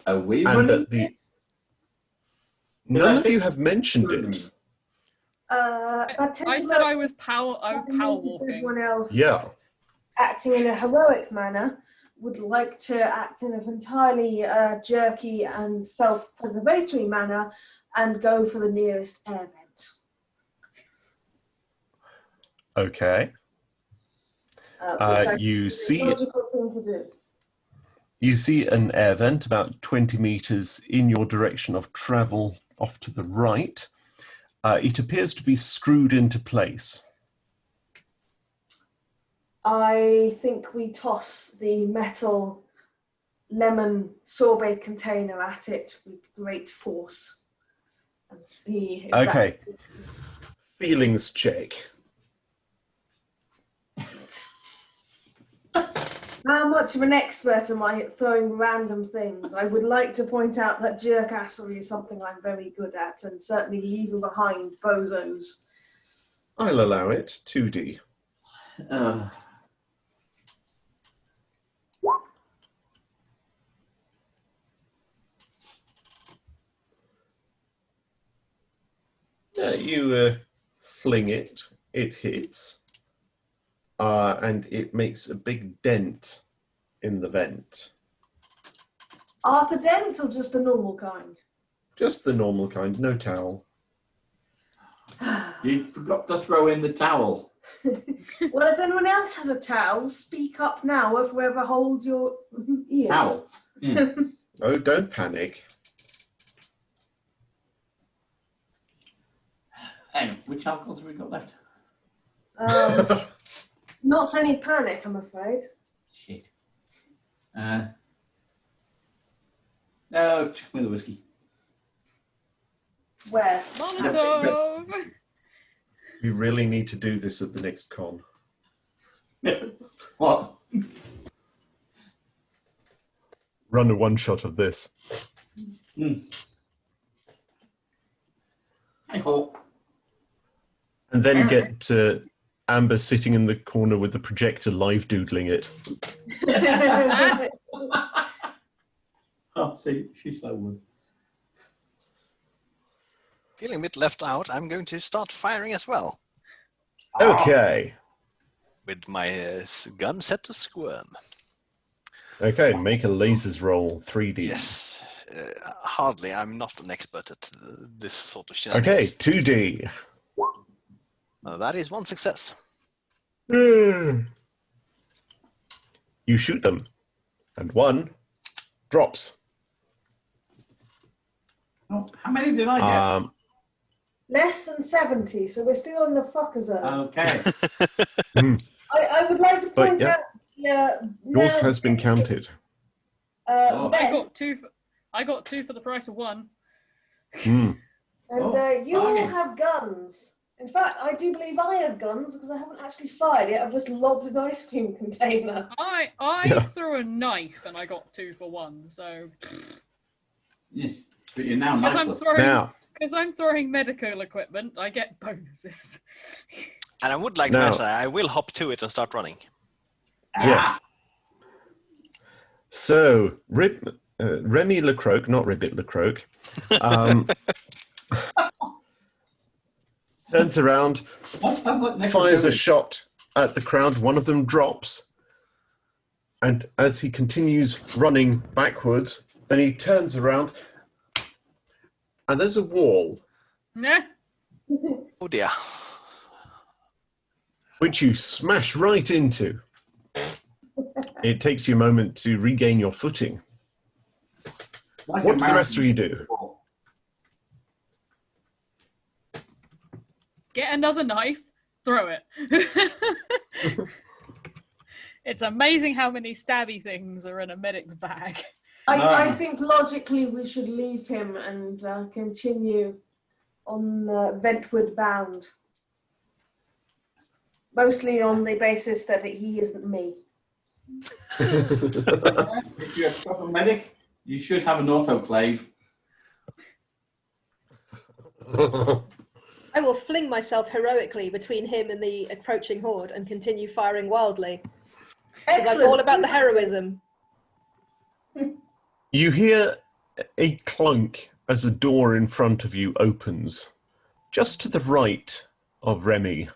we And running? that none of you have mentioned it. I said I was power walking. Everyone else Yeah. acting in a heroic manner would like to act in an entirely jerky and self-preservatory manner and go for the nearest air vent. Okay. Which I You think is a see logical thing to do. You see an air vent about 20 meters in your direction of travel off to the right. It appears to be screwed into place. I think we toss the metal lemon sorbet container at it with great force and see if Okay. Feelings check. How much of an expert am I at throwing random things? I would like to point out that jerkassery is something I'm very good at, and certainly leaving behind bozos. I'll allow it. 2D. You fling it. It hits. And it makes a big dent in the vent. Arthur Dent or just the normal kind? Just the normal kind, no towel. You forgot to throw in the towel. Well, if anyone else has a towel, speak up now if whoever holds your ears. Towel. Yeah. Oh, don't panic. Hang on, which alcohols have we got left? Not any panic, I'm afraid. Shit. No, check me the whiskey. Where? Molotov! We really need to do this at the next con. What? Run a one-shot of this. I hope. And then get Amber sitting in the corner with the projector live doodling it. Oh, see, she's so good. Feeling a bit left out, I'm going to start firing as well. Okay. With my gun set to squirm. Okay, make a lasers roll 3D. Yes. Hardly. I'm not an expert at this sort of Okay, shenanigans. 2D. That is one success. You shoot them, and one drops. Oh, how many did I get? Less than 70, so we're still in the fucker zone. Okay. I would like to But, point yeah. out. Yeah, Yours has been counted. Oh. Ben, I got two for the price of one. Mm. and you all bargain. have guns. In fact, I do believe I have guns because I haven't actually fired yet. I've just lobbed an ice cream container. I Yeah. threw a knife and I got 2 for 1. So Yes, but you're now because I'm knifeless. throwing Now, medical equipment, I get bonuses. And I would like to Now- mention, I will hop to it and start running. yes. So, Remy Lecroc, not Ribbit Lecroc, turns around, fires a shot at the crowd. One of them drops. And as he continues running backwards, then he turns around, and there's a wall, Nah. Oh dear. which you smash right into. It takes you a moment to regain your footing. Like What a do the rest of you marathon. do? Get another knife, throw it. It's amazing how many stabby things are in a medic's bag. I think logically we should leave him and continue on Ventwood bound. Mostly on the basis that he isn't me. If you're a proper medic, you should have an autoclave. I will fling myself heroically between him and the approaching horde and continue firing wildly. Because I'm all about the heroism. You hear a clunk as a door in front of you opens, just to the right of Remy,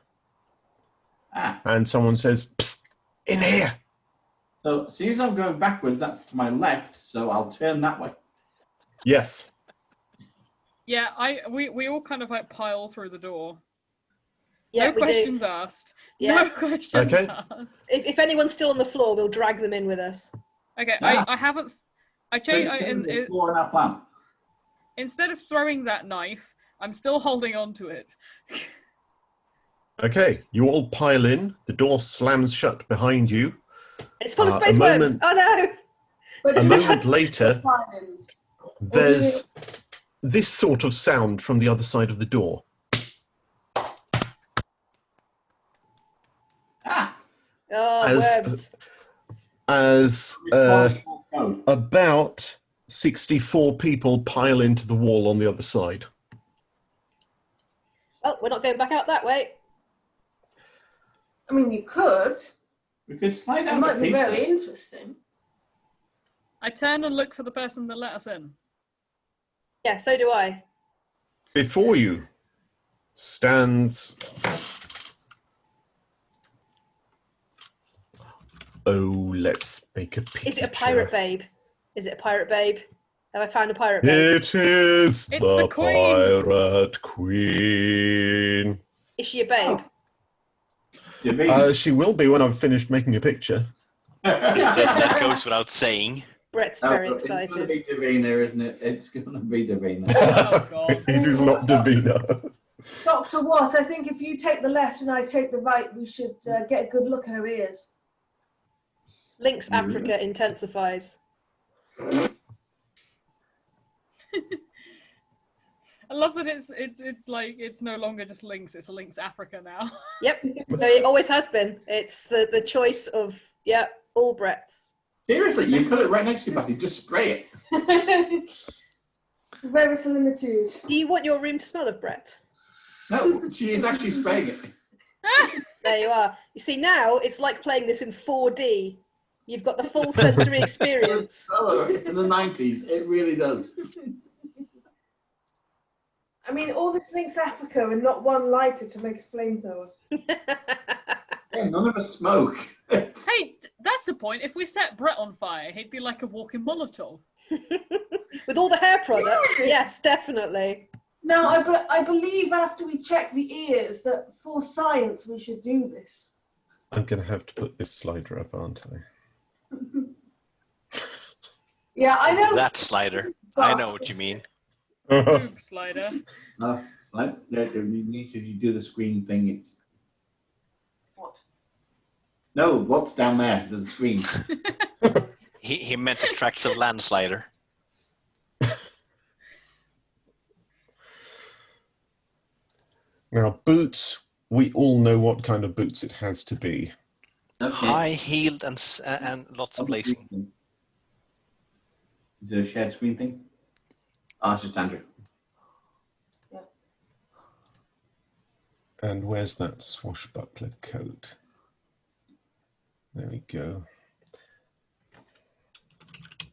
Ah, and someone says, "Psst, in here." so seeing as I'm going backwards, that's to my left, so I'll turn that way. Yes. Yeah, we all kind of like pile through the door. Yeah, No we questions do. asked. Yeah. No questions Okay. asked. If anyone's still on the floor, we'll drag them in with us. Okay, Ah. I haven't. I So change. it's more in our plan. Instead of throwing that knife, I'm still holding on to it. Okay, you all pile in. The door slams shut behind you. It's full of A space worms. moment- Oh no! But A moment later, Silence. there's this sort of sound from the other side of the door. Ah, Oh, As- worms. As responsible code. about 64 people pile into the wall on the other side. Oh, we're not going back out that way. I mean, you could. We could slide It out might the be pizza. very interesting. I turn and look for the person that let us in. Yeah, so do I. Before you stands... Oh, let's make a picture. Is it a pirate babe? Is it a pirate babe? Have I found a pirate babe? It is It's the the queen. pirate queen. Is she a babe? Davina. She will be when I've finished making a picture. So that goes without saying. Brett's No, very it's going to excited. be Davina, isn't it? It's going to be Davina. Oh, God. It is not Davina. Dr. Watt, I think if you take the left and I take the right, we should get a good look at her ears. Lynx Africa intensifies. I love that it's like it's no longer just Lynx, it's Lynx Africa now. Yep, so it always has been. It's the choice of, yeah, all Bretts. Seriously, you put it right next to you, Buffy. Just spray it. Verisimilitude. Do you want your room to smell of Brett? No, she is actually spraying it. There you are. You see, now it's like playing this in 4D. You've got the full sensory experience. Oh, in the 90s, it really does. I mean, all this links Africa and not one lighter to make a flamethrower. Yeah, none of us smoke. Hey, that's the point. If we set Brett on fire, he'd be like a walking Molotov. With all the hair products, yes, definitely. Now, I believe after we check the ears that for science we should do this. I'm going to have to put this slider up, aren't I? Yeah, I know. That slider. I know what you mean. Boob slider. No, it's like, yeah, you need to do the screen thing. It's What? no, what's down there? The screen. He meant a tracts of land slider. Now, boots, we all know what kind of boots it has to be. Okay. High heeled and lots of lacing. Is there a shared screen thing? Oh, it's just Andrew. And where's that swashbuckler coat? There we go.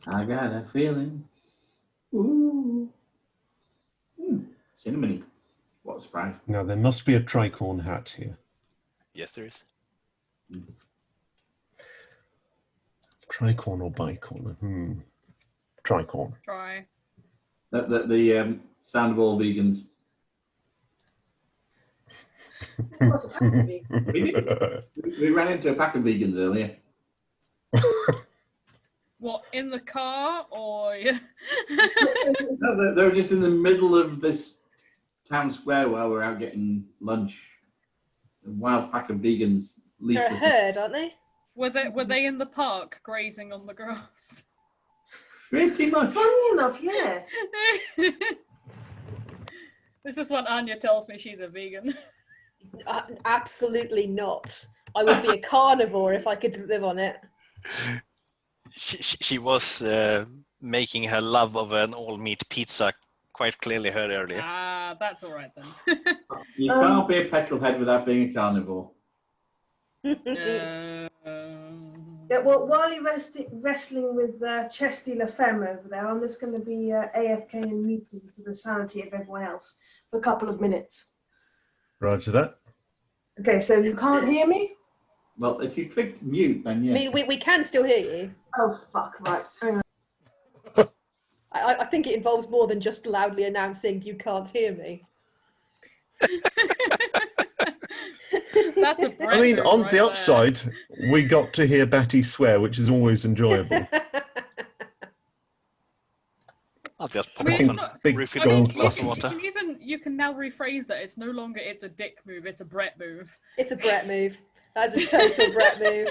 I got a feeling. Ooh. Cinnamony. What a surprise. Now, there must be a tricorn hat here. Yes, there is. Tricorn or bicorn? Tricorn. Try. The sound of all vegans. What's it have to be? We ran into a pack of vegans earlier. What, in the car or? No, they were just in the middle of this town square while we're out getting lunch. A wild pack of vegans. They're a herd, aren't they? Were they in the park grazing on the grass? Pretty much. Funny enough, yes. This is what Anya tells me she's a vegan. Absolutely not. I would be a carnivore if I could live on it. She was making her love of an all-meat pizza quite clearly heard earlier. Ah, that's all right then. You can't be a petrol head without being a carnivore. Yeah, well, while you're wrestling with Chesty LaFemme over there, I'm just going to be AFK and muted for the sanity of everyone else for a couple of minutes. Roger that. Okay, so you can't hear me? Well, if you clicked mute, then yes. I mean, we can still hear you. Oh, fuck, right. Hang on. I think it involves more than just loudly announcing you can't hear me. That's a I mean, on right the there. upside, we got to hear Batty swear, which is always enjoyable. I'll just I pop mean, off it's and not- refill I the mean, glass of water. you can now rephrase that. It's no longer it's a dick move, it's a Brett move. It's a Brett move. That's a total Brett move.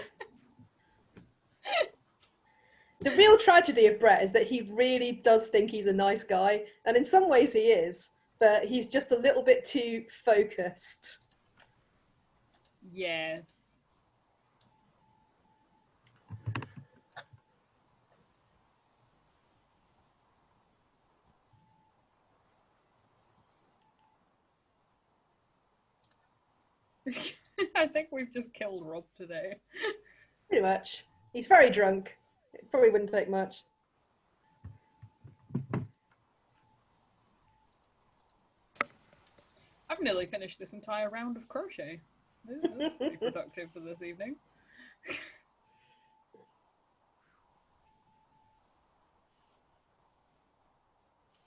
The real tragedy of Brett is that he really does think he's a nice guy, and in some ways he is, but he's just a little bit too focused. Yes. I think we've just killed Rob today. Pretty much. He's very drunk. It probably wouldn't take much. I've nearly finished this entire round of crochet. That's pretty productive for this evening.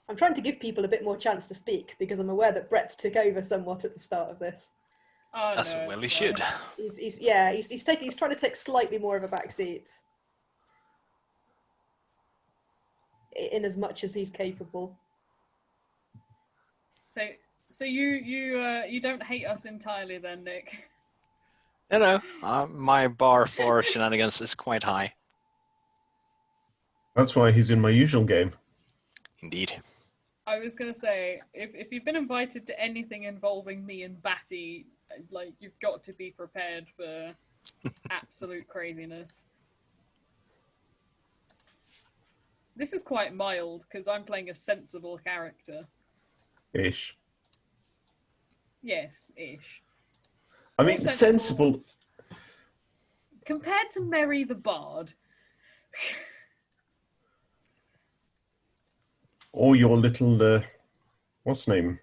I'm trying to give people a bit more chance to speak because I'm aware that Brett took over somewhat at the start of this. Oh, As no, well he it's should. fine. He's trying to take slightly more of a back seat. In as much as he's capable. So you don't hate us entirely then, Nick? No, my bar for shenanigans is quite high. That's why he's in my usual game. Indeed. I was gonna say, if you've been invited to anything involving me and Batty, like you've got to be prepared for absolute craziness. This is quite mild because I'm playing a sensible character. Ish. Yes, ish. I mean, More sensible. Compared to Merry the Bard. Or your little, what's name?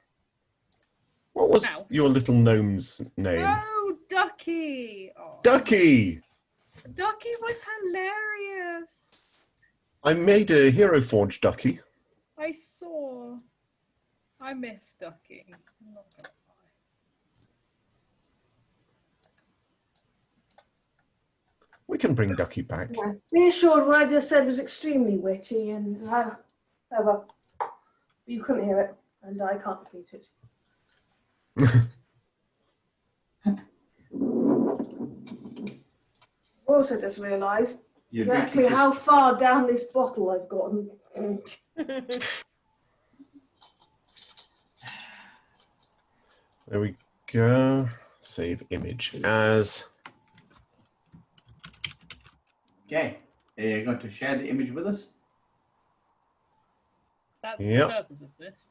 What was Ow. your little gnome's name? Oh, Ducky! Ducky. Oh, Ducky! Ducky was hilarious. I made a Hero Forge Ducky. I saw. I miss Ducky. I'm not gonna lie. We can bring Ducky back. Yeah. Be assured what I just said was extremely witty and well, you couldn't hear it and I can't repeat it. Also just realised You're exactly drinking how far down this bottle I've gotten. There we go. Save image as. Okay. Are you going to share the image with us? That's Yep. the purpose of this.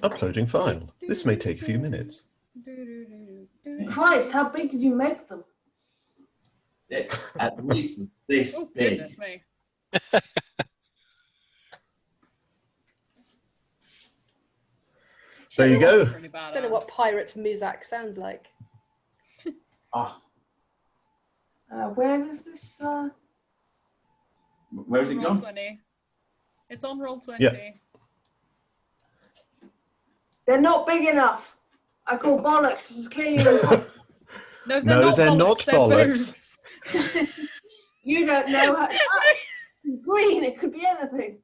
Uploading file. This may take a few minutes. Christ, how big did you make them? At least this Oh, big. goodness me. There you go. Pretty I don't know what badass. pirate Muzak sounds like. Oh, Where is this? where is it Roll gone? 20. It's on roll 20. Yeah. They're not big enough. I call bollocks. This is clearly No, No, they're not they're bollocks. boobs. you don't know how. It's green. It could be anything.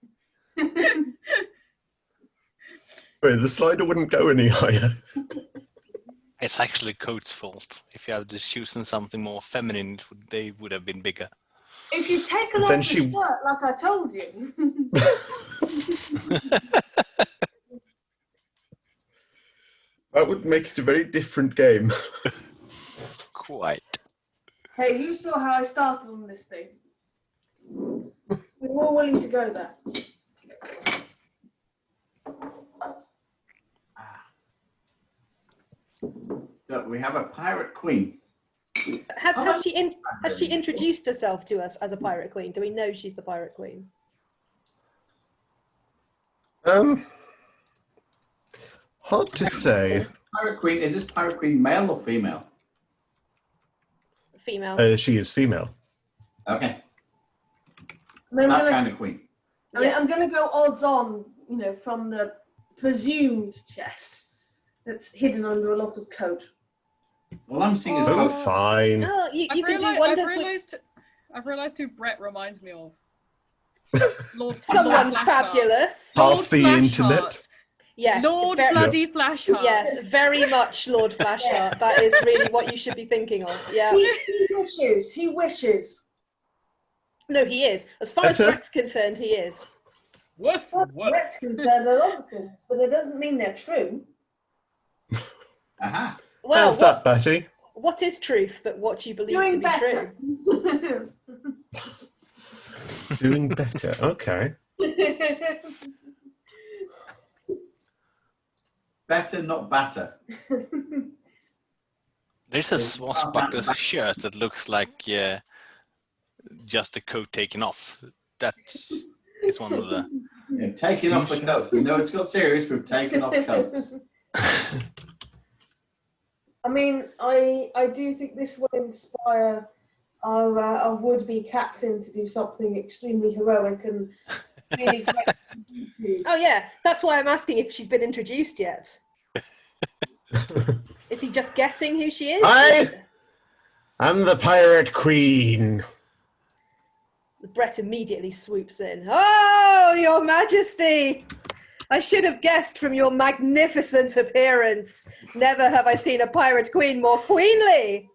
Wait, the slider wouldn't go any higher. It's actually Coat's fault. If you had just chosen something more feminine, they would have been bigger. If you'd taken But off then the she- shirt like I told you. That would make it a very different game. Quite. Hey, you saw how I started on this thing. We're more willing to go there. So we have a pirate queen. Has she introduced herself to us as a pirate queen? Do we know she's the pirate queen? Hard to say. Pirate queen, is this pirate queen male or female? Female. She is female. Okay, I mean, that kind of queen. Yes. I'm going to go odds on, from the presumed chest that's hidden under a lot of coat. All I'm seeing is Oh, coat. fine. Oh, you can do wonders with I've realised who Brett reminds me of. Lord someone Flashheart. fabulous. Lord Half the Flashheart. internet. Yes. Lord very, bloody Flashheart. Yes, very much Lord Flashheart. That is really what you should be thinking of. Yeah. He wishes. No, he is. As far as Better? Brett's concerned, he is. Woof, Well, woof. Brett's concerned a lot of things, but it doesn't mean they're true. Aha. Well, How's that, Betty? what is truth but what you believe to Doing be true? better. Doing better. Okay. Better, not batter. There's a swashbuckler shirt that looks like just the coat taken off. That is one of the. Yeah, taking off the coat. We know it's got serious. We've taken off coats. I mean, I do think this will inspire our would-be captain to do something extremely heroic and really great. Oh yeah, that's why I'm asking if she's been introduced yet. Is he just guessing who she is? I'm the Pirate Queen. Brett immediately swoops in. Oh, Your Majesty! I should have guessed from your magnificent appearance. Never have I seen a pirate queen more queenly.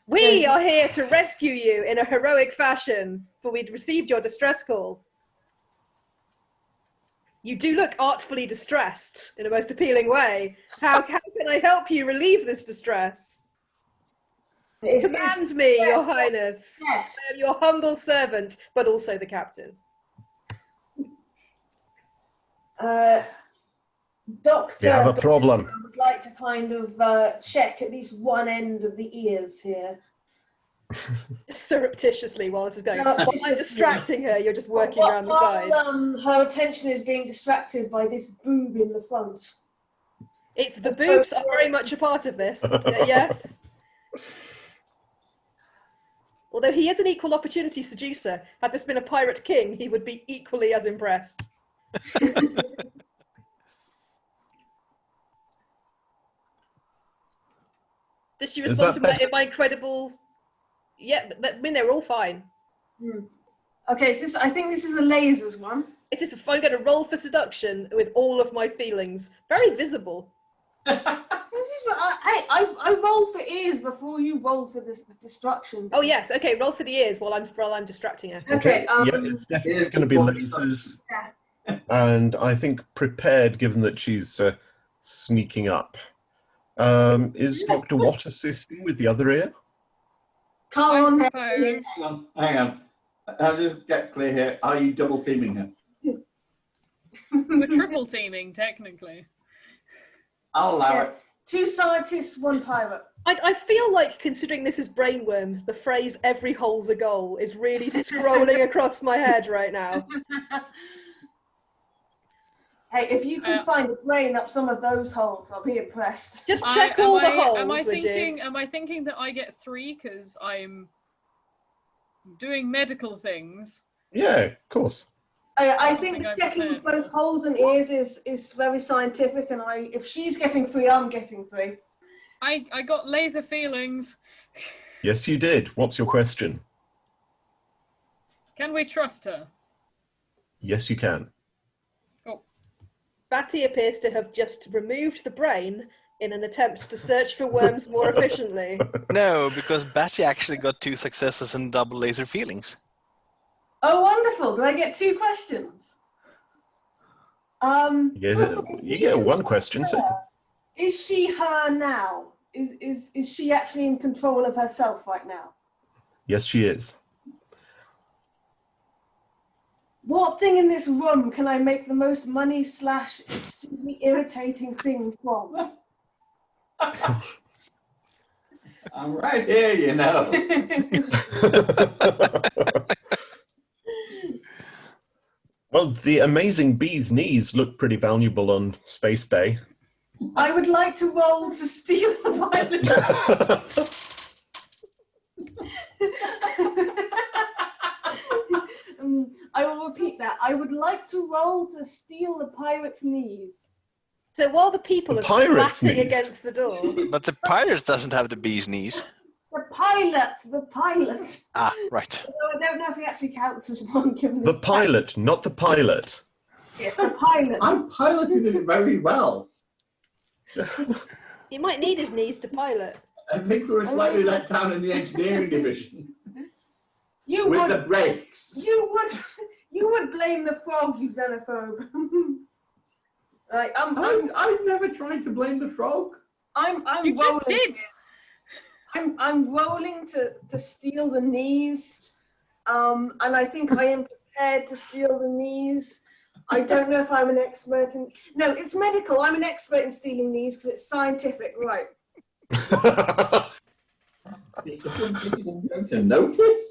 We are here to rescue you in a heroic fashion, for we'd received your distress call. You do look artfully distressed in a most appealing way. How can I help you relieve this distress? Command me, Your Highness. Yes. I am your humble servant, but also the captain. Doctor, We have a problem. I would like to kind of check at least one end of the ears here. Surreptitiously while this is going. No, While I'm distracting her, you're just working While- around the while, side. Her attention is being distracted by this boob in the front. It's the boobs are very much a part of this. Yes. Although he is an equal opportunity seducer, had this been a pirate king, he would be equally as impressed. Did she Is respond to that my incredible? Yeah, I mean they're all fine. Okay, so I think this is a lasers one. It is. I'm going to roll for seduction with all of my feelings, very visible. This is what I roll for ears before you roll for this destruction. Oh yes, okay. Roll for the ears while I'm distracting her. Okay. Yeah, it's definitely going to be lasers. And I think prepared, given that she's sneaking up. Is Dr. Watt assisting with the other ear? Come I on. suppose. Hang on. I'll just get clear here. Are you double teaming her? We're triple teaming, technically. I'll allow it. 2 scientists, 1 pirate. I feel like, considering this is brainworms, the phrase "every hole's a goal" is really scrolling across my head right now. Hey, if you can find a brain up some of those holes, I'll be impressed. Just check all the holes, am I would thinking? you? Am I thinking that I get 3 because I'm doing medical things? Yeah, of course. I Something think I'm checking prepared both for. holes and ears is very scientific, and if she's getting 3, I'm getting 3. I got laser feelings. Yes, you did. What's your question? Can we trust her? Yes, you can. Batty appears to have just removed the brain in an attempt to search for worms more efficiently. No, because Batty actually got 2 successes and double laser feelings. Oh, wonderful! Do I get 2 questions? Yeah, you get one question. So. Is she her now? Is she actually in control of herself right now? Yes, she is. What thing in this room can I make the most money / extremely irritating thing from? I'm right here, you know. Well, the amazing bee's knees look pretty valuable on Space Bay. I would like to roll to steal the pilot. I will repeat that. I would like to roll to steal the pirate's knees. So while the people The are pirate's splatting knees. against the door, But the pirate doesn't have the bee's knees. The pilot. Ah, right. Although I don't know if he actually counts as one given The his pilot, not the pilot. Yes, the pilot. I piloted it very well. he might need his knees to pilot. I think we were slightly let down in the engineering division You with would, the brakes. you would blame the frog, you xenophobe. Right, I've never tried to blame the frog. I'm You rolling. just did. I'm rolling to steal the knees, and I think I am prepared to steal the knees. I don't know if I'm an expert in. No, it's medical. I'm an expert in stealing knees because it's scientific, right? Going to notice?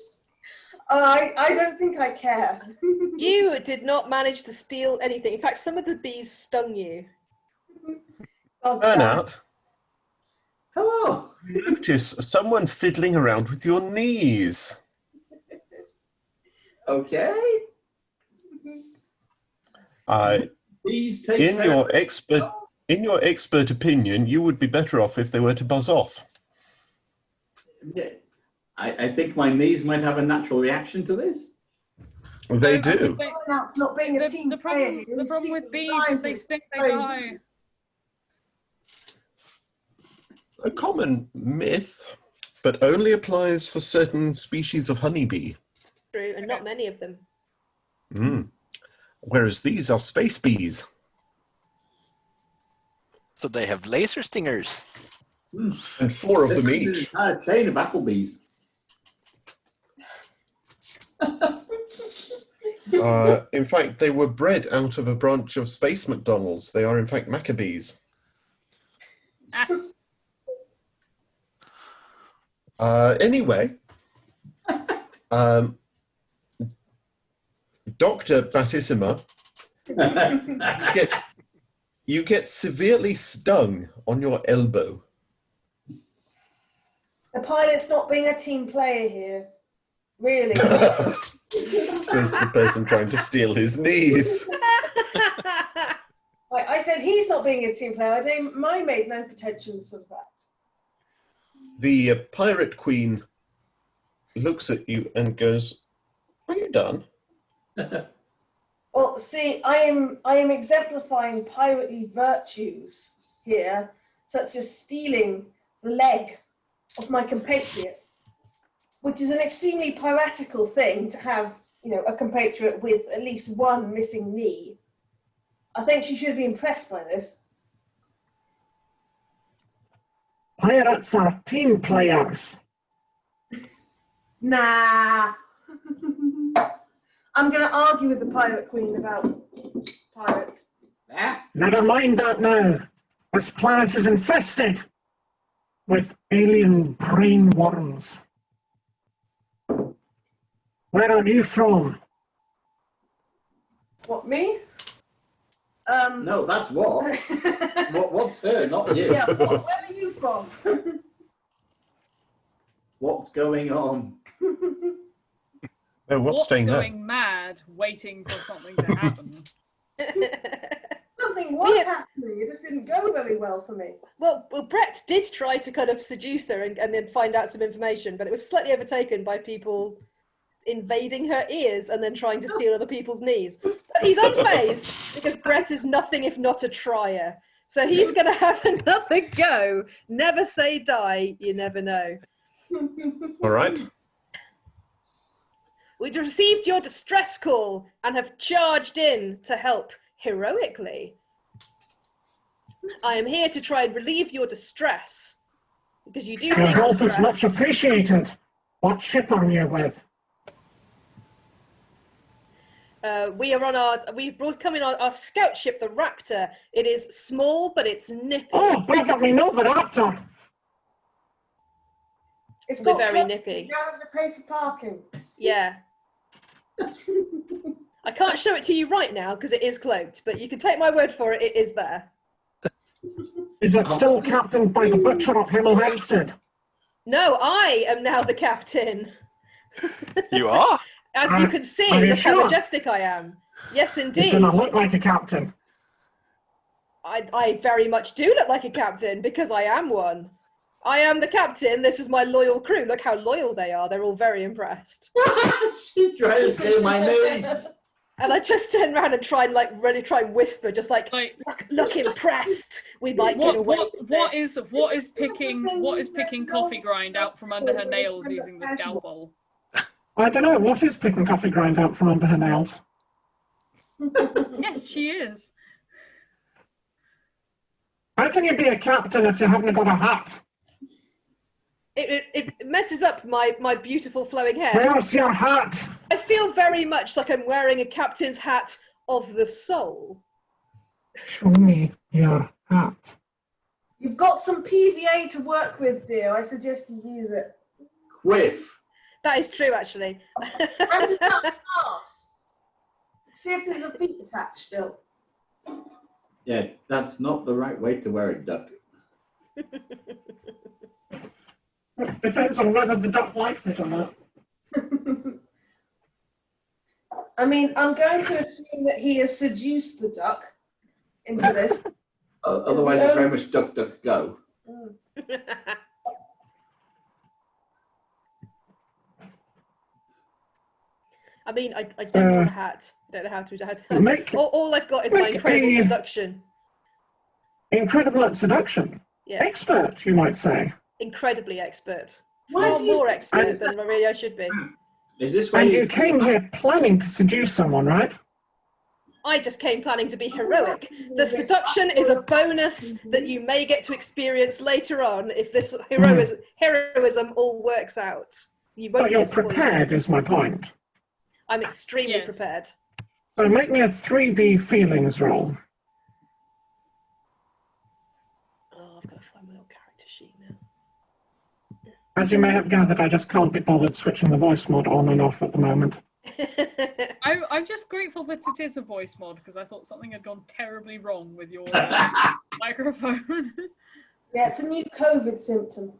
I don't think I care. You did not manage to steal anything. In fact, some of the bees stung you. God damn. Burnout, Hello. notice someone fiddling around with your knees. Okay. Please take In care. your expert opinion, you would be better off if they were to buzz off. Yeah. I think my knees might have a natural reaction to this. They So, do. Burnout's not being a team The player. problem, the problem with bees is they stink, they die. A common myth, but only applies for certain species of honeybee. True, and not many of them. Whereas these are space bees. So they have laser stingers. And 4 of them This is an each. entire chain of Applebee's. In fact, they were bred out of a branch of Space McDonald's. They are, in fact, Maccabees. Anyway, Dr. Batissima, you get severely stung on your elbow. The pilot's not being a team player here. Really. Says the person trying to steal his knees. I said he's not being a team player. I made no pretensions of that. The pirate queen looks at you and goes, "Are you done?" Well, see, I am exemplifying pirately virtues here, such as stealing the leg of my compatriot, which is an extremely piratical thing to have, a compatriot with at least one missing knee. I think she should be impressed by this. Pirates are team players. Nah. I'm going to argue with the pirate queen about pirates. Never mind that now. This planet is infested with alien brain worms. Where are you from? What, me? No, that's what. What's her, not you. Yeah, where are you from? What's going on? Oh, what's staying there? going mad, waiting for something to happen? Something was happening. It just didn't go very well for me. Well, Brett did try to kind of seduce her and then find out some information, but it was slightly overtaken by people invading her ears and then trying to steal other people's knees. But he's unfazed because Brett is nothing if not a trier. So he's going to have another go. Never say die, you never know. All right. We've received your distress call and have charged in to help heroically. I am here to try and relieve your distress because you do Your seem help is distressed. much appreciated. What ship are you with? We are on we've come in our scout ship, the Raptor. It is small, but it's nippy. Oh, brother, we know the Raptor. It's We're got very clothes, nippy. You don't have to pay for parking. Yeah. I can't show it to you right now because it is cloaked, but you can take my word for it, it is there. Is it still captained by the Butcher of Hemel Hempstead? No, I am now the captain. You are? As you can see, Are you look how sure? majestic I am. Yes, You indeed. do not look like a captain. I very much do look like a captain because I am one. I am the captain. This is my loyal crew. Look how loyal they are. They're all very impressed. She's trying to steal my names. And I just turn around and really try and whisper, just like Like, look impressed. We might get away with this. what is picking coffee grind out from under her nails using the scalpel? I don't know. What is picking coffee grind out from under her nails? Yes, she is. How can you be a captain if you haven't got a hat? It messes up my beautiful flowing hair. Where's your hat? I feel very much like I'm wearing a captain's hat of the soul. Show me your hat. You've got some PVA to work with, dear. I suggest you use it. Quiff. That is true, actually. And the duck's arse. See if there's a feet attached still. Yeah, that's not the right way to wear a duck. Depends on whether the duck likes it or not. I mean, I'm going to assume that he has seduced the duck into this. Otherwise, it's very much duck, duck, go. Uh, I mean, I don't want a hat. I don't know how to do that. Make- All I've got is my make incredible a- seduction. Incredible at seduction. Yes, Expert, you might say. incredibly expert. Why Far do you- more expert than really I should be. Is this where And you came here planning to seduce someone, right? I just came planning to be heroic. The seduction is a bonus that you may get to experience later on if this heroism all works out. You won't But be you're disappointed. prepared, is my point. I'm extremely Yes. prepared. So make me a 3D feelings roll. Oh, I've got to find my old character sheet now. As you may have gathered, I just can't be bothered switching the voice mod on and off at the moment. I'm just grateful that it is a voice mod because I thought something had gone terribly wrong with your microphone. Yeah, it's a new COVID symptom.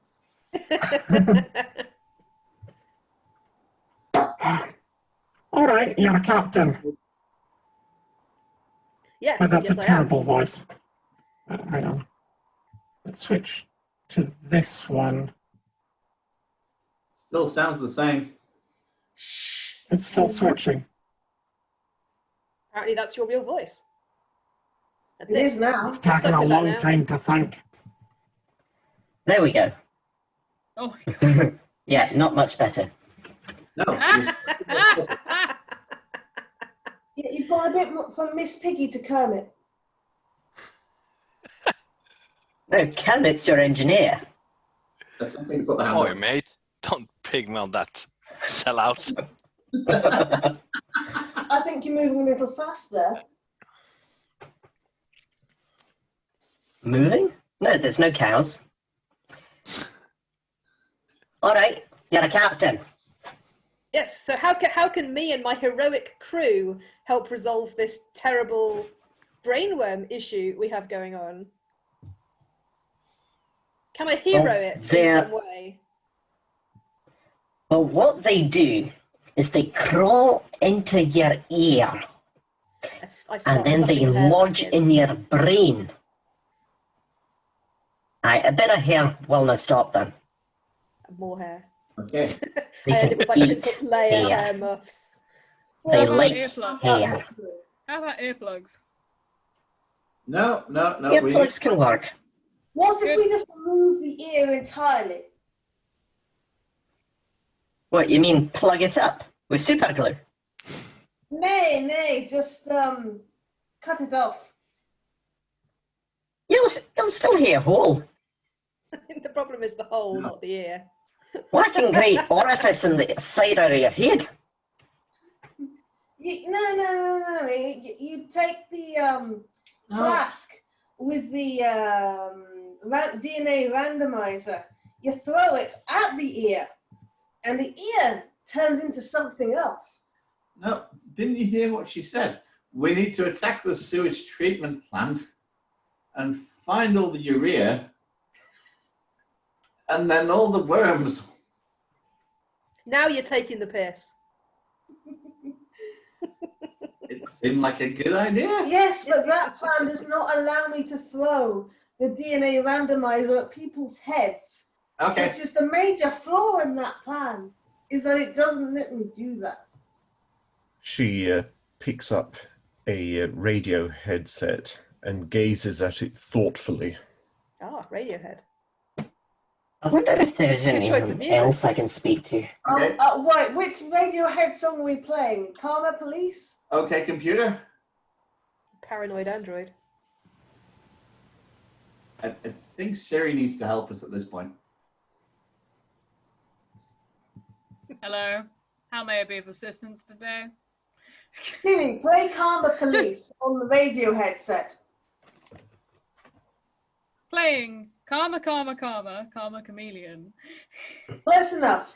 All right, you're a captain. Yes, But that's yes, a I am. terrible voice. Hang on. Let's switch to this one. Still sounds the same. It's still switching. Apparently that's your real voice. That's It is now. It's taken a Stuck with that long now. time to think. There we go. Oh, Yeah, not much better. No. Yeah, you've got a bit more from Miss Piggy to Kermit. No, Kermit's your engineer. That's something to put the hand Boy, on. mate, don't pig me on that. Sell out. I think you're moving a little faster. Moving? No, there's no cows. All right, you're a captain. Yes, so how can me and my heroic crew help resolve this terrible brainworm issue we have going on? Can I hero it in they're- some way? Well, what they do is they crawl into your ear I start and then they stuffing hair lodge back in. in your brain. Aye, a bit of hair will not stop them. More hair. Okay. They I end can up with like eat Princess Leia hair. hair muffs. They What about like earplugs? hair. How about earplugs? No. Earplugs can work. What if we just remove the ear entirely? What, you mean plug it up with super glue? Nay, just cut it off. You'll still hear a hole. The problem is the hole, not the ear. Whacking great orifice in the side of your head. No. You take the flask with the DNA randomizer. You throw it at the ear, and the ear turns into something else. No. Didn't you hear what she said? We need to attack the sewage treatment plant and find all the urea and then all the worms. Now you're taking the piss. It seemed like a good idea. Yes, but that plan does not allow me to throw the DNA randomizer at people's heads. Okay. Which is the major flaw in that plan, is that it doesn't let me do that. She picks up a radio headset and gazes at it thoughtfully. Ah, Radiohead. I wonder if there's Good choice of anyone music. else I can speak to. Okay. Right, which Radiohead song are we playing? Karma Police? Okay, computer. Paranoid android. I think Siri needs to help us at this point. Hello. How may I be of assistance today? Siri, play Karma Police on the radio headset. Playing Karma Chameleon. Close enough.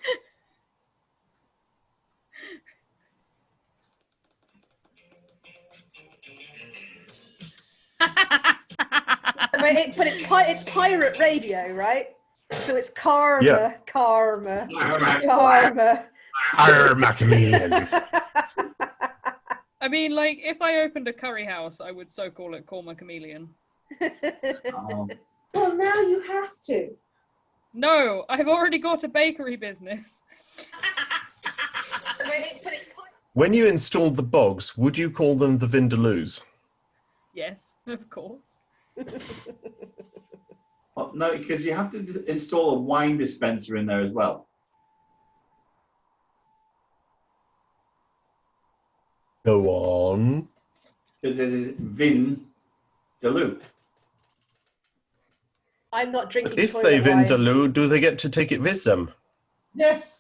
But it's pirate radio, right? So it's karma, Yeah. karma. Arr, chameleon. I mean, like, if I opened a curry house, I would so call it Karma Chameleon. Well, now you have to. No, I've already got a bakery business. When you installed the bogs, would you call them the Vindaloos? Yes, of course. Well, no, because you have to install a wine dispenser in there as well. Go on. Because it is Vin Daloo. I'm not drinking If toilet they wine. Vindaloo, do they get to take it with them? Yes.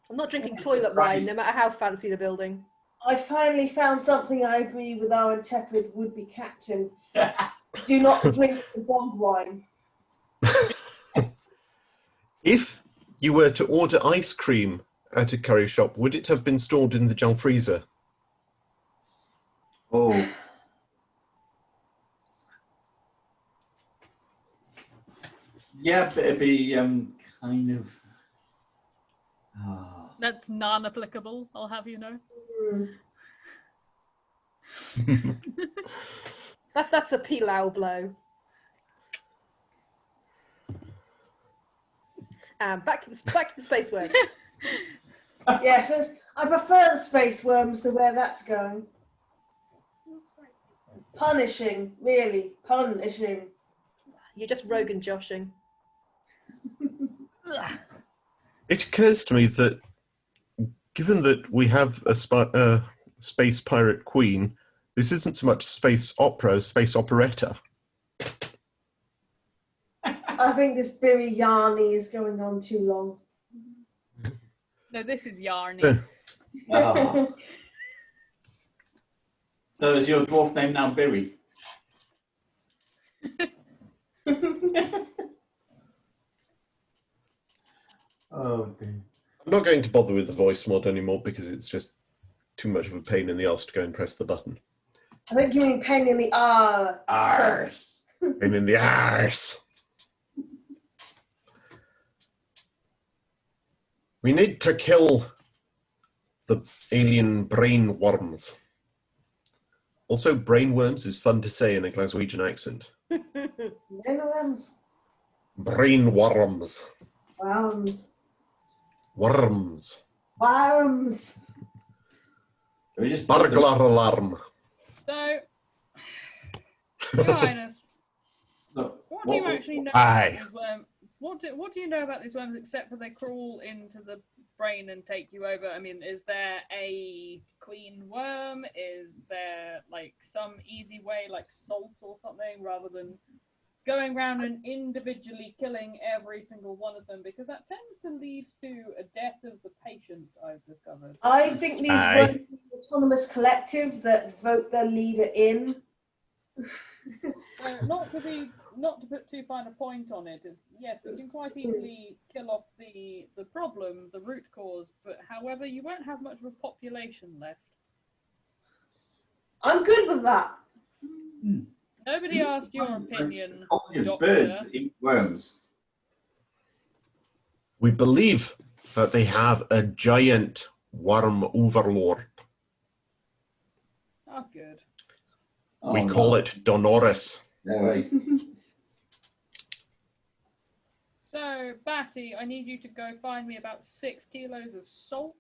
I'm not drinking toilet wine, no matter how fancy the building. I finally found something I agree with our intrepid would-be captain. Do not drink the bog wine. If you were to order ice cream at a curry shop, would it have been stored in the John freezer? Oh. Yeah, but it'd be kind of. Oh. That's non-applicable, I'll have you know. That's a pilau blow. Back to the space worm. Yes, I prefer the space worms to where that's going. Punishing, really, punishing. You're just Rogan joshing. It occurs to me that, given that we have a space pirate queen, this isn't so much space opera as space operetta. I think this Billy Yarny is going on too long. No, this is Yarny. Oh. So is your dwarf name now Billy? Oh, dear. I'm not going to bother with the voice mod anymore because it's just too much of a pain in the arse to go and press the button. I think you mean pain in the arse. Arse. Pain in the arse. We need to kill the alien brain worms. Also, brain worms is fun to say in a Glaswegian accent. Worms. Brain worms. Worms. Worms. Worms. We just Burglar alarm. So, Your Highness, So, what do you actually know Aye. about these worms? What do you know about these worms except for they crawl into the brain and take you over? I mean, is there a queen worm? Is there like some easy way, like salt or something, rather than going around and individually killing every single one of them? Because that tends to lead to a death of the patient, I've discovered. I think these Aye. worms are an autonomous collective that vote their leader in. Not to put too fine a point on it, yes, we can quite easily kill off the problem, the root cause, but however, you won't have much of a population left. I'm good with that. Nobody asked your opinion, colony of Doctor. birds eat worms. We believe that they have a giant worm overlord. Oh, good. We call it Donoris. No way. So, Batty, I need you to go find me about 6 kilos of salt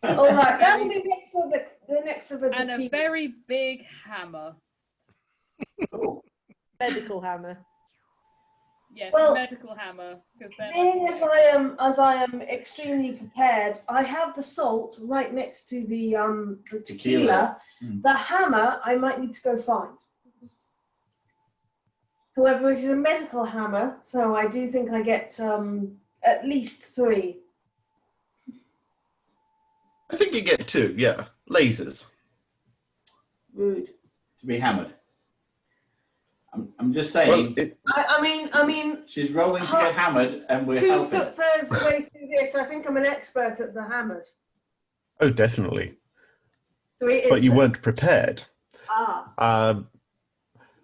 All right, that will be next of the and a defeat. very big hammer. Oh. Medical hammer. Yes, Well, medical hammer, because then. Being as I am extremely prepared, I have the salt right next to the tequila. The hammer I might need to go find. However, it is a medical hammer, so I do think I get at least 3. I think you get 2, yeah. Lasers. Rude. To be hammered. I'm just saying. Well, I mean, She's rolling to get hammered, and we're helping. 2/3 of the way through this, I think I'm an expert at the hammered. oh, definitely. 3 is But you there. weren't prepared. Ah.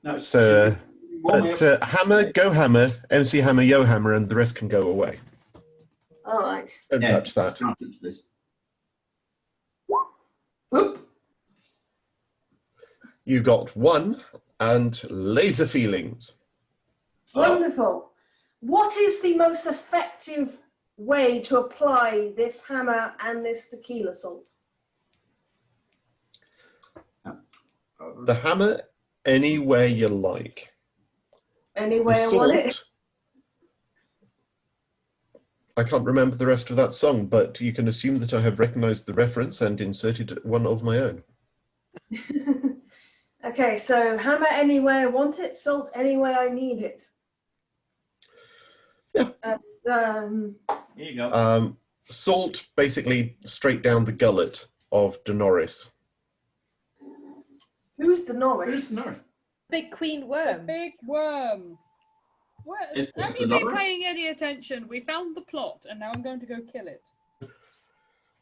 No, So, warm me but up. hammer, go hammer, MC hammer, yo hammer, and the rest can go away. All right. Don't Yeah. touch that. Can't touch this. Whoop. You got 1 and laser feelings. Wonderful. What is the most effective way to apply this hammer and this tequila salt? The hammer anywhere you like. Anywhere The I want it. salt. I can't remember the rest of that song, but you can assume that I have recognized the reference and inserted one of my own. Okay, so hammer anywhere I want it, salt anywhere I need it. Yeah. And, Here you go. Salt basically straight down the gullet of Denoris. Who's the Norris? Who's Norris? Big queen The worm. big worm. What? Is Have this you the been Norris? paying any attention? We found the plot, and now I'm going to go kill it.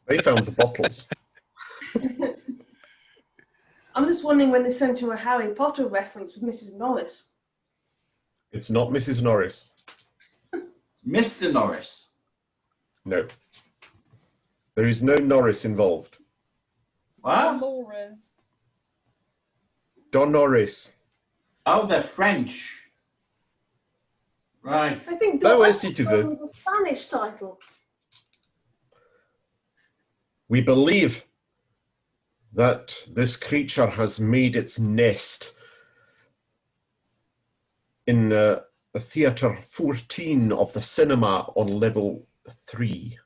They found the bottles. I'm just wondering when they sent you a Harry Potter reference with Mrs. Norris. It's not Mrs. Norris. Mr. Norris. No. There is no Norris involved. What? Laura's. Don Norris. Oh, they're French. Right. I think Oh, Norris si tu veux. was a Spanish title. We believe that this creature has made its nest in a theatre 14 of the cinema on level 3.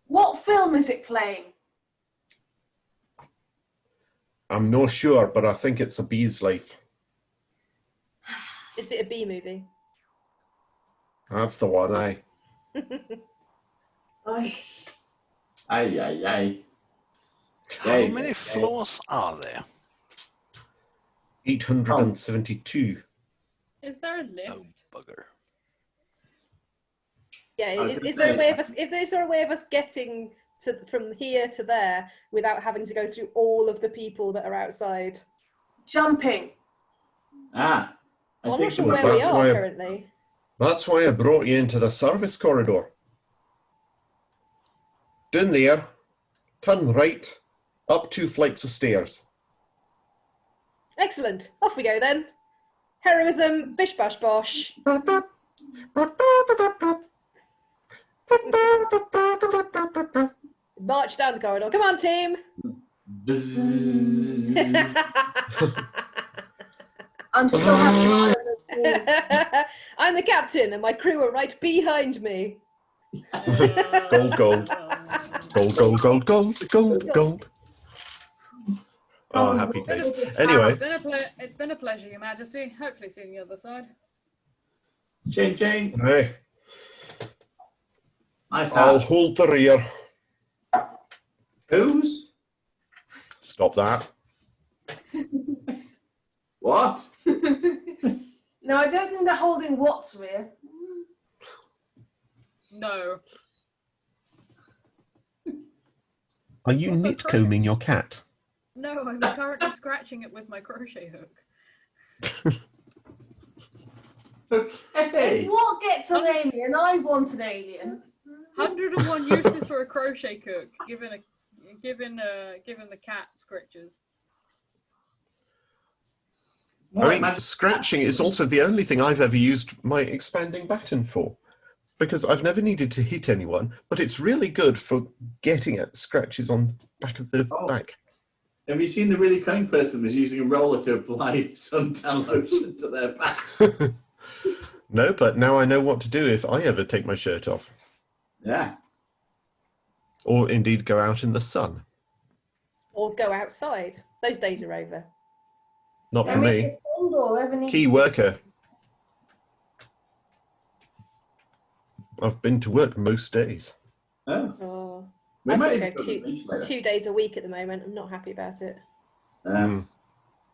What film is it playing? I'm not sure, but I think it's A Bee's Life. Is it a B movie? That's the one, aye. I Aye, aye, aye. How Yay, many yay. floors are there? 872. Is there a lift? Oh, bugger. Yeah. I was Is gonna there a say- way of us? Is there a way of us getting from here to there without having to go through all of the people that are outside? jumping. Ah. I'm not think sure the- where we that's are why- currently. That's why I brought you into the service corridor. Down there, turn right, up 2 flights of stairs. Excellent. Off we go then. Heroism, bish bash bosh. March down the corridor. Come on, team. Bzzz. I'm so happy. I I'm the captain, and my crew are right behind me. Gold, gold. Gold, gold, gold, gold, gold, gold. Oh, happy days. Anyway, It's been a pleasure, Your Majesty. Hopefully seeing you on the other side. Ching, ching. hey, Nice I'll hat. hold the rear. Whose? Stop that. What? No, I don't think they're holding what's rear. No. Are you What's the nitcombing your cat? No, I'm currently scratching it with my crochet hook. Okay. If what gets an alien, I want an alien. 101 uses for a crochet hook, given the cat scratches. More I like mean, magic. scratching is also the only thing I've ever used my expanding baton for. Because I've never needed to hit anyone, but it's really good for getting at scratches on the back of the Oh. back. Have you seen the really cunning person who was using a roller to apply suntan lotion to their back? No, but now I know what to do if I ever take my shirt off. Yeah. Or indeed go out in the sun. Or go outside. Those days are over. Not I for mean, me. if Gondor ever needs Key worker. I've been to work most days. Oh. Oh, We I've might got to even go go to the beach later. 2 days a week at the moment. I'm not happy about it.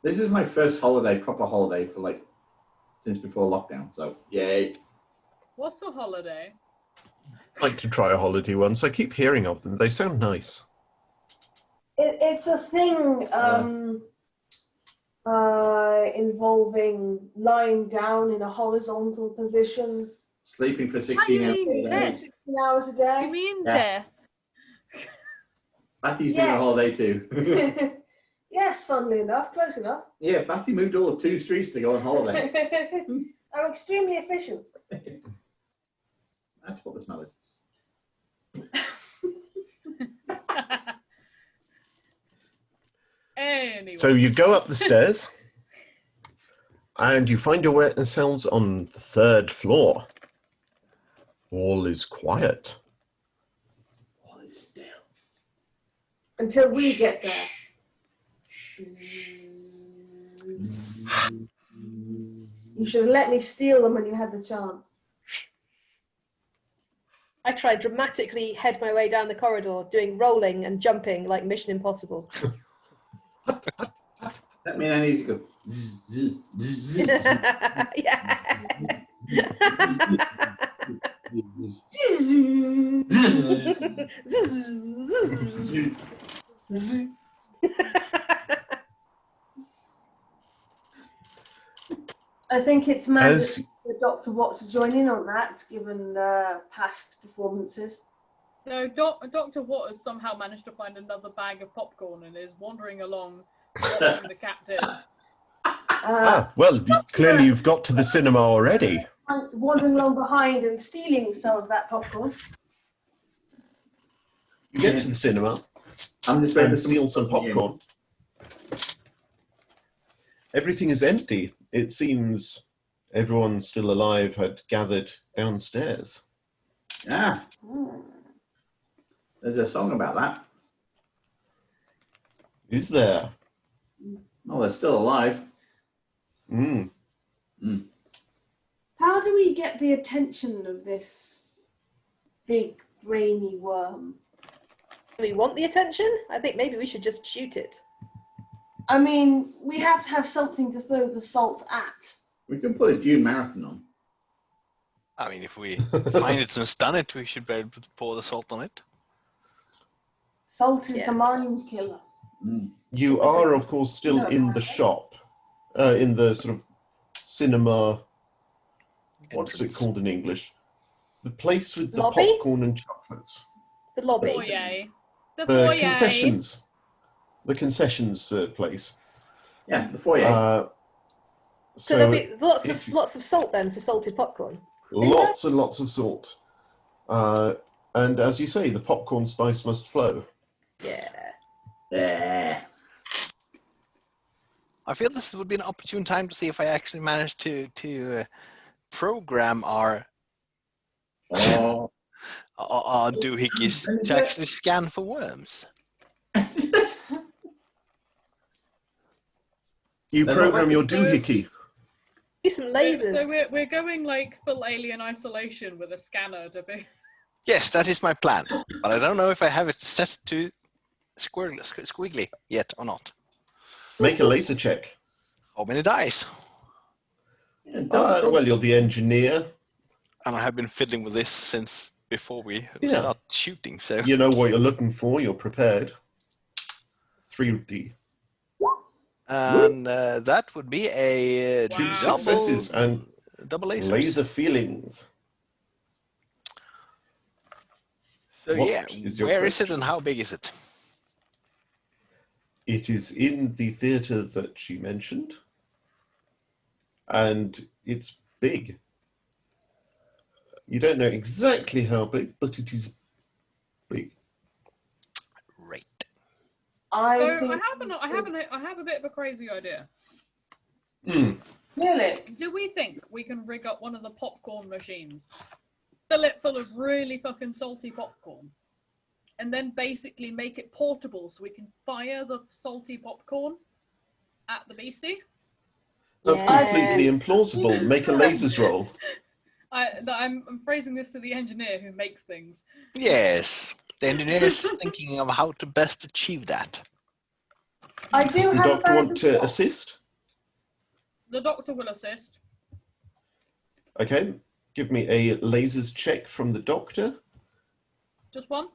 This is my first holiday, proper holiday for like since before lockdown. So yay! What's a holiday? I'd like to try a holiday once. I keep hearing of them. They sound nice. It's a thing involving lying down in a horizontal position, Sleeping for How 16 do you hours. mean a day. dead? 16 hours a You day. mean Yeah. death? Batty's doing a Yes. holiday too. Yes, funnily enough, close enough. Yeah, Batty moved all of 2 streets to go on holiday. I'm extremely efficient. That's what the smell is. Anyway. So you go up the stairs and you find yourselves on the 3rd floor. All is quiet. All is still. Until we get there. You should have let me steal them when you had the chance. I try dramatically head my way down the corridor, doing rolling and jumping like Mission Impossible. That means I need to go. Zzz, zzz, zzz, zzz, Yeah. I think it's mandatory As for Dr. Watt to join in on that, given past performances. So Dr. Watt has somehow managed to find another bag of popcorn and is wandering along, watching the captain. well, clearly you've got to the cinema already. Wandering along behind and stealing some of that popcorn. You get to the cinema I'm just ready and to steal some popcorn. Everything is empty. It seems everyone still alive had gathered downstairs. Yeah. There's a song about that. Is there? Oh, they're still alive. Mm. How do we get the attention of this big brainy worm? Do we want the attention? I think maybe we should just shoot it. I mean, we have to have something to throw the salt at. We can put a Dune marathon on. I mean, if we find it and stun it, we should be able to pour the salt on it. Salt is Yeah. the mind killer. You are, of course, still in the shop, in the sort of cinema. What's it Entrance. called in English? The place with the Lobby? popcorn and chocolates. The lobby. Foyer. The The foyer. concessions. The concessions place. Yeah, the foyer. So there'll be if- lots of salt then for salted popcorn. lots and lots of salt. And as you say, the popcorn spice must flow. Yeah. Yeah. I feel this would be an opportune time to see if I actually managed to program our Oh. doohickeys to actually scan for worms. You They're program not your like- doohickey. Do some lasers. So we're going like full alien isolation with a scanner to be. Yes, that is my plan, but I don't know if I have it set to squiggly yet or not. Make a laser check. How many dice? Well, you're the engineer. And I have been fiddling with this since before we Yeah. start shooting, so You know what you're looking for. You're prepared. 3D. and that would be a Two Wow. successes and double lasers. laser feelings. So What yeah, is your where is it question? and how big is it? It is in the theatre that she mentioned. And it's big. You don't know exactly how big, but it is big. Right. So I I think. have a bit of a crazy idea. Really? Do we think we can rig up one of the popcorn machines, fill it full of really fucking salty popcorn, and then basically make it portable so we can fire the salty popcorn at the beastie? That's Yes. completely implausible. Make a lasers roll. I'm phrasing this to the engineer who makes things. Yes, the engineer is thinking of how to best achieve that. I do Does the have a doctor very want good to thought. assist? The doctor will assist. Okay. Give me a lasers check from the doctor. Just one?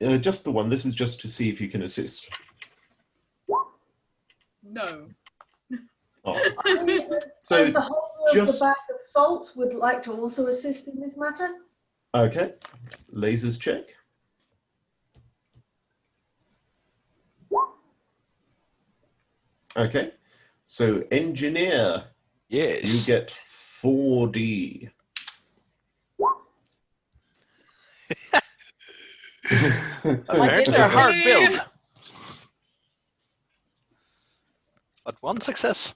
Just the one. This is just to see if you can assist. No. Oh. So So, the holder of just- the bag of salt would like to also assist in this matter. okay. Lasers check. Okay. So, engineer, Yes. you get 4D. Apparently a hard build. But one success.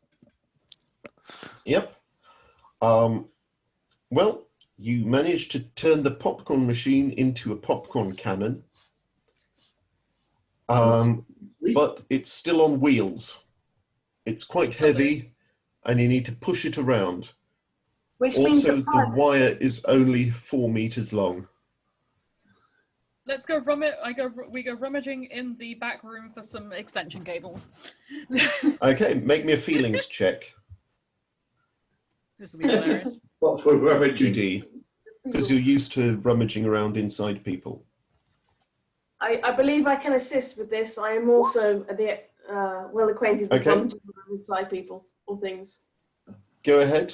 Yep. Well, you managed to turn the popcorn machine into a popcorn cannon. But it's still on wheels. It's quite heavy, and you need to push it around. Which means Also, that the wire is only 4 meters long. Let's go we go rummaging in the back room for some extension cables. Okay, make me a feelings check. This will be hilarious. What for rummaging? 2D. Because you're used to rummaging around inside people. I believe I can assist with this. I am also a bit well acquainted with Okay. rummaging around inside people or things. Go ahead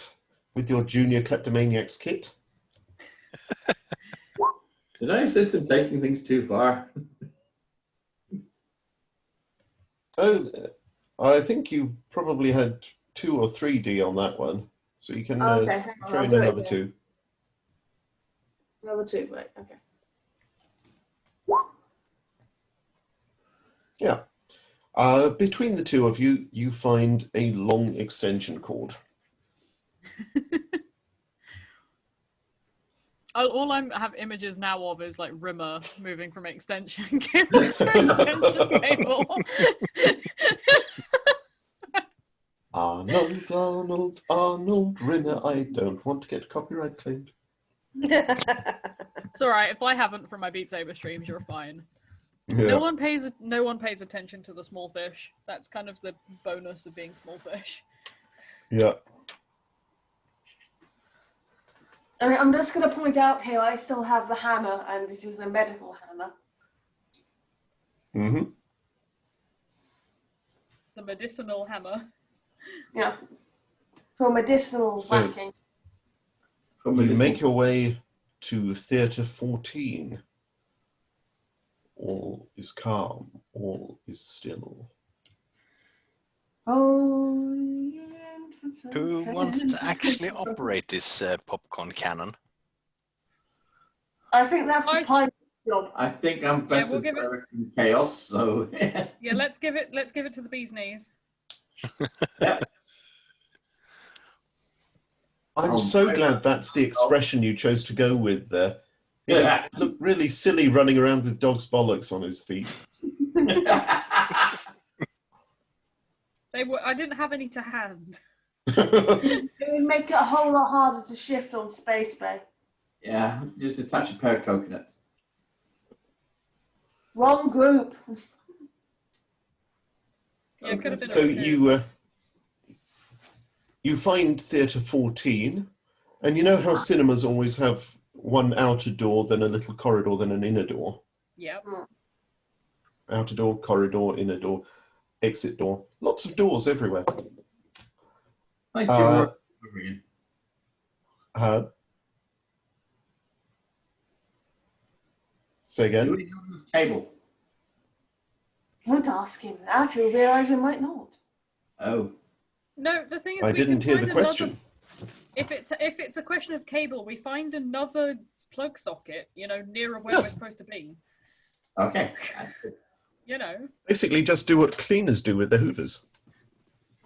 with your junior kleptomaniacs kit. Did I insist on taking things too far? Oh, I think you probably had 2 or 3D on that one. So you can Okay, hang on, throw I'll in do it another again. 2. Another 2, right? Okay. Yeah. Between the two of you, you find a long extension cord. All I have images now of is like Rimmer moving from extension cable to extension cable. Arnold Rimmer, I don't want to get copyright claimed. It's all right. If I haven't from my Beat Saber streams, you're fine. Yeah. No one pays attention to the small fish. That's kind of the bonus of being small fish. Yeah. I'm just going to point out here, I still have the hammer, and it is a medical hammer. Mm-hmm. The medicinal hammer. Yeah. For medicinal So- whacking. You make your way to Theatre 14. All is calm, all is still. Oh, Who wants to actually operate this popcorn cannon? I think that's the pilot's job. I think I'm best we'll at give it- directing chaos, so Yeah, let's give it to the bee's knees. I'm Oh, so my glad God. that's the expression you chose to go with there. You Yeah. look really silly running around with dog's bollocks on his feet. I didn't have any to hand. It would make it a whole lot harder to shift on Space Bay. yeah, just attach a pair of coconuts. Wrong group. Yeah, it could have been. So okay. you find Theatre 14, and you know how cinemas always have one outer door, then a little corridor, then an inner door. Yep. Outer door, corridor, inner door, exit door. Lots of doors everywhere. Thank you. Uh, Over again. Say Do again. we have enough cable? Don't ask him that. He'll realise he might not. Oh, No, the thing is, I we didn't can hear find the question. If it's a question of cable, we find another plug socket, nearer where Yeah. we're supposed to be. okay. That's good. Basically, just do what cleaners do with their hoovers.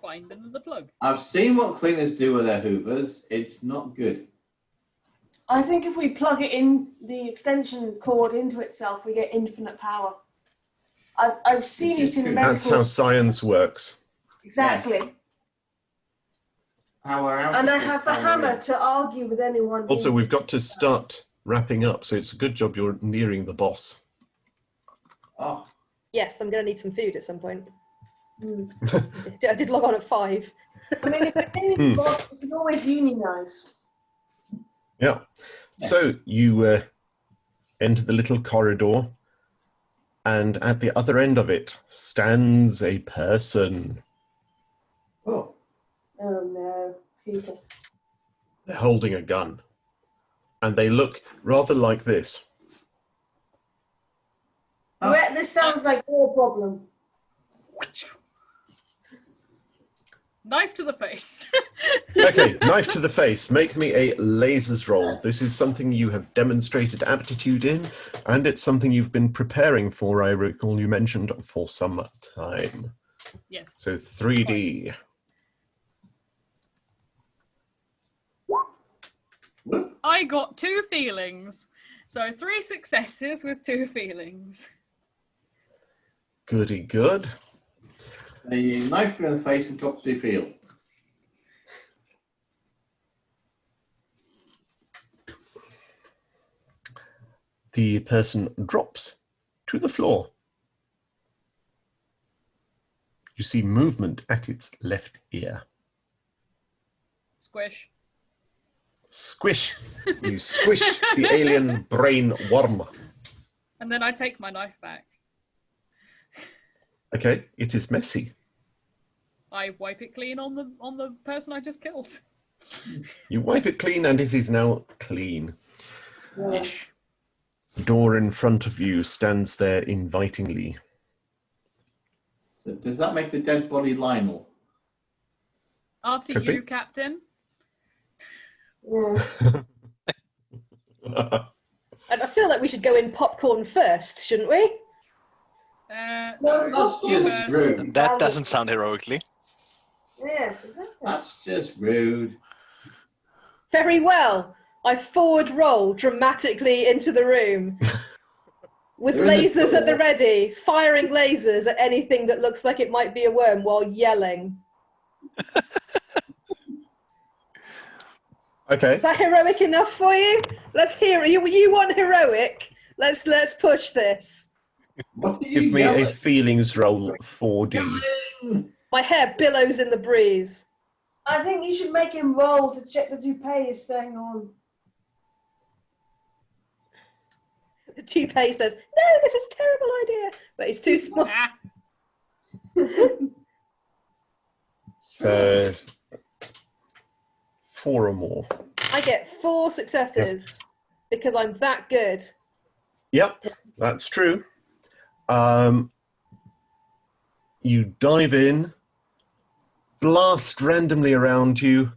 Find another plug. I've seen what cleaners do with their hoovers. It's not good. I think if we plug it in, the extension cord into itself, we get infinite power. I've seen This is it in true. medical. That's how science works. Exactly. Power out. And I have the hammer to argue with anyone. Also, who- we've got to start wrapping up, so it's a good job you're nearing the boss. Oh, Yes, I'm going to need some food at some point. Hmm. I did log on at 5. I mean, if we're getting the boss, we can always unionize. Yeah. So you enter the little corridor, and at the other end of it stands a person. oh. Oh no, people. They're holding a gun, and they look rather like this. Oh. Brett, this sounds like your problem. Knife to the face. Okay, knife to the face. Make me a lasers roll. This is something you have demonstrated aptitude in, and it's something you've been preparing for, I recall you mentioned, for some time. Yes. So 3D. I got 2 feelings. So 3 successes with 2 feelings. Goody good. A knife in the face and top 2 feel. The person drops to the floor. You see movement at its left ear. Squish. Squish! You squish the alien brain worm. And then I take my knife back. Okay, it is messy. I wipe it clean on the person I just killed. You wipe it clean and it is now clean. Yeah. The door in front of you stands there invitingly. So does that make the dead body Lionel? After Could you, be. Captain. Yeah. And I feel like we should go in popcorn first, shouldn't we? No, That's just rude. That doesn't sound heroically. Yes, exactly. That's just rude. Very well. I forward roll dramatically into the room with You're in the lasers at the door. ready, firing lasers at anything that looks like it might be a worm while yelling. Okay. Is that heroic enough for you? Let's hear it. You want heroic? Let's push this. What are you Give me a yelling? feelings roll 4D. My hair billows in the breeze. I think you should make him roll to check the toupee is staying on. The toupee says, "No, this is a terrible idea," but it's too small. Ah, So 4 or more. I get 4 successes because I'm that good. Yep, that's true. You dive in, blast randomly around you,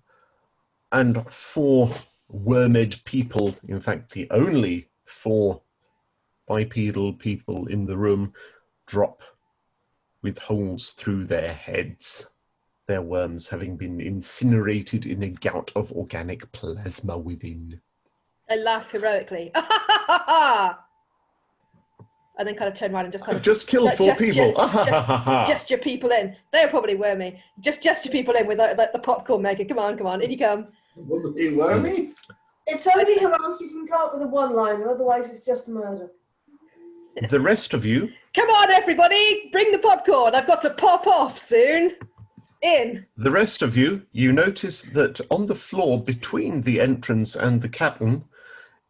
and 4 wormed people, in fact the only 4 bipedal people in the room, drop with holes through their heads, their worms having been incinerated in a gout of organic plasma within. I laugh heroically. And then kind of turn around and just kind I've of just killed 4 people. gesture people in. They were probably wormy. Just gesture people in with the popcorn maker. Come on, in you come. Would it be wormy? It's only heroic if you can come up with a one-liner, otherwise it's just murder. The rest of you, Come on, everybody, bring the popcorn. I've got to pop off soon. In. you notice that on the floor between the entrance and the captain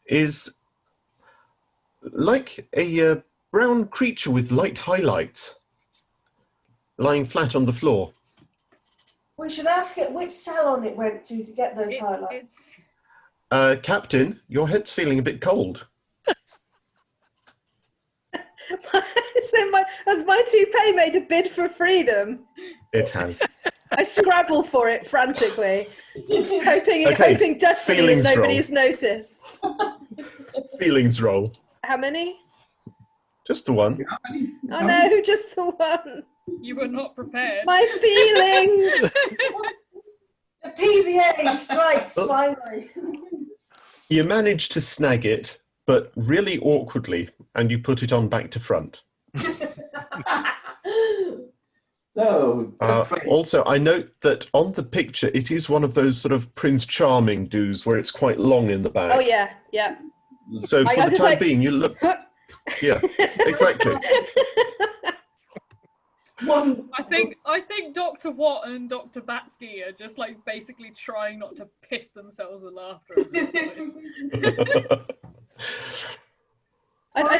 is like a brown creature with light highlights lying flat on the floor. We should ask it which salon it went to get those highlights. it's Captain, your head's feeling a bit cold. Has my toupee made a bid for freedom? It has. I scrabble for it frantically, hoping Okay, desperately that feelings roll. nobody's noticed. Feelings roll. How many? Just the one. Oh no, just the one. you were not prepared. My feelings. The PVA strikes finally. You manage to snag it, but really awkwardly, and you put it on back to front. So, Also, I note that on the picture, it is one of those sort of Prince Charming do's where it's quite long in the back. Oh yeah. So for I'm the just time like- being, you look... Yeah, exactly. I think Dr. Watt and Dr. Batsky are just like basically trying not to piss themselves with laughter. at this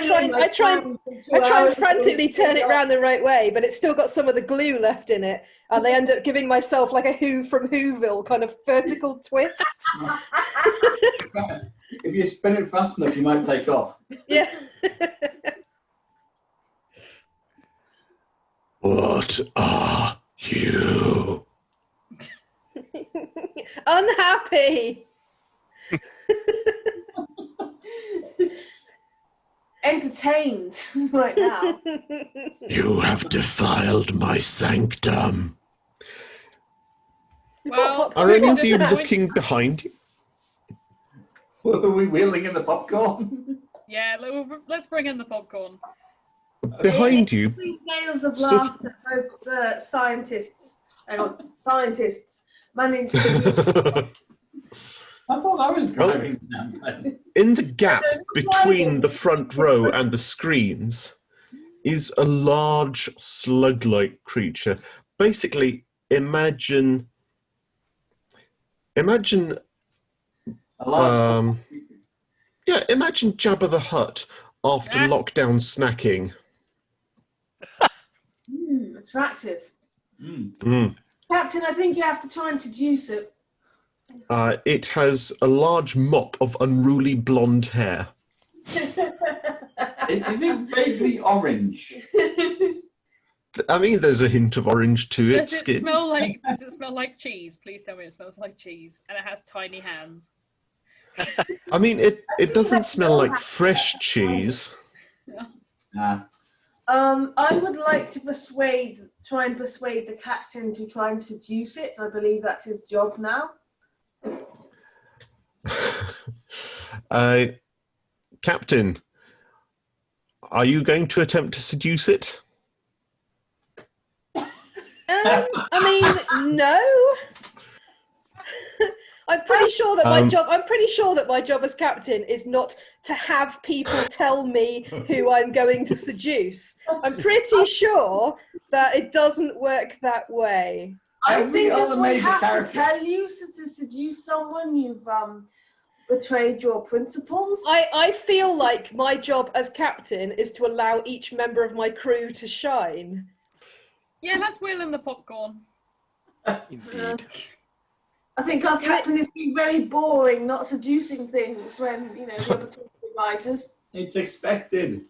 point. I try and frantically turn it around the right way, but it's still got some of the glue left in it, and they end up giving myself like a Who from Whoville kind of vertical twist. if you spin it fast enough, you might take off. Yeah. What are you? Unhappy. Entertained right now. You have defiled my sanctum. Well, Are any of Just you now looking it's- behind you? Were we wheeling in the popcorn? Yeah, let's bring in the popcorn. Behind you, These nails of Stuff- laughter, both the scientists managed to I thought I was driving down there. In the gap between the front row and the screens is a large slug-like creature. Basically, imagine A large imagine Jabba the Hutt after lockdown snacking. Attractive. Mm. Captain, I think you have to try and seduce it. It has a large mop of unruly blonde hair. Is it vaguely orange? I mean, there's a hint of orange to its Does it skin. smell like? Does it smell like cheese? Please tell me it smells like cheese, and it has tiny hands. I mean, it doesn't smell like fresh cheese. Nah. I would like to try and persuade the captain to try and seduce it. I believe that's his job now. Captain, are you going to attempt to seduce it? I mean, no. I'm pretty sure that my job. I'm pretty sure that my job as captain is not to have people tell me who I'm going to seduce. I'm pretty sure that it doesn't work that way. I Every think other if we major have character. to tell you to seduce someone, you've betrayed your principles. I feel like my job as captain is to allow each member of my crew to shine. Yeah, let's wheel in the popcorn. Indeed. I think our captain is being very boring, not seducing things when, the other two advisors. It's expected.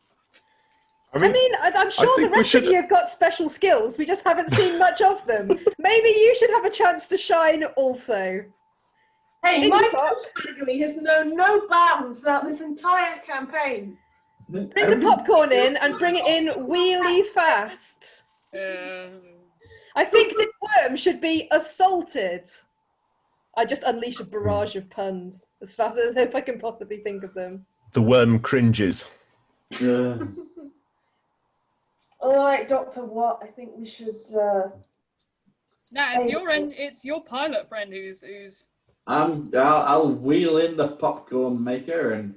I I mean, I'm sure the think we rest of should- you have got special skills. We just haven't seen much of them. Maybe you should have a chance to shine also. Hey, Big my box. postbaggery has known no bounds throughout this entire campaign. Bring the popcorn in and bring it in wheelie fast. I think this worm should be assaulted. I just unleash a barrage of puns as fast as if I can possibly think of them. The worm cringes. All right, Dr. Watt, I think we should... It's your pilot friend who's I'll wheel in the popcorn maker and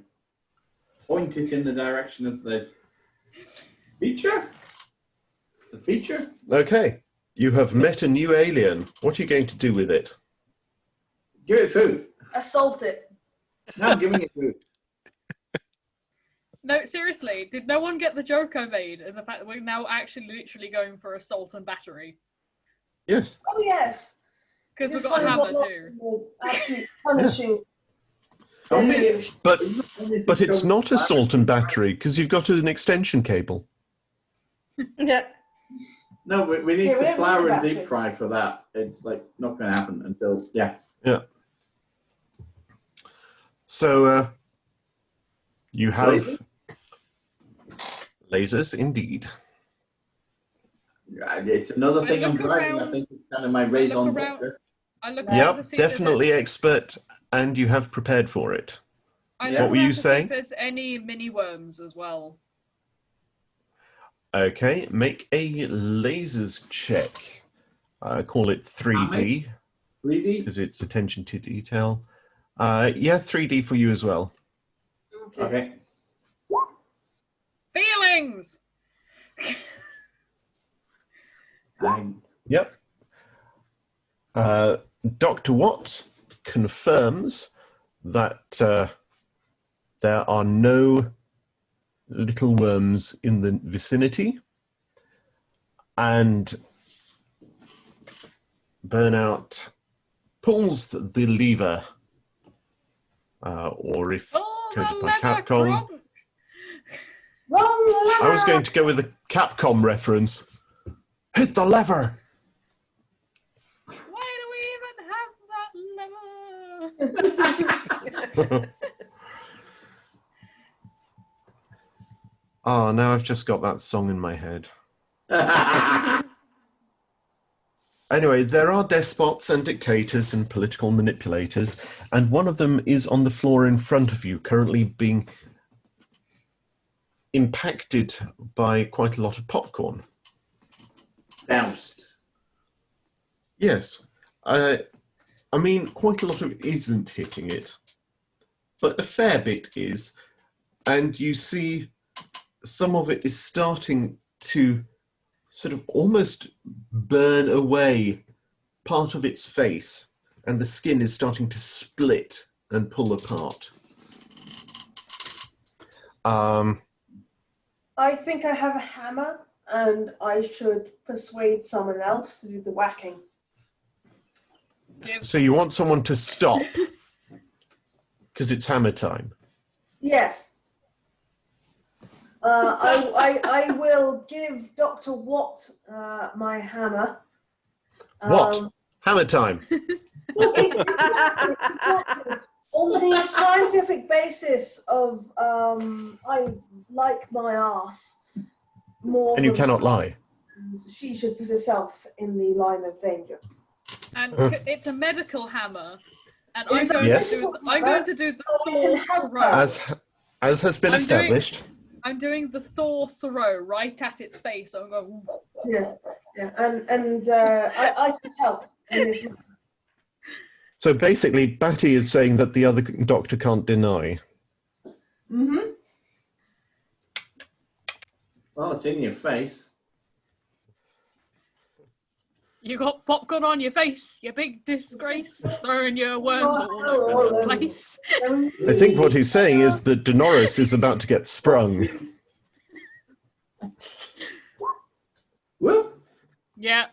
point it in the direction of the feature. The feature? Okay, you have met a new alien. What are you going to do with it? Give it food. assault it. No, I'm giving it food. No, seriously, did no one get the joke I made and the fact that we're now actually literally going for assault and battery? Yes. Oh, yes. Because we've Just got a find hammer what too. will Actually punishing. Only But it's not assault and battery because you've got an extension cable. Yeah. No, we need Yeah, we to haven't flour thought and about deep it. fry for that. It's like not going to happen until Yeah. So you have lasers, indeed. It's another I thing I'm look driving. I around- think it's kind of my raison look around- d'etre. I look around to Yep, see if there's definitely expert, and you have prepared for it. I What look were you around to see saying? if there's any mini worms as well. Okay, make a lasers check. Call it 3D 3D? because it's attention to detail. Yeah, 3D for you as well. Okay. Feelings! Yep. Dr. Watt confirms that there are no little worms in the vicinity, and Burnout pulls the lever, or if Oh, coded the by lever Capcom, crunk! Wrong I was going to go with a Capcom reference. Hit the lever! Why do we even have that lever? Oh, now I've just got that song in my head. Anyway, there are despots and dictators and political manipulators, and one of them is on the floor in front of you, currently being impacted by quite a lot of popcorn. Bounced. Yes. I I mean, quite a lot of it isn't hitting it, but a fair bit is. And you see some of it is starting to sort of almost burn away part of its face, and the skin is starting to split and pull apart. I think I have a hammer, and I should persuade someone else to do the whacking. So you want someone to stop because it's hammer time. Yes. I will give Dr. Watt my hammer. What? Hammer time. On the scientific basis of I like my ass more. And you than cannot lie. She should put herself in the line of danger. And it's a medical hammer. And It's I'm going, Yes. I'm going to do the Oh, it can Thor help throw. As has been I'm doing- established. I'm doing the Thor throw right at its face. I'm going. Yeah, and I can help in this. So basically, Batty is saying that the other doctor can't deny. Mm-hmm. Well, it's in your face. You got popcorn on your face, you big disgrace, throwing your worms all over the place. I think what he's saying is that Dolores is about to get sprung. Whoop! Yeah.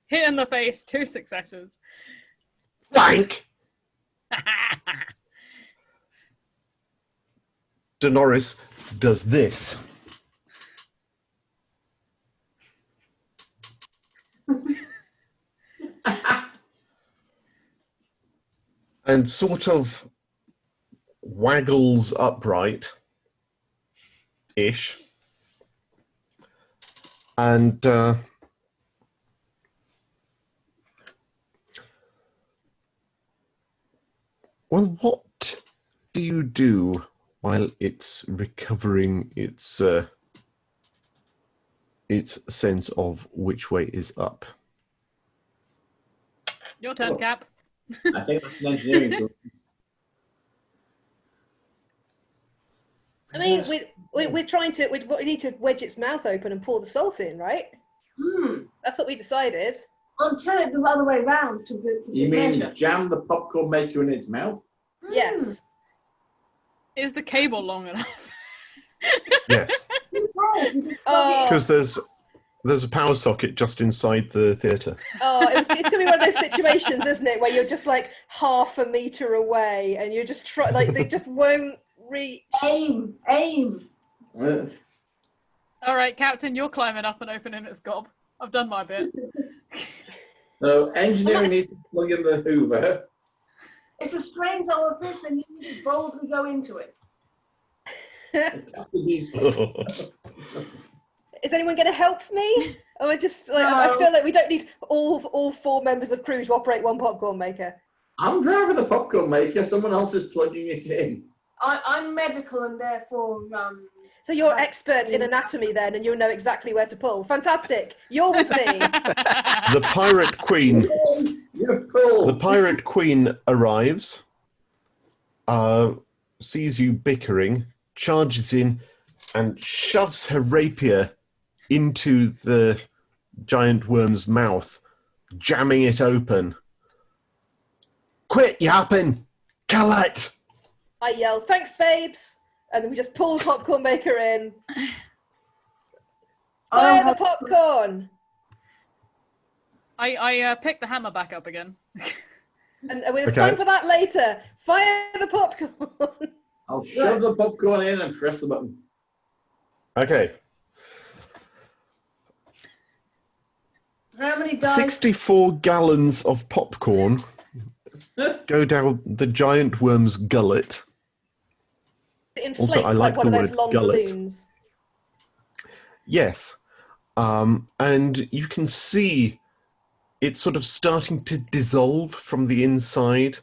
Hit in the face, 2 successes. Blank! Dolores does this. And sort of waggles upright-ish. And well, what do you do while it's recovering its sense of which way is up? Your turn, Oh. Cap. I think that's an engineering tool. I mean, we're trying to, we need to wedge its mouth open and pour the salt in, right? That's what we decided. I'll turn it the other way round to You mean measure. jam the popcorn maker in its mouth? Yes. Is the cable long enough? Yes, Oh, because there's a power socket just inside the theatre. it's going to be one of those situations, isn't it, where you're just like half a meter away and you're just they just won't reach. Aim. Well, All right, Captain, you're climbing up and opening its gob. I've done my bit. So engineering needs to plug in the Hoover. It's a strange orifice, and you need to boldly go into it. Captain needs Is anyone going to help me? Or I just I No. feel like we don't need all 4 members of crew to operate one popcorn maker. I'm driving the popcorn maker. Someone else is plugging it in. I'm medical, and therefore So you're expert in anatomy then, and you'll know exactly where to pull. Fantastic. You're with me. The Pirate Queen. You're cool. The Pirate Queen arrives, sees you bickering, charges in, and shoves her rapier into the giant worm's mouth, jamming it open. Quit yapping! Kill it! I yell, thanks, babes. And then we just pull the popcorn maker in. Fire the popcorn! I picked the hammer back up again. And there's Okay. time for that later. Fire the popcorn! I'll shove the popcorn in and press the button. Okay. how many dice? 64 gallons of popcorn go down the giant worm's gullet. It inflates Also, I like one the of those word long gullet. balloons. Yes. And you can see it sort of starting to dissolve from the inside.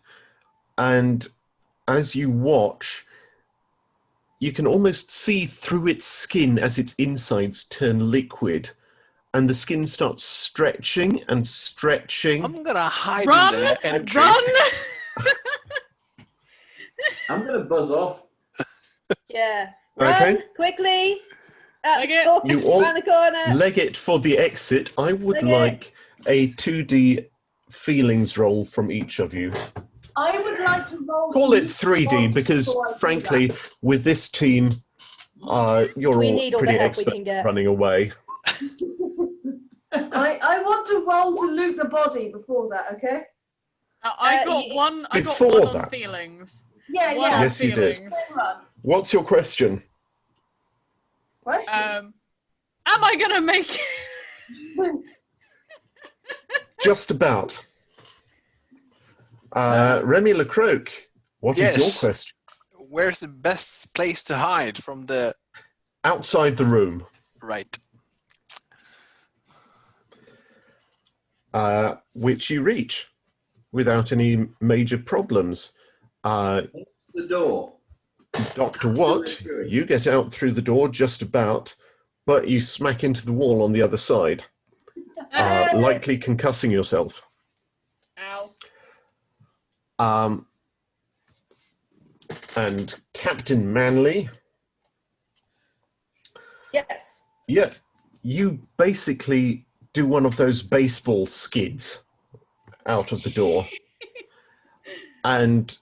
And as you watch, you can almost see through its skin as its insides turn liquid. and the skin starts stretching and stretching. I'm gonna hide Run! in the entry. Run! I'm going to buzz off. Yeah. Run Okay. quickly. At Like the it. store, You all around the corner. leg it for the exit. I would Okay. like a 2D feelings roll from each of you. I would like to roll. Call it 3D before because, I do frankly, with this team, you're We all need all the pretty help we expert can get. running away. that. I want to roll to loot the body before that. Okay. I got y- one. I got Before one on that. feelings. Yeah, One yeah. on Yes, you did. feelings. Run. What's your question? Question. Am I gonna make it? Just about. Remy Lecroc, what is your Yes. question? Where's the best place to hide from the Outside the room, right? which you reach without any major problems. The door. Dr. Watt, you get out through the door just about, but you smack into the wall on the other side, likely concussing yourself. Ow. And Captain Manley, Yes. yeah, you basically do one of those baseball skids out of the door. And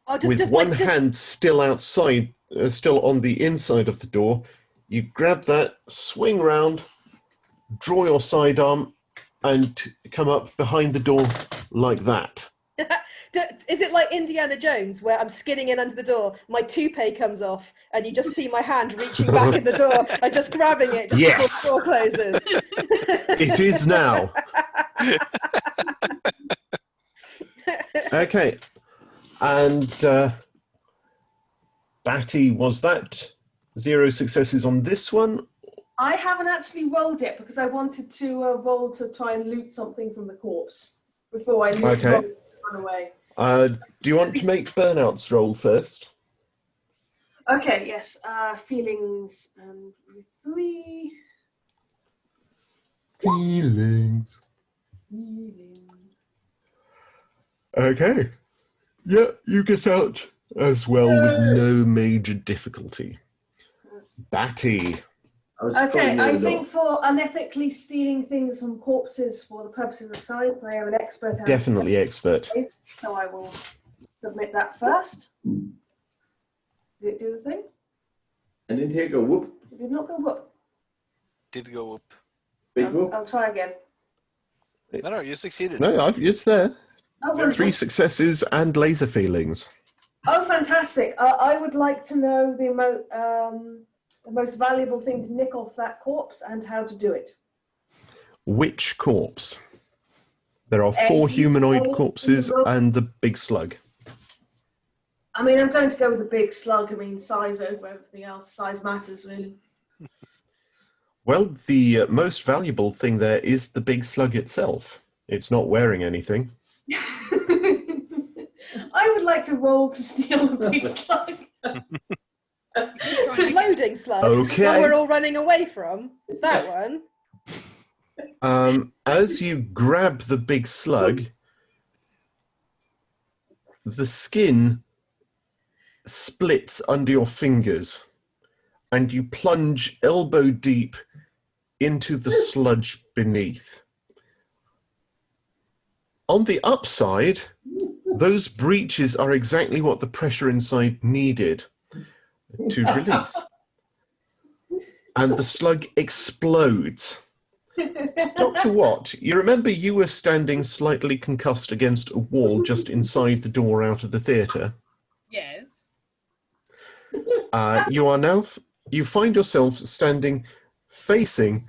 Oh, with one hand still outside, still on the inside of the door, you grab that, swing round, draw your sidearm, and come up behind the door like that. Is it like Indiana Jones, where I'm skidding in under the door, my toupee comes off, and you just see my hand reaching back in the door and just grabbing it just Yes. before the door closes? It is now. Okay. And Batty, was that 0 successes on this one? I haven't actually rolled it because I wanted to roll to try and loot something from the corpse before I Okay. run away. Do you want to make burnouts roll first? Okay, yes. Feelings and 3. Feelings. Feelings. Okay. Yeah, you get out as well with no major difficulty. Batty. I was Okay, pulling near I the door. think for unethically stealing things from corpses for the purposes of science, I am an expert at Definitely expert. it, so I will submit that first. Did it do the thing? I didn't hear it go whoop. It did not go whoop. Did go up. Big whoop. I'll try again. No, you succeeded. No, it's there. Oh, Very 3 successes and laser feelings. oh fantastic. I would like to know the most valuable thing to nick off that corpse and how to do it. Which corpse? There are 4 humanoid corpses and the big slug. I mean, I'm going to go with the big slug. I mean, size over everything else. Size matters, really. Well, the most valuable thing there is the big slug itself. It's not wearing anything. I would like to roll to steal the big slug. It's the loading slug. Okay. One we're all running away from. That one. As you grab the big slug, the skin splits under your fingers, and you plunge elbow deep into the sludge beneath. On the upside, those breaches are exactly what the pressure inside needed to release. And the slug explodes. Dr. Watt, you remember you were standing slightly concussed against a wall just inside the door out of the theatre? Yes. You are now, you find yourself standing facing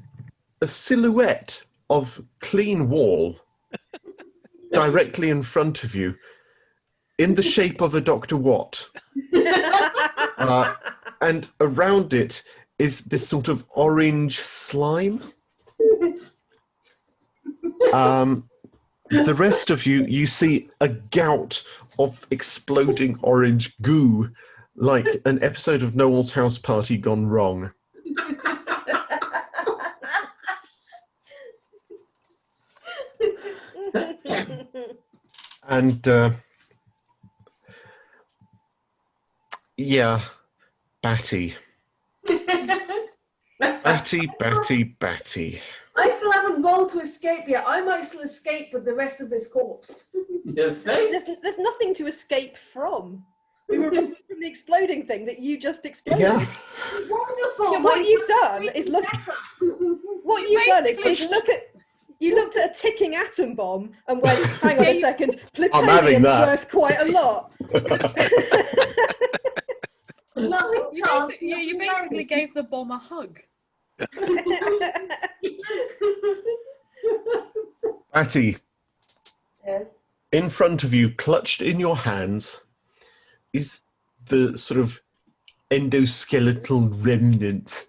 a silhouette of clean wall directly in front of you in the shape of a Dr. Watt. And around it is this sort of orange slime. The rest of you, you see a gout of exploding orange goo, like an episode of Noel's House Party gone wrong. And yeah, Batty. Batty. I still haven't rolled to escape yet. I might still escape with the rest of this corpse. You think? There's nothing to escape from. We were from the exploding thing that you just exploded. Yeah. Wonderful. Yeah, what you've done is look. What you've done is look at. You looked at a ticking atom bomb and went, "Hang on a second, having plutonium's that." worth quite a lot." You basically gave the bomb a hug. Batty, Yes. in front of you, clutched in your hands, is the sort of endoskeletal remnant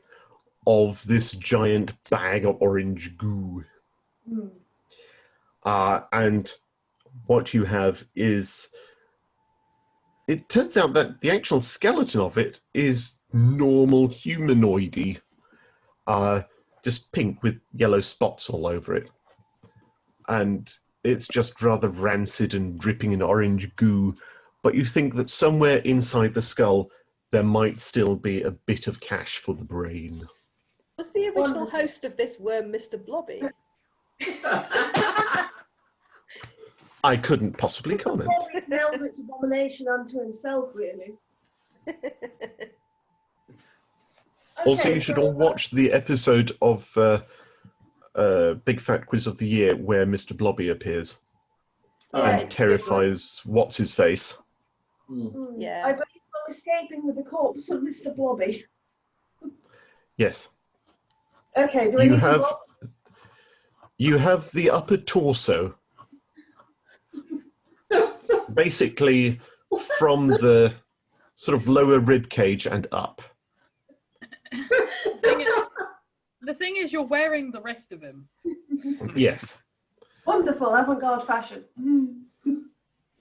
of this giant bag of orange goo. And what you have is, it turns out that the actual skeleton of it is normal humanoidy, just pink with yellow spots all over it. And it's just rather rancid and dripping in orange goo, but you think that somewhere inside the skull there might still be a bit of cash for the brain. Was the original host of this worm Mr. Blobby? I couldn't possibly comment. Always an eldritch abomination unto himself, really. Also, Okay, you should so- all watch the episode of Big Fat Quiz of the Year where Mr. Blobby appears Yeah, and terrifies What's-His-Face. Yeah. I believe I'm escaping with the corpse of Mr. Blobby. Yes. Okay, do I need to roll? You have the upper torso, basically from the sort of lower rib cage and up. The thing is, you're wearing the rest of him. Yes. Wonderful, avant-garde fashion.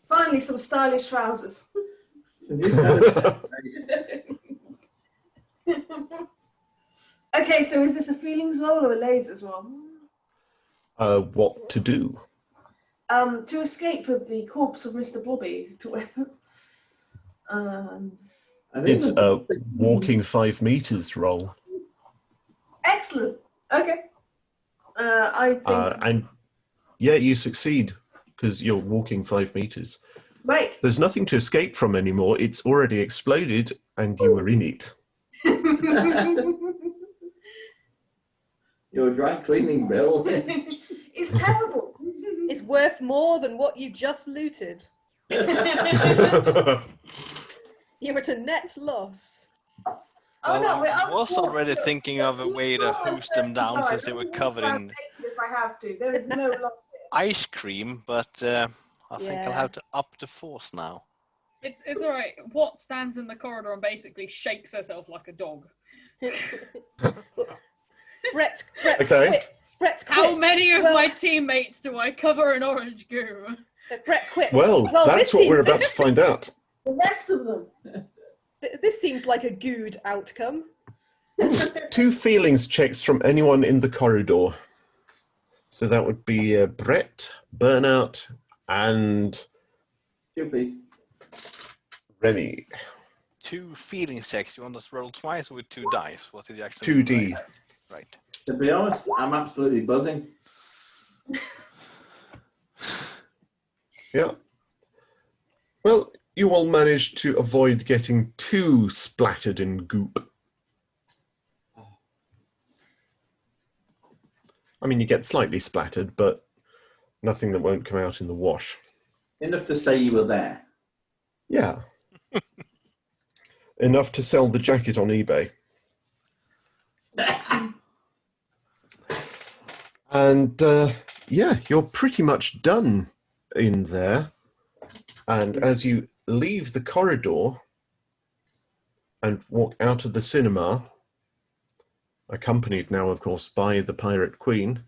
Finally, some stylish trousers. It's a new kind of- Okay, so is this a feelings roll or a lasers roll? What to do? To escape with the corpse of Mr. Blobby. I think It's a walking 5 meters roll. Excellent. Okay. I think. And yeah, you succeed because you're walking 5 meters. Right. There's nothing to escape from anymore. It's already exploded and you were in it. Your dry cleaning bill. It's terrible. It's worth more than what you just looted. You're at a net loss. Oh, no, wait, I I'll was walk already through. thinking of a way to hose them down Sorry, since they were I'll covered walk in around if I have to. There is no loss here. ice cream, but I think I'll Yeah. have to up the force now. It's all right. What stands in the corridor and basically shakes herself like a dog. Brett Okay. quit. Brett How quits. many of Well, my teammates do I cover in orange goo? Brett quits. Well, that's this what we're seems- about to find out. The rest of them. This seems like a good outcome. 2 feelings checks from anyone in the corridor. So that would be Brett, Burnout, and You please. Rennie. 2 feeling checks. You want us to roll twice with 2 dice? What did you actually 2D. say? Right. To be honest, I'm absolutely buzzing. Yeah. Well, you all managed to avoid getting too splattered in goop. I mean, you get slightly splattered, but nothing that won't come out in the wash. Enough to say you were there. Yeah. Enough to sell the jacket on eBay. And yeah, you're pretty much done in there. And as you leave the corridor and walk out of the cinema, accompanied now, of course, by the Pirate Queen,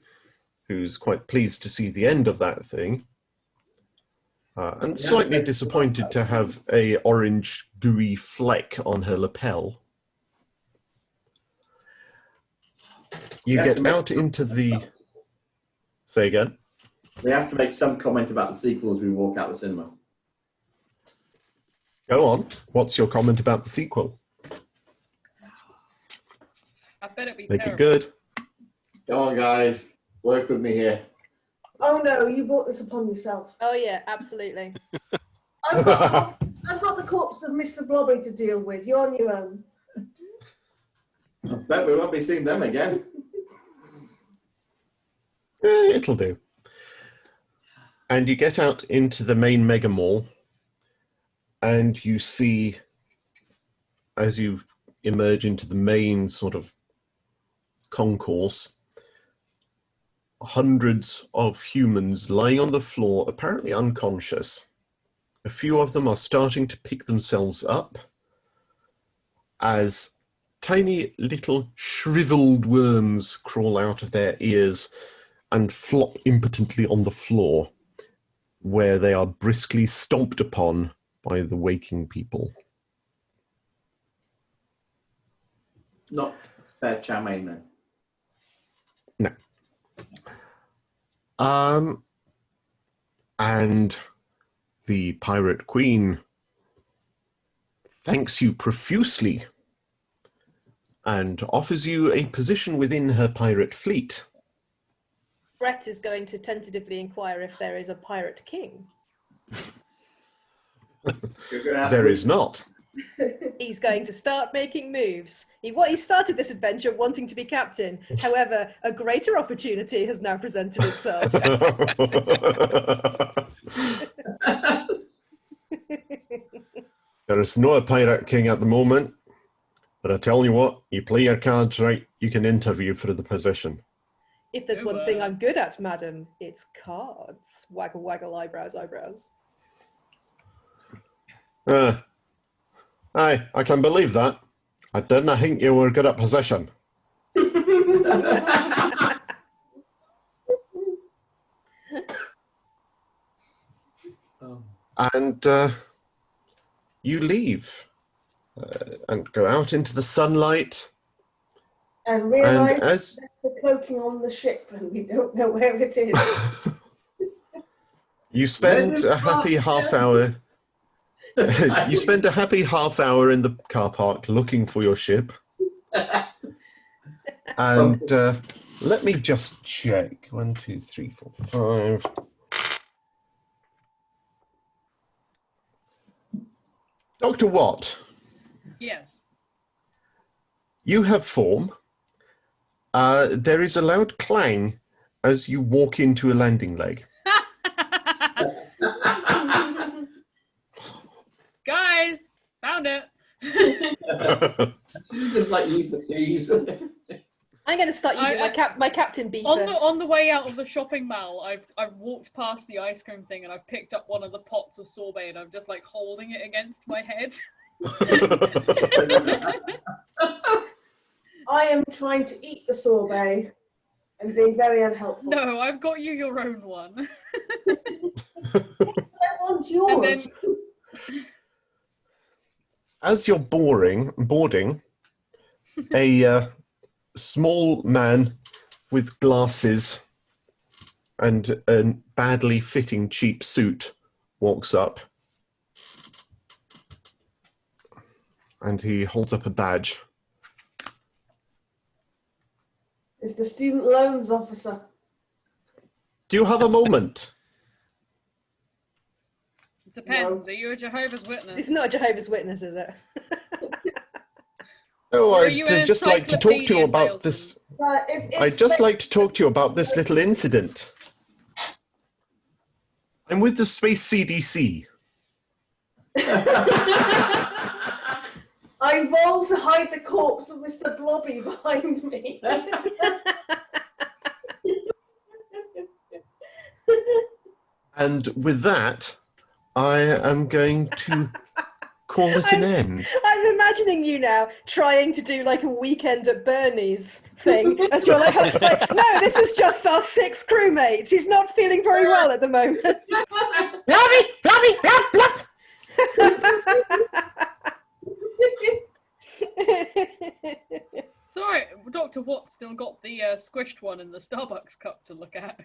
who's quite pleased to see the end of that thing, and slightly disappointed to have a orange gooey fleck on her lapel. You get out into the... Say again? We have to make some comment about the sequel as we walk out the cinema. Go on. What's your comment about the sequel? I bet it'd be Make terrible. it good. Come on, guys. Work with me here. Oh no, you brought this upon yourself. Oh yeah, absolutely. I've got the corpse of Mr. Blobby to deal with. You're on your own. I bet we won't be seeing them again. It'll do. And you get out into the main mega mall, and you see, as you emerge into the main sort of concourse, hundreds of humans lying on the floor, apparently unconscious. A few of them are starting to pick themselves up as tiny little shriveled worms crawl out of their ears and flop impotently on the floor, where they are briskly stomped upon by the waking people. Not fair chow mein then. And the Pirate Queen thanks you profusely and offers you a position within her pirate fleet. Brett is going to tentatively inquire if there is a pirate king. There is not. He's going to start making moves. He started this adventure wanting to be captain. However, a greater opportunity has now presented itself. There is no pirate king at the moment, but I tell you what, you play your cards right, you can interview for the position. If there's one thing I'm good at, madam, it's cards. Waggle, waggle, eyebrows, eyebrows. Aye, I can believe that. I didn't think you were good at position. And you leave and go out into the sunlight. And realise And as the cloaking on the ship and we don't know where it is. you spend a happy half hour, you spend a happy half hour in the car park looking for your ship. And let me just check. 1, 2, 3, 4, 5. Dr. Watt, Yes. you have form. There is a loud clang as you walk into a landing leg. Guys, found it. Just like use the keys. I'm going to start using my captain beeper. On the way out of the shopping mall, I've walked past the ice cream thing and I've picked up one of the pots of sorbet and I'm just like holding it against my head. I am trying to eat the sorbet and being very unhelpful. No, I've got you your own one. I want yours. As you're boarding, a small man with glasses and a badly fitting cheap suit walks up. And he holds up a badge. It's the student loans officer. Do you have a moment? Depends. Are you a Jehovah's Witness? It's not a Jehovah's Witness, is it? Oh, Or are you an I'd just like to talk to you encyclopedia about salesman? this. I'd just like to talk to you about this little incident. I'm with the Space CDC. I roll to hide the corpse of Mr. Blobby behind me. And with that, I am going to call it an end. I'm imagining you now trying to do like a weekend at Bernie's thing as you're like, no, this is just our 6th crewmate. He's not feeling very well at the moment. Blobby, blobby, blob, blob. Sorry, Dr. Dr. Watt still got the squished one in the Starbucks cup to look at.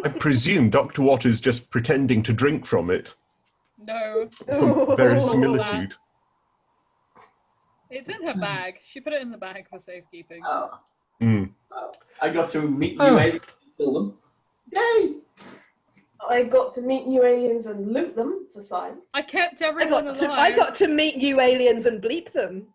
I presume Dr. Watt is just pretending to drink from it. No, From verisimilitude. it's in her bag. She put it in the bag for safekeeping. Oh, Mm. I got to meet new aliens and kill them. Yay! I got to meet new aliens and loot them for science. I kept everyone alive. I got to meet you aliens and bleep them.